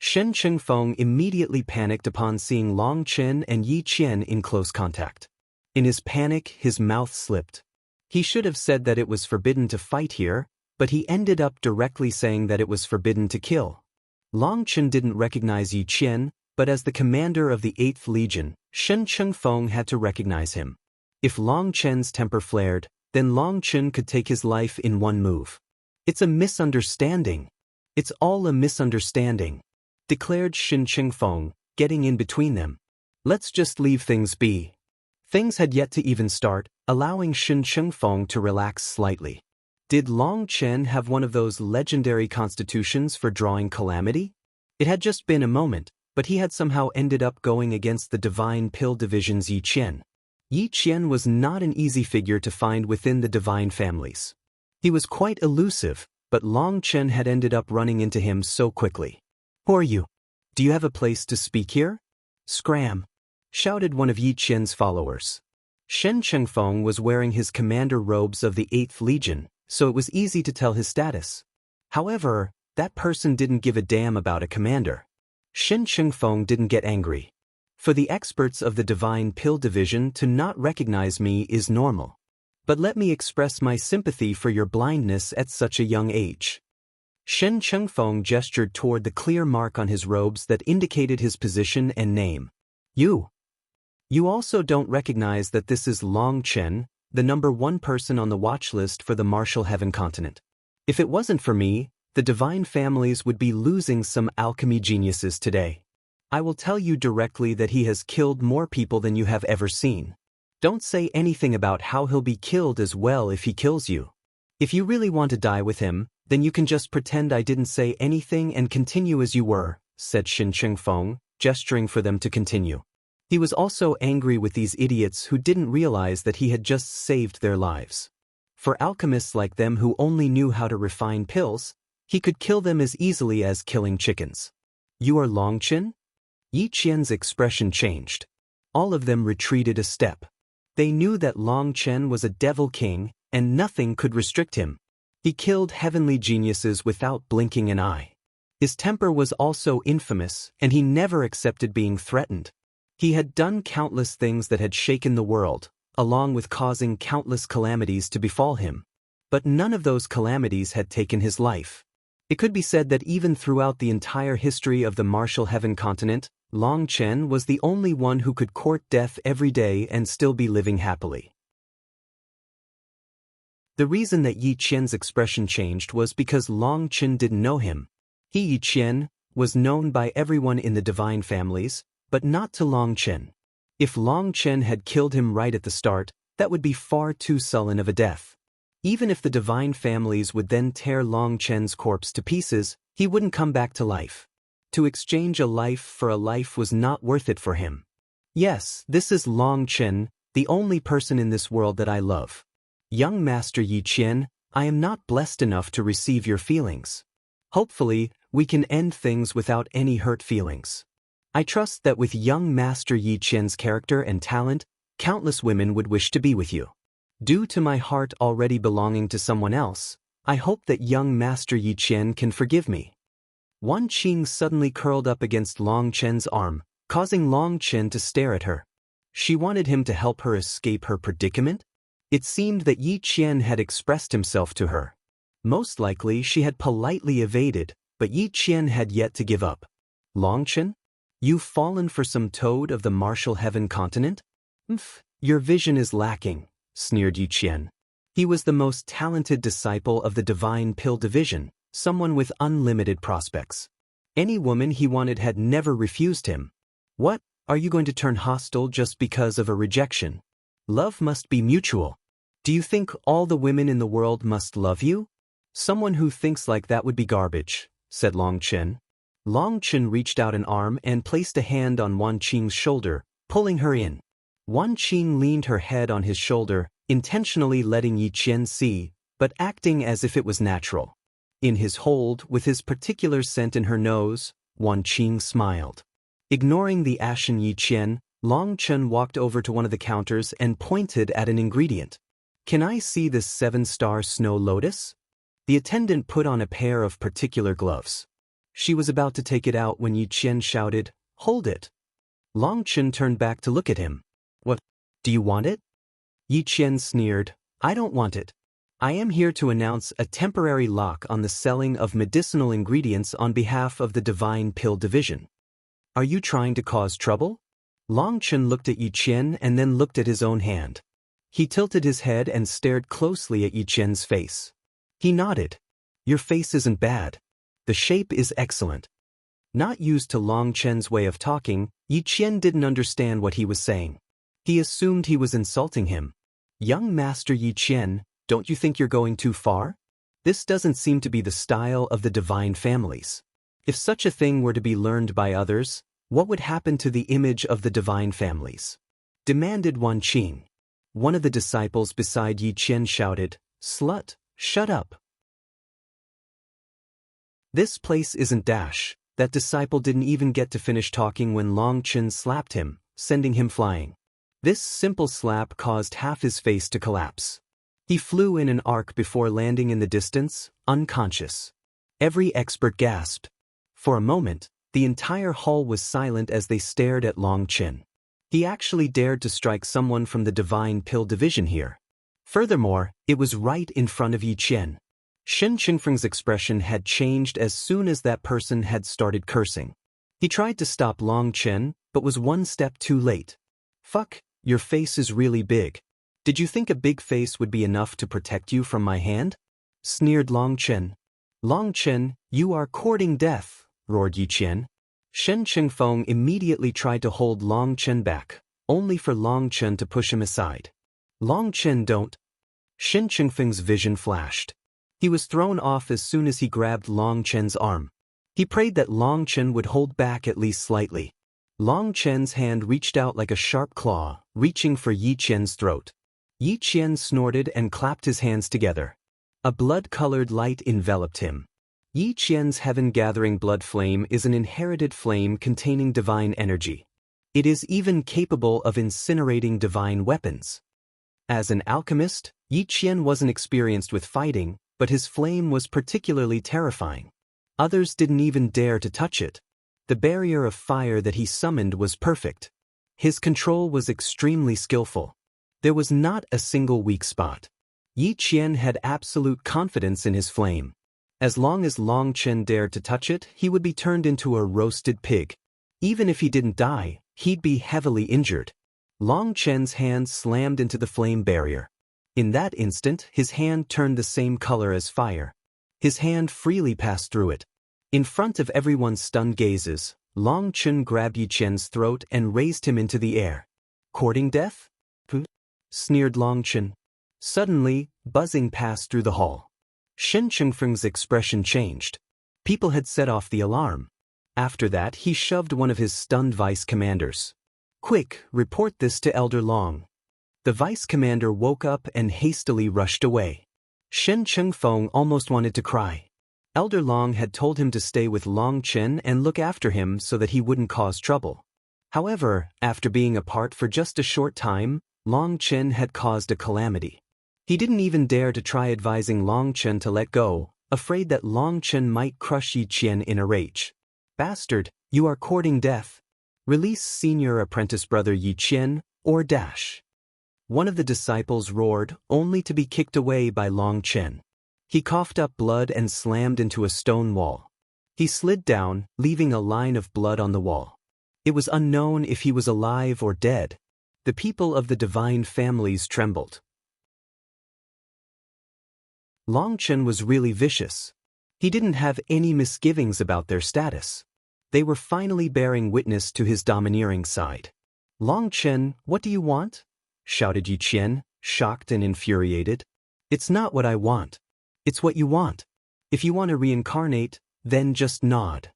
Chengfeng immediately panicked upon seeing Long Chen and Yi Qian in close contact. In his panic, his mouth slipped. He should have said that it was forbidden to fight here, but he ended up directly saying that it was forbidden to kill. Long Chen didn't recognize Yi Qian, but as the commander of the 8th Legion, Chengfeng had to recognize him. If Long Chen's temper flared, then Long Chen could take his life in one move. "It's a misunderstanding. It's all a misunderstanding," declared Chengfeng, getting in between them. "Let's just leave things be." Things had yet to even start, allowing Chengfeng to relax slightly. Did Long Chen have one of those legendary constitutions for drawing calamity? It had just been a moment, but he had somehow ended up going against the Divine Pill Division's Yi Qian. Yi Qian was not an easy figure to find within the divine families. He was quite elusive, but Long Chen had ended up running into him so quickly. "Who are you? Do you have a place to speak here?" "Scram!" shouted one of Yi Qian's followers. Chengfeng was wearing his commander robes of the 8th Legion, so it was easy to tell his status. However, that person didn't give a damn about a commander. Chengfeng didn't get angry. For the experts of the Divine Pill Division to not recognize me is normal. But let me express my sympathy for your blindness at such a young age. Chengfeng gestured toward the clear mark on his robes that indicated his position and name. You also don't recognize that this is Long Chen, the #1 person on the watch list for the Martial Heaven continent. If it wasn't for me, the divine families would be losing some alchemy geniuses today. I will tell you directly that he has killed more people than you have ever seen. Don't say anything about how he'll be killed as well if he kills you. If you really want to die with him, then you can just pretend I didn't say anything and continue as you were, said Chengfeng, gesturing for them to continue. He was also angry with these idiots who didn't realize that he had just saved their lives. For alchemists like them who only knew how to refine pills, he could kill them as easily as killing chickens. You are Long Chen? Ye Qian's expression changed. All of them retreated a step. They knew that Long Chen was a devil king, and nothing could restrict him. He killed heavenly geniuses without blinking an eye. His temper was also infamous, and he never accepted being threatened. He had done countless things that had shaken the world, along with causing countless calamities to befall him. But none of those calamities had taken his life. It could be said that even throughout the entire history of the Martial Heaven continent, Long Chen was the only one who could court death every day and still be living happily. The reason that Ye Qian's expression changed was because Long Chen didn't know him. Ye Qian was known by everyone in the divine families, but not to Long Chen. If Long Chen had killed him right at the start, that would be far too sullen of a death. Even if the divine families would then tear Long Chen's corpse to pieces, he wouldn't come back to life. To exchange a life for a life was not worth it for him. Yes, this is Long Chen, the only person in this world that I love. Young Master Ye Qian, I am not blessed enough to receive your feelings. Hopefully, we can end things without any hurt feelings. I trust that with young Master Ye Qian's character and talent, countless women would wish to be with you. Due to my heart already belonging to someone else, I hope that young Master Ye Qian can forgive me. Wan Qing suddenly curled up against Long Chen's arm, causing Long Chen to stare at her. She wanted him to help her escape her predicament? It seemed that Ye Qian had expressed himself to her. Most likely she had politely evaded, but Ye Qian had yet to give up. Long Chen? You've fallen for some toad of the Martial Heaven continent? Your vision is lacking, sneered Ye Qian. He was the most talented disciple of the Divine Pill Division, someone with unlimited prospects. Any woman he wanted had never refused him. What, are you going to turn hostile just because of a rejection? Love must be mutual. Do you think all the women in the world must love you? Someone who thinks like that would be garbage, said Long Chen. Long Chen reached out an arm and placed a hand on Wan Qing's shoulder, pulling her in. Wan Qing leaned her head on his shoulder, intentionally letting Ye Qian see, but acting as if it was natural. In his hold, with his particular scent in her nose, Wan Qing smiled. Ignoring the ashen Ye Qian, Long Chen walked over to one of the counters and pointed at an ingredient. Can I see this 7-star snow lotus? The attendant put on a pair of particular gloves. She was about to take it out when Ye Qian shouted, "Hold it!" Long Chen turned back to look at him. What? Do you want it? Ye Qian sneered, I don't want it. I am here to announce a temporary lock on the selling of medicinal ingredients on behalf of the Divine Pill Division. Are you trying to cause trouble? Long Chen looked at Ye Qian and then looked at his own hand. He tilted his head and stared closely at Ye Qian's face. He nodded. Your face isn't bad. The shape is excellent. Not used to Long Chen's way of talking, Ye Qian didn't understand what he was saying. He assumed he was insulting him. Young Master Ye Qian, don't you think you're going too far? This doesn't seem to be the style of the divine families. If such a thing were to be learned by others, what would happen to the image of the divine families? Demanded Wan Qing. One of the disciples beside Ye Qian shouted, Slut, shut up. This place isn't dash. That disciple didn't even get to finish talking when Long Chen slapped him, sending him flying. This simple slap caused half his face to collapse. He flew in an arc before landing in the distance, unconscious. Every expert gasped. For a moment, the entire hall was silent as they stared at Long Chen. He actually dared to strike someone from the Divine Pill Division here. Furthermore, it was right in front of Yi Qian. Shen Chengfeng's expression had changed as soon as that person had started cursing. He tried to stop Long Chen, but was one step too late. Fuck, your face is really big. Did you think a big face would be enough to protect you from my hand? Sneered Long Chen. Long Chen, you are courting death, roared Yi Qian. Shen Chengfeng immediately tried to hold Long Chen back, only for Long Chen to push him aside. Long Chen don't. Shen Chengfeng's vision flashed. He was thrown off as soon as he grabbed Long Chen's arm. He prayed that Long Chen would hold back at least slightly. Long Chen's hand reached out like a sharp claw, reaching for Yi Qian's throat. Yi Qian snorted and clapped his hands together. A blood-colored light enveloped him. Yi Qian's heaven-gathering blood flame is an inherited flame containing divine energy. It is even capable of incinerating divine weapons. As an alchemist, Yi Qian wasn't experienced with fighting, but his flame was particularly terrifying. Others didn't even dare to touch it. The barrier of fire that he summoned was perfect. His control was extremely skillful. There was not a single weak spot. Yi Qian had absolute confidence in his flame. As long as Long Chen dared to touch it, he would be turned into a roasted pig. Even if he didn't die, he'd be heavily injured. Long Chen's hand slammed into the flame barrier. In that instant, his hand turned the same color as fire. His hand freely passed through it. In front of everyone's stunned gazes, Long Chen grabbed Yi Qian's throat and raised him into the air. Courting death? Sneered Long Chen. Suddenly, buzzing passed through the hall. Shen Chengfeng's expression changed. People had set off the alarm. After that, he shoved one of his stunned vice commanders. Quick, report this to Elder Long. The vice commander woke up and hastily rushed away. Shen Chengfeng almost wanted to cry. Elder Long had told him to stay with Long Chen and look after him so that he wouldn't cause trouble. However, after being apart for just a short time, Long Chen had caused a calamity. He didn't even dare to try advising Long Chen to let go, afraid that Long Chen might crush Yi Qian in a rage. Bastard, you are courting death. Release senior apprentice brother Yi Qian, or dash. One of the disciples roared, only to be kicked away by Long Chen. He coughed up blood and slammed into a stone wall. He slid down, leaving a line of blood on the wall. It was unknown if he was alive or dead. The people of the divine families trembled. Long Chen was really vicious. He didn't have any misgivings about their status. They were finally bearing witness to his domineering side. Long Chen, what do you want? Shouted Yi Qian, shocked and infuriated. It's not what I want. It's what you want. If you want to reincarnate, then just nod.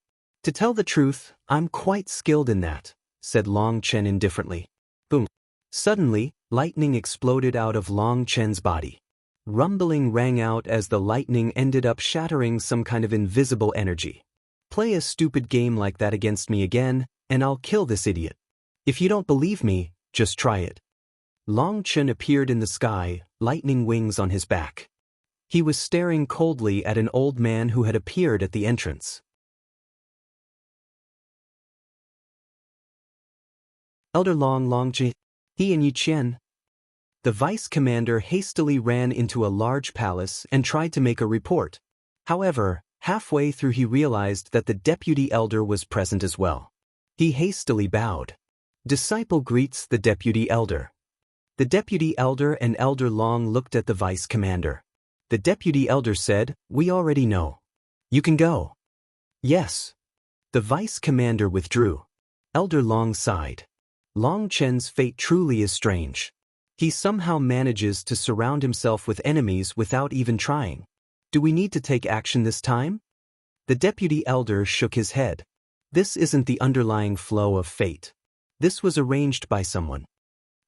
To tell the truth, I'm quite skilled in that, said Long Chen indifferently. Boom. Suddenly, lightning exploded out of Long Chen's body. Rumbling rang out as the lightning ended up shattering some kind of invisible energy. Play a stupid game like that against me again, and I'll kill this idiot. If you don't believe me, just try it. Long Chen appeared in the sky, lightning wings on his back. He was staring coldly at an old man who had appeared at the entrance. Elder Long Chen, he and Yi Qian. The vice commander hastily ran into a large palace and tried to make a report. However, halfway through he realized that the deputy elder was present as well. He hastily bowed. Disciple greets the deputy elder. The deputy elder and Elder Long looked at the vice commander. The deputy elder said, "We already know. You can go." Yes. The vice commander withdrew. Elder Long sighed. Long Chen's fate truly is strange. He somehow manages to surround himself with enemies without even trying. Do we need to take action this time? The deputy elder shook his head. This isn't the underlying flow of fate. This was arranged by someone.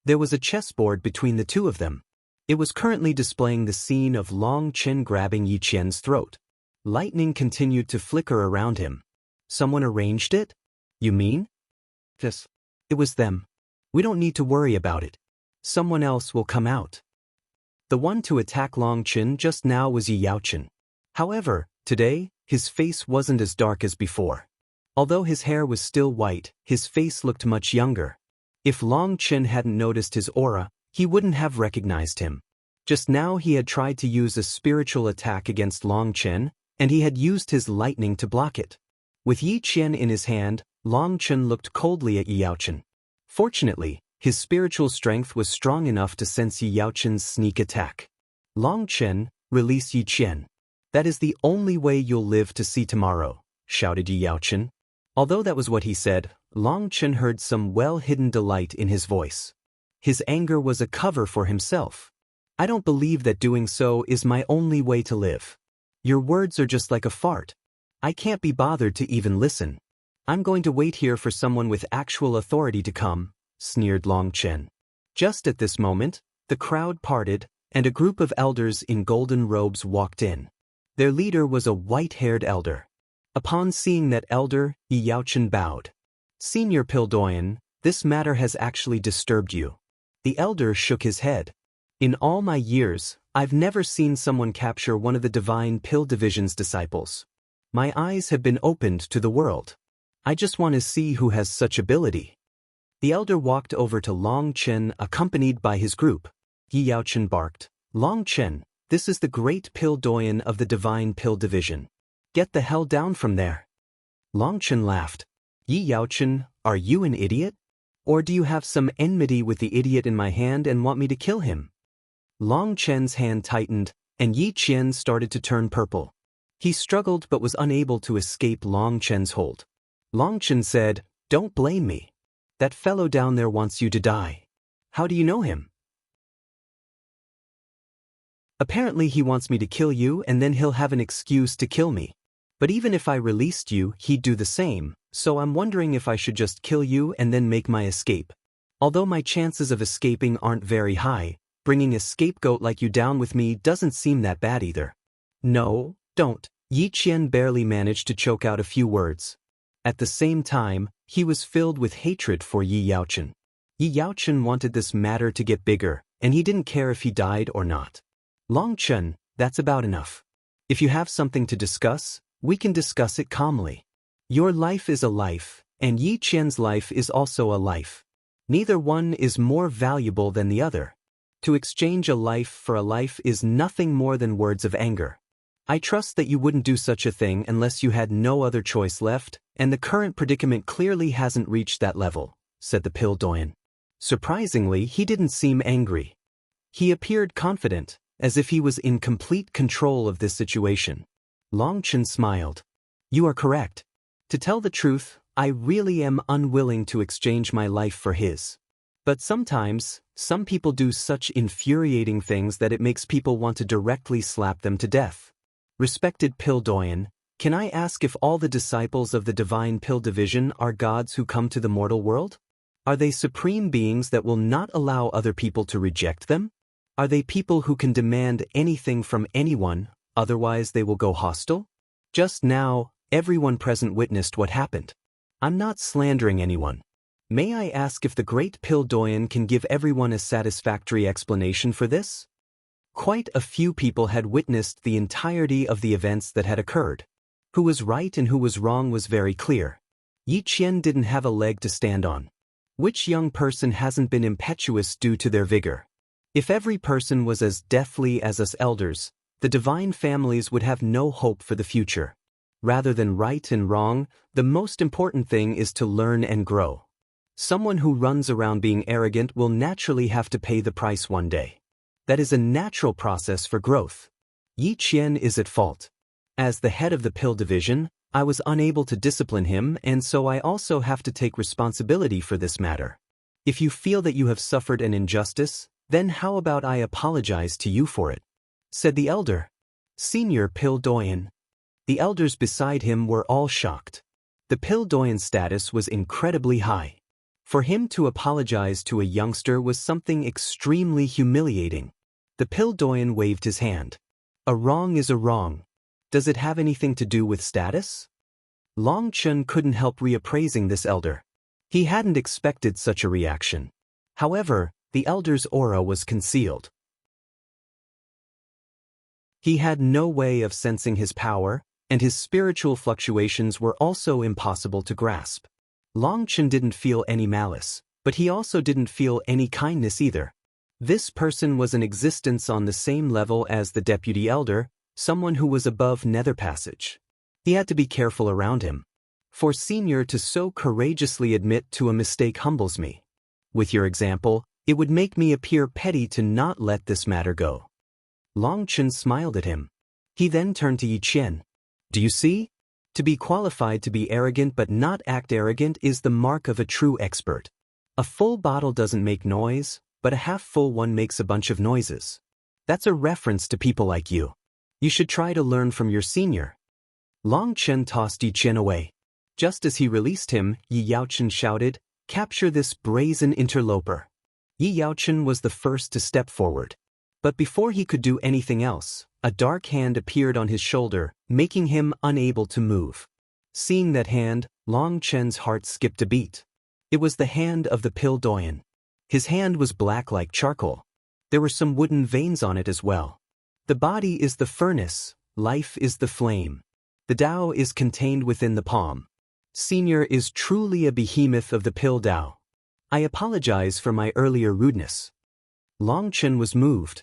There was a chessboard between the two of them. It was currently displaying the scene of Long Chen grabbing Yi Qian's throat. Lightning continued to flicker around him. Someone arranged it? You mean? Yes. It was them. We don't need to worry about it. Someone else will come out. The one to attack Long Chen just now was Yi Yaochen. However, today, His face wasn't as dark as before. Although his hair was still white, his face looked much younger. If Long Chen hadn't noticed his aura, he wouldn't have recognized him. Just now he had tried to use a spiritual attack against Long Chen, and he had used his lightning to block it. With Ye Zhiqing in his hand, Long Chen looked coldly at Ye Zhiqing. Fortunately, his spiritual strength was strong enough to sense Ye Zhiqing's sneak attack. Long Chen, release Ye Zhiqing. That is the only way you'll live to see tomorrow, shouted Ye Zhiqing. Although that was what he said, Long Chen heard some well-hidden delight in his voice. His anger was a cover for himself. I don't believe that doing so is my only way to live. Your words are just like a fart. I can't be bothered to even listen. I'm going to wait here for someone with actual authority to come, sneered Long Chen. Just at this moment, the crowd parted, and a group of elders in golden robes walked in. Their leader was a white-haired elder. Upon seeing that elder, Ye Zhiqing bowed. Senior Doyen, this matter has actually disturbed you. The elder shook his head. In all my years, I've never seen someone capture one of the Divine Pill Division's disciples. My eyes have been opened to the world. I just want to see who has such ability. The elder walked over to Long Chen accompanied by his group. Ye Zhiqing barked, Long Chen, this is the great Pill Doyen of the Divine Pill Division. Get the hell down from there. Long Chen laughed. Ye Zhiqing, are you an idiot? Or do you have some enmity with the idiot in my hand and want me to kill him? Long Chen's hand tightened, and Ye Zhiqing started to turn purple. He struggled but was unable to escape Long Chen's hold. Long Chen said, Don't blame me. That fellow down there wants you to die. How do you know him? Apparently he wants me to kill you and then he'll have an excuse to kill me. But even if I released you, he'd do the same, so I'm wondering if I should just kill you and then make my escape. Although my chances of escaping aren't very high, bringing a scapegoat like you down with me doesn't seem that bad either. No, don't. Ye Zhiqing barely managed to choke out a few words. At the same time, he was filled with hatred for Ye Zhiqing. Ye Zhiqing wanted this matter to get bigger, and he didn't care if he died or not. Long Chen, that's about enough. If you have something to discuss, we can discuss it calmly. Your life is a life, and Ye Zhiqing's life is also a life. Neither one is more valuable than the other. To exchange a life for a life is nothing more than words of anger. I trust that you wouldn't do such a thing unless you had no other choice left, and the current predicament clearly hasn't reached that level, said the Pill Doyen. Surprisingly, he didn't seem angry. He appeared confident, as if he was in complete control of this situation. Long Chen smiled. You are correct. To tell the truth, I really am unwilling to exchange my life for his. But sometimes, some people do such infuriating things that it makes people want to directly slap them to death. Respected Pill Doyen, can I ask if all the disciples of the Divine Pill Division are gods who come to the mortal world? Are they supreme beings that will not allow other people to reject them? Are they people who can demand anything from anyone, otherwise they will go hostile? Just now, everyone present witnessed what happened. I'm not slandering anyone. May I ask if the great Pill Doyen can give everyone a satisfactory explanation for this? Quite a few people had witnessed the entirety of the events that had occurred. Who was right and who was wrong was very clear. Ye Zhiqing didn't have a leg to stand on. Which young person hasn't been impetuous due to their vigor? If every person was as deathly as us elders, the divine families would have no hope for the future. Rather than right and wrong, the most important thing is to learn and grow. Someone who runs around being arrogant will naturally have to pay the price one day. That is a natural process for growth. Ye Zhiqing is at fault. As the head of the Pill Division, I was unable to discipline him, and so I also have to take responsibility for this matter. If you feel that you have suffered an injustice, then how about I apologize to you for it? Said the elder. Senior Pill Doyen. The elders beside him were all shocked. The Pill Doyen's status was incredibly high. For him to apologize to a youngster was something extremely humiliating. The Pill Doyen waved his hand. A wrong is a wrong. Does it have anything to do with status? Long Chen couldn't help reappraising this elder. He hadn't expected such a reaction. However, the elder's aura was concealed. He had no way of sensing his power, and his spiritual fluctuations were also impossible to grasp. Long Chen didn't feel any malice, but he also didn't feel any kindness either. This person was an existence on the same level as the deputy elder, someone who was above nether passage. He had to be careful around him. For senior to so courageously admit to a mistake humbles me. With your example, it would make me appear petty to not let this matter go. Long Chen smiled at him. He then turned to Ye Zhiqing. Do you see? To be qualified to be arrogant but not act arrogant is the mark of a true expert. A full bottle doesn't make noise, but a half-full one makes a bunch of noises. That's a reference to people like you. You should try to learn from your senior. Long Chen tossed Ye Zhiqing away. Just as he released him, Ye Zhiqing shouted, "Capture this brazen interloper." Ye Zhiqing was the first to step forward. But before he could do anything else, a dark hand appeared on his shoulder, making him unable to move. Seeing that hand, Long Chen's heart skipped a beat. It was the hand of the pill Doyen. His hand was black like charcoal. There were some wooden veins on it as well. The body is the furnace, life is the flame. The Tao is contained within the palm. Senior is truly a behemoth of the pill Tao. I apologize for my earlier rudeness. Long Chen was moved.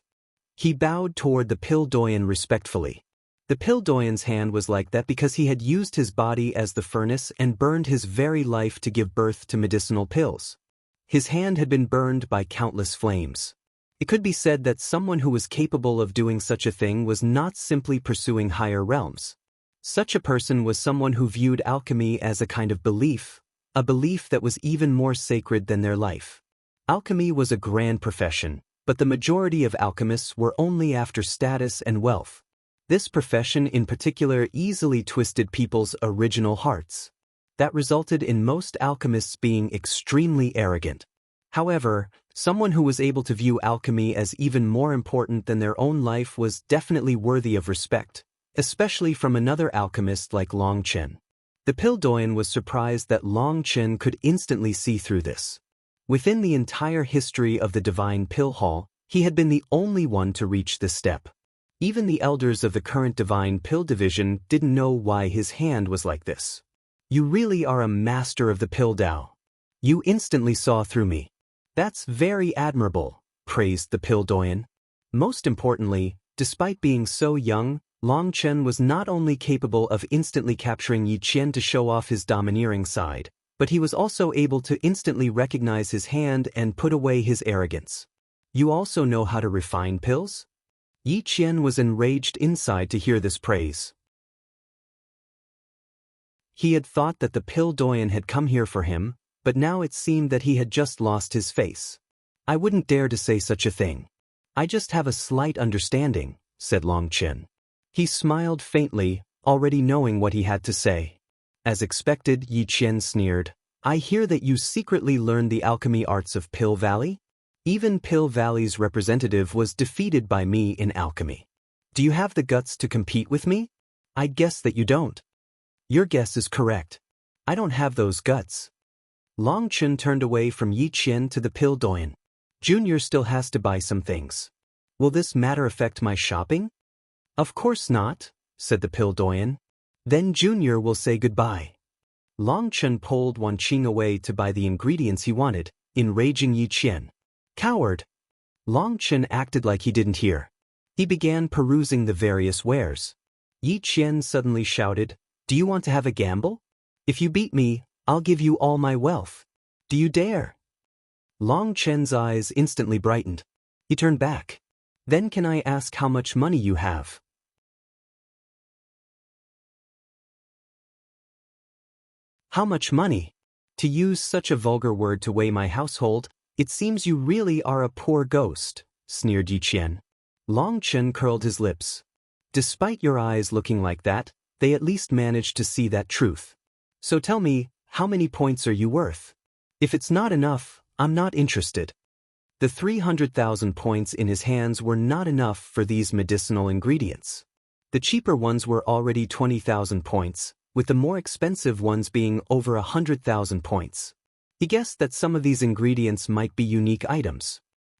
He bowed toward the pill Doyen respectfully. The pill Doyen's hand was like that because he had used his body as the furnace and burned his very life to give birth to medicinal pills. His hand had been burned by countless flames. It could be said that someone who was capable of doing such a thing was not simply pursuing higher realms. Such a person was someone who viewed alchemy as a kind of belief, a belief that was even more sacred than their life. Alchemy was a grand profession, but the majority of alchemists were only after status and wealth. This profession in particular easily twisted people's original hearts. That resulted in most alchemists being extremely arrogant. However, someone who was able to view alchemy as even more important than their own life was definitely worthy of respect, especially from another alchemist like Long Chen. The pill Doyen was surprised that Long Chen could instantly see through this. Within the entire history of the Divine Pill Hall, he had been the only one to reach this step. Even the elders of the current Divine Pill Division didn't know why his hand was like this. You really are a master of the pill Tao. You instantly saw through me. That's very admirable, praised the pill Doyen. Most importantly, despite being so young, Long Chen was not only capable of instantly capturing Ye Zhiqing to show off his domineering side, but he was also able to instantly recognize his hand and put away his arrogance. You also know how to refine pills? Ye Zhiqing was enraged inside to hear this praise. He had thought that the pill Doyen had come here for him, but now it seemed that he had just lost his face. I wouldn't dare to say such a thing. I just have a slight understanding, said Long Chen. He smiled faintly, already knowing what he had to say. As expected, Ye Zhiqing sneered. I hear that you secretly learned the alchemy arts of Pill Valley? Even Pill Valley's representative was defeated by me in alchemy. Do you have the guts to compete with me? I'd guess that you don't. Your guess is correct. I don't have those guts. Long Chen turned away from Ye Zhiqing to the pill Doyen. Junior still has to buy some things. Will this matter affect my shopping? Of course not, said the pill Doyen. Then Junior will say goodbye. Long Chen pulled Wanqing away to buy the ingredients he wanted, enraging Ye Zhiqing. Coward! Long Chen acted like he didn't hear. He began perusing the various wares. Ye Zhiqing suddenly shouted, Do you want to have a gamble? If you beat me, I'll give you all my wealth. Do you dare? Long Chen's eyes instantly brightened. He turned back. Then can I ask how much money you have? How much money? To use such a vulgar word to weigh my household, it seems you really are a poor ghost, sneered Ye Zhiqing. Long Chen curled his lips. Despite your eyes looking like that, they at least managed to see that truth. So tell me, how many points are you worth? If it's not enough, I'm not interested. The 300,000 points in his hands were not enough for these medicinal ingredients. The cheaper ones were already 20,000 points, with the more expensive ones being over 100,000 points. He guessed that some of these ingredients might be unique items.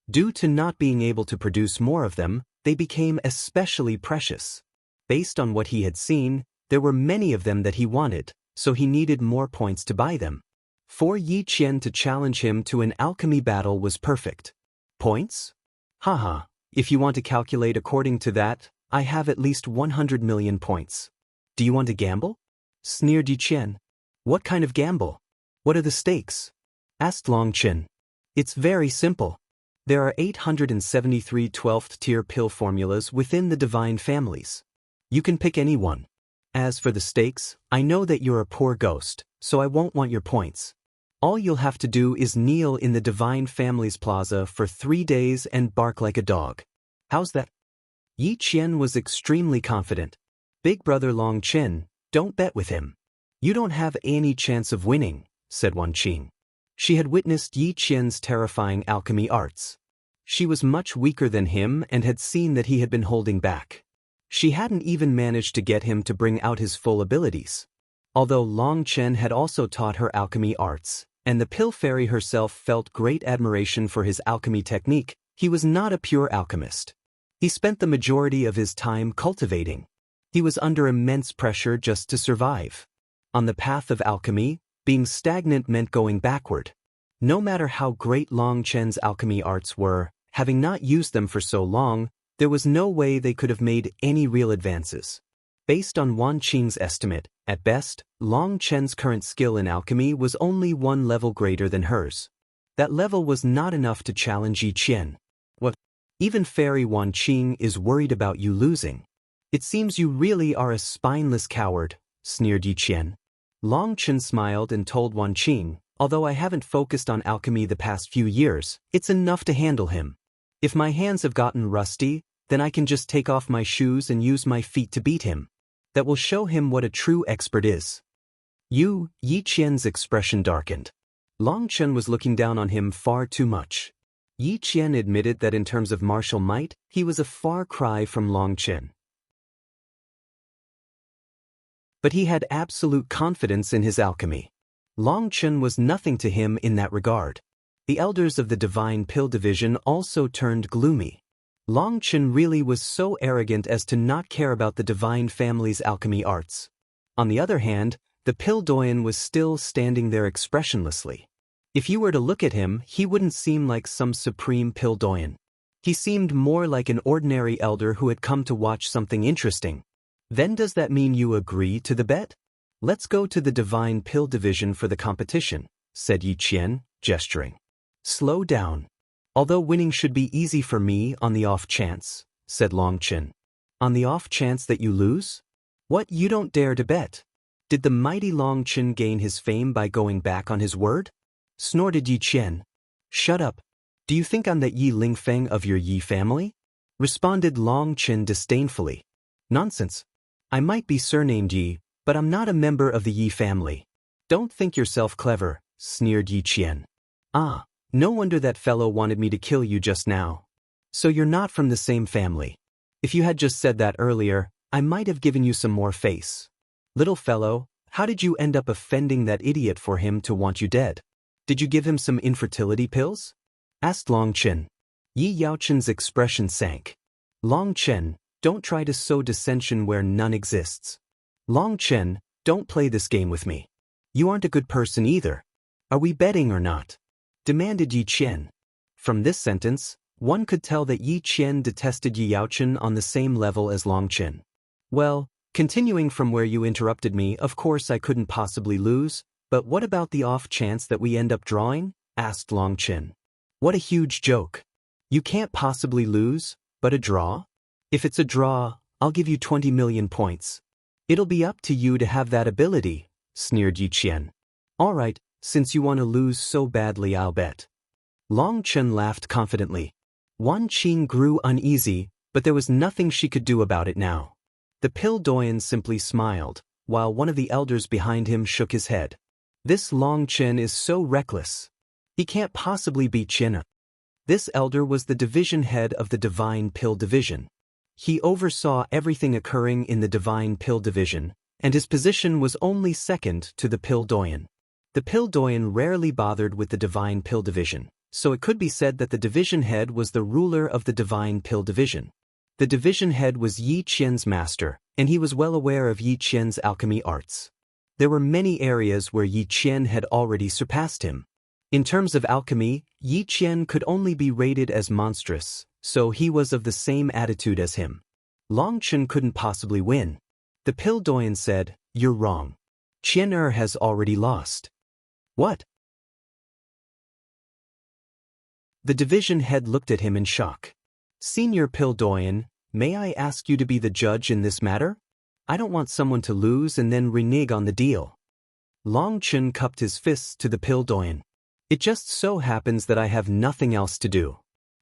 Due to not being able to produce more of them, they became especially precious. Based on what he had seen, There were many of them that he wanted, so he needed more points to buy them. For Yi Qian to challenge him to an alchemy battle was perfect. Points? Haha, if you want to calculate according to that, I have at least 100 million points. Do you want to gamble? Sneered Yi Qian. What kind of gamble? What are the stakes? Asked Long Chen. It's very simple. There are 873 12th tier pill formulas within the divine families. You can pick any one. As for the stakes, I know that you're a poor ghost, so I won't want your points. All you'll have to do is kneel in the divine families plaza for 3 days and bark like a dog. How's that? Yi Qian was extremely confident. Big brother Long Chen, don't bet with him. You don't have any chance of winning, said Wan Qing. She had witnessed Yi Qian's terrifying alchemy arts. She was much weaker than him and had seen that he had been holding back. She hadn't even managed to get him to bring out his full abilities. Although Long Chen had also taught her alchemy arts, and the pill fairy herself felt great admiration for his alchemy technique, he was not a pure alchemist. He spent the majority of his time cultivating. He was under immense pressure just to survive. On the path of alchemy, being stagnant meant going backward. No matter how great Long Chen's alchemy arts were, having not used them for so long, there was no way they could have made any real advances. Based on Wan Qing's estimate, at best, Long Chen's current skill in alchemy was only 1 level greater than hers. That level was not enough to challenge Yi Qian. What? Even Fairy Wan Qing is worried about you losing. It seems you really are a spineless coward, sneered Yi Qian. Long Chen smiled and told Wan Qing, although I haven't focused on alchemy the past few years, it's enough to handle him. If my hands have gotten rusty, then I can just take off my shoes and use my feet to beat him. That will show him what a true expert is. Yi Qian's expression darkened. Long Chen was looking down on him far too much. Yi Qian admitted that in terms of martial might, he was a far cry from Long Chen. But he had absolute confidence in his alchemy. Long Chen was nothing to him in that regard. The elders of the Divine Pill Division also turned gloomy. Long Chen really was so arrogant as to not care about the divine family's alchemy arts. On the other hand, the pill Doyen was still standing there expressionlessly. If you were to look at him, he wouldn't seem like some supreme pill Doyen. He seemed more like an ordinary elder who had come to watch something interesting. Then does that mean you agree to the bet? Let's go to the Divine Pill Division for the competition, said Yi Qian, gesturing. Slow down. Although winning should be easy for me on the off chance, said Long Chen. On the off chance that you lose? What, you don't dare to bet? Did the mighty Long Chen gain his fame by going back on his word? Snorted Yi Qian. Shut up. Do you think I'm that Ye Lingfeng of your Yi family? Responded Long Chen disdainfully. Nonsense. I might be surnamed Yi, but I'm not a member of the Yi family. Don't think yourself clever, sneered Yi Qian. Ah. No wonder that fellow wanted me to kill you just now. So you're not from the same family. If you had just said that earlier, I might have given you some more face. Little fellow, how did you end up offending that idiot for him to want you dead? Did you give him some infertility pills? Asked Long Chen. Yi Yaochen's expression sank. Long Chen, don't try to sow dissension where none exists. Long Chen, don't play this game with me. You aren't a good person either. Are we betting or not? Demanded Yi Qian. From this sentence, one could tell that Yi Qian detested Yi Yaochen on the same level as Long Chen. Well, continuing from where you interrupted me, of course I couldn't possibly lose, but what about the off chance that we end up drawing? Asked Long Chen. What a huge joke. You can't possibly lose, but a draw? If it's a draw, I'll give you 20 million points. It'll be up to you to have that ability, sneered Yi Qian. All right. Since you want to lose so badly, I'll bet. Long Chen laughed confidently. Wan Qing grew uneasy, but there was nothing she could do about it now. The pill Doyen simply smiled, while one of the elders behind him shook his head. This Long Chen is so reckless. He can't possibly beat Qian. This elder was the division head of the Divine Pill Division. He oversaw everything occurring in the Divine Pill Division, and his position was only second to the pill Doyen. The pill Doyen rarely bothered with the Divine Pill Division, so it could be said that the division head was the ruler of the Divine Pill Division. The division head was Ye Qian's master, and he was well aware of Ye Qian's alchemy arts. There were many areas where Ye Qian had already surpassed him. In terms of alchemy, Ye Qian could only be rated as monstrous, so he was of the same attitude as him. Long Chen couldn't possibly win. The pill Doyen said, "You're wrong. Qian has already lost." "What?" The division head looked at him in shock. "Senior Pill Doyen, may I ask you to be the judge in this matter? I don't want someone to lose and then renege on the deal." Long Chen cupped his fists to the Pill Doyen. "It just so happens that I have nothing else to do.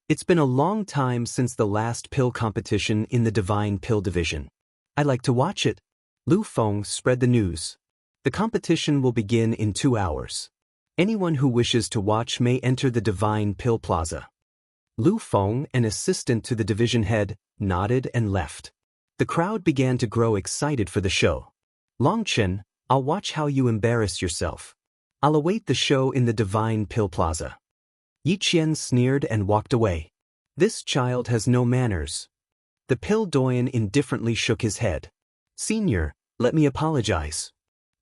It's been a long time since the last pill competition in the Divine Pill Division. I'd like to watch it." Lu Feng spread the news. "The competition will begin in 2 hours. Anyone who wishes to watch may enter the Divine Pill Plaza." Lu Feng, an assistant to the division head, nodded and left. The crowd began to grow excited for the show. "Long Chen, I'll watch how you embarrass yourself. I'll await the show in the Divine Pill Plaza." Ye Qian sneered and walked away. "This child has no manners." The Pill Doyen indifferently shook his head. "Senior, let me apologize.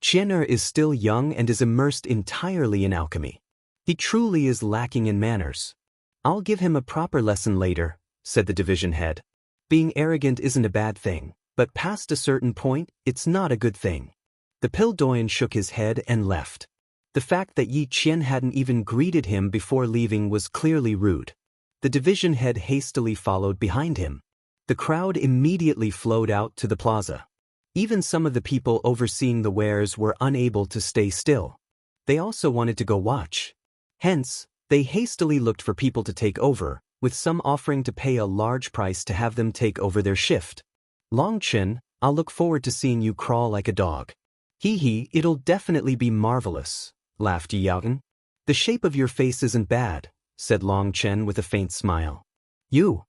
Qian is still young and is immersed entirely in alchemy. He truly is lacking in manners. I'll give him a proper lesson later," said the division head. "Being arrogant isn't a bad thing, but past a certain point, it's not a good thing." The Pill Doyen shook his head and left. The fact that Ye Qian hadn't even greeted him before leaving was clearly rude. The division head hastily followed behind him. The crowd immediately flowed out to the plaza. Even some of the people overseeing the wares were unable to stay still. They also wanted to go watch. Hence, they hastily looked for people to take over, with some offering to pay a large price to have them take over their shift. "Long Chen, I'll look forward to seeing you crawl like a dog." "Hee, it'll definitely be marvelous," laughed Ye Zhiqing. "The shape of your face isn't bad," said Long Chen with a faint smile. "You."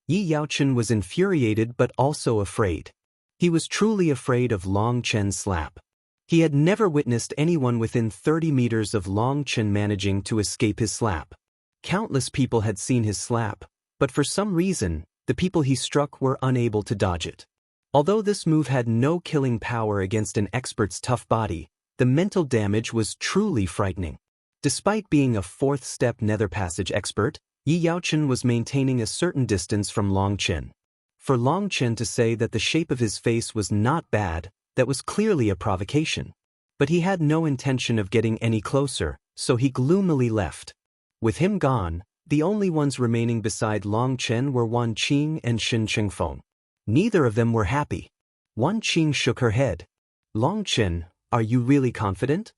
Ye Zhiqing was infuriated but also afraid. He was truly afraid of Long Chen's slap. He had never witnessed anyone within 30 meters of Long Chen managing to escape his slap. Countless people had seen his slap, but for some reason, the people he struck were unable to dodge it. Although this move had no killing power against an expert's tough body, the mental damage was truly frightening. Despite being a fourth-step nether passage expert, Ye Zhiqing was maintaining a certain distance from Long Chen. For Long Chen to say that the shape of his face was not bad, that was clearly a provocation. But he had no intention of getting any closer, so he gloomily left. With him gone, the only ones remaining beside Long Chen were Wan Qing and Shen Chengfeng. Neither of them were happy. Wan Qing shook her head. "Long Chen, are you really confident?"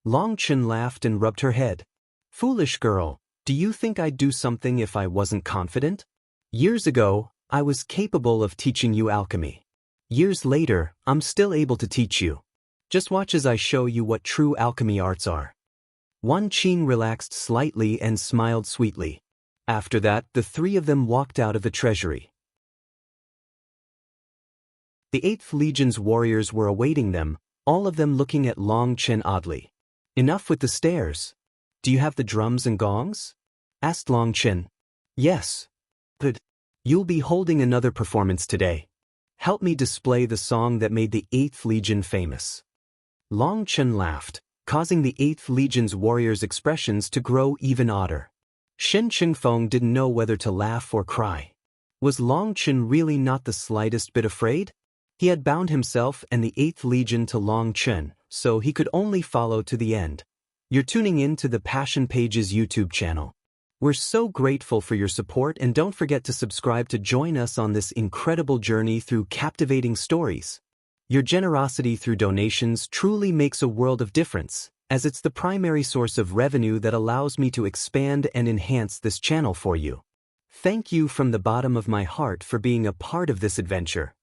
Long Chen laughed and rubbed her head. "Foolish girl, do you think I'd do something if I wasn't confident? Years ago, I was capable of teaching you alchemy. Years later, I'm still able to teach you. Just watch as I show you what true alchemy arts are." Wan Qing relaxed slightly and smiled sweetly. After that, the three of them walked out of the treasury. The 8th Legion's warriors were awaiting them, all of them looking at Long Chen oddly. "Enough with the stares. Do you have the drums and gongs?" asked Long Chen. "Yes." "Good. You'll be holding another performance today. Help me display the song that made the 8th Legion famous." Long Chen laughed, causing the 8th Legion's warriors' expressions to grow even odder. Shen Chengfeng didn't know whether to laugh or cry. Was Long Chen really not the slightest bit afraid? He had bound himself and the 8th Legion to Long Chen, so he could only follow to the end. You're tuning in to the Passion Pages YouTube channel. We're so grateful for your support, and don't forget to subscribe to join us on this incredible journey through captivating stories. Your generosity through donations truly makes a world of difference, as it's the primary source of revenue that allows me to expand and enhance this channel for you. Thank you from the bottom of my heart for being a part of this adventure.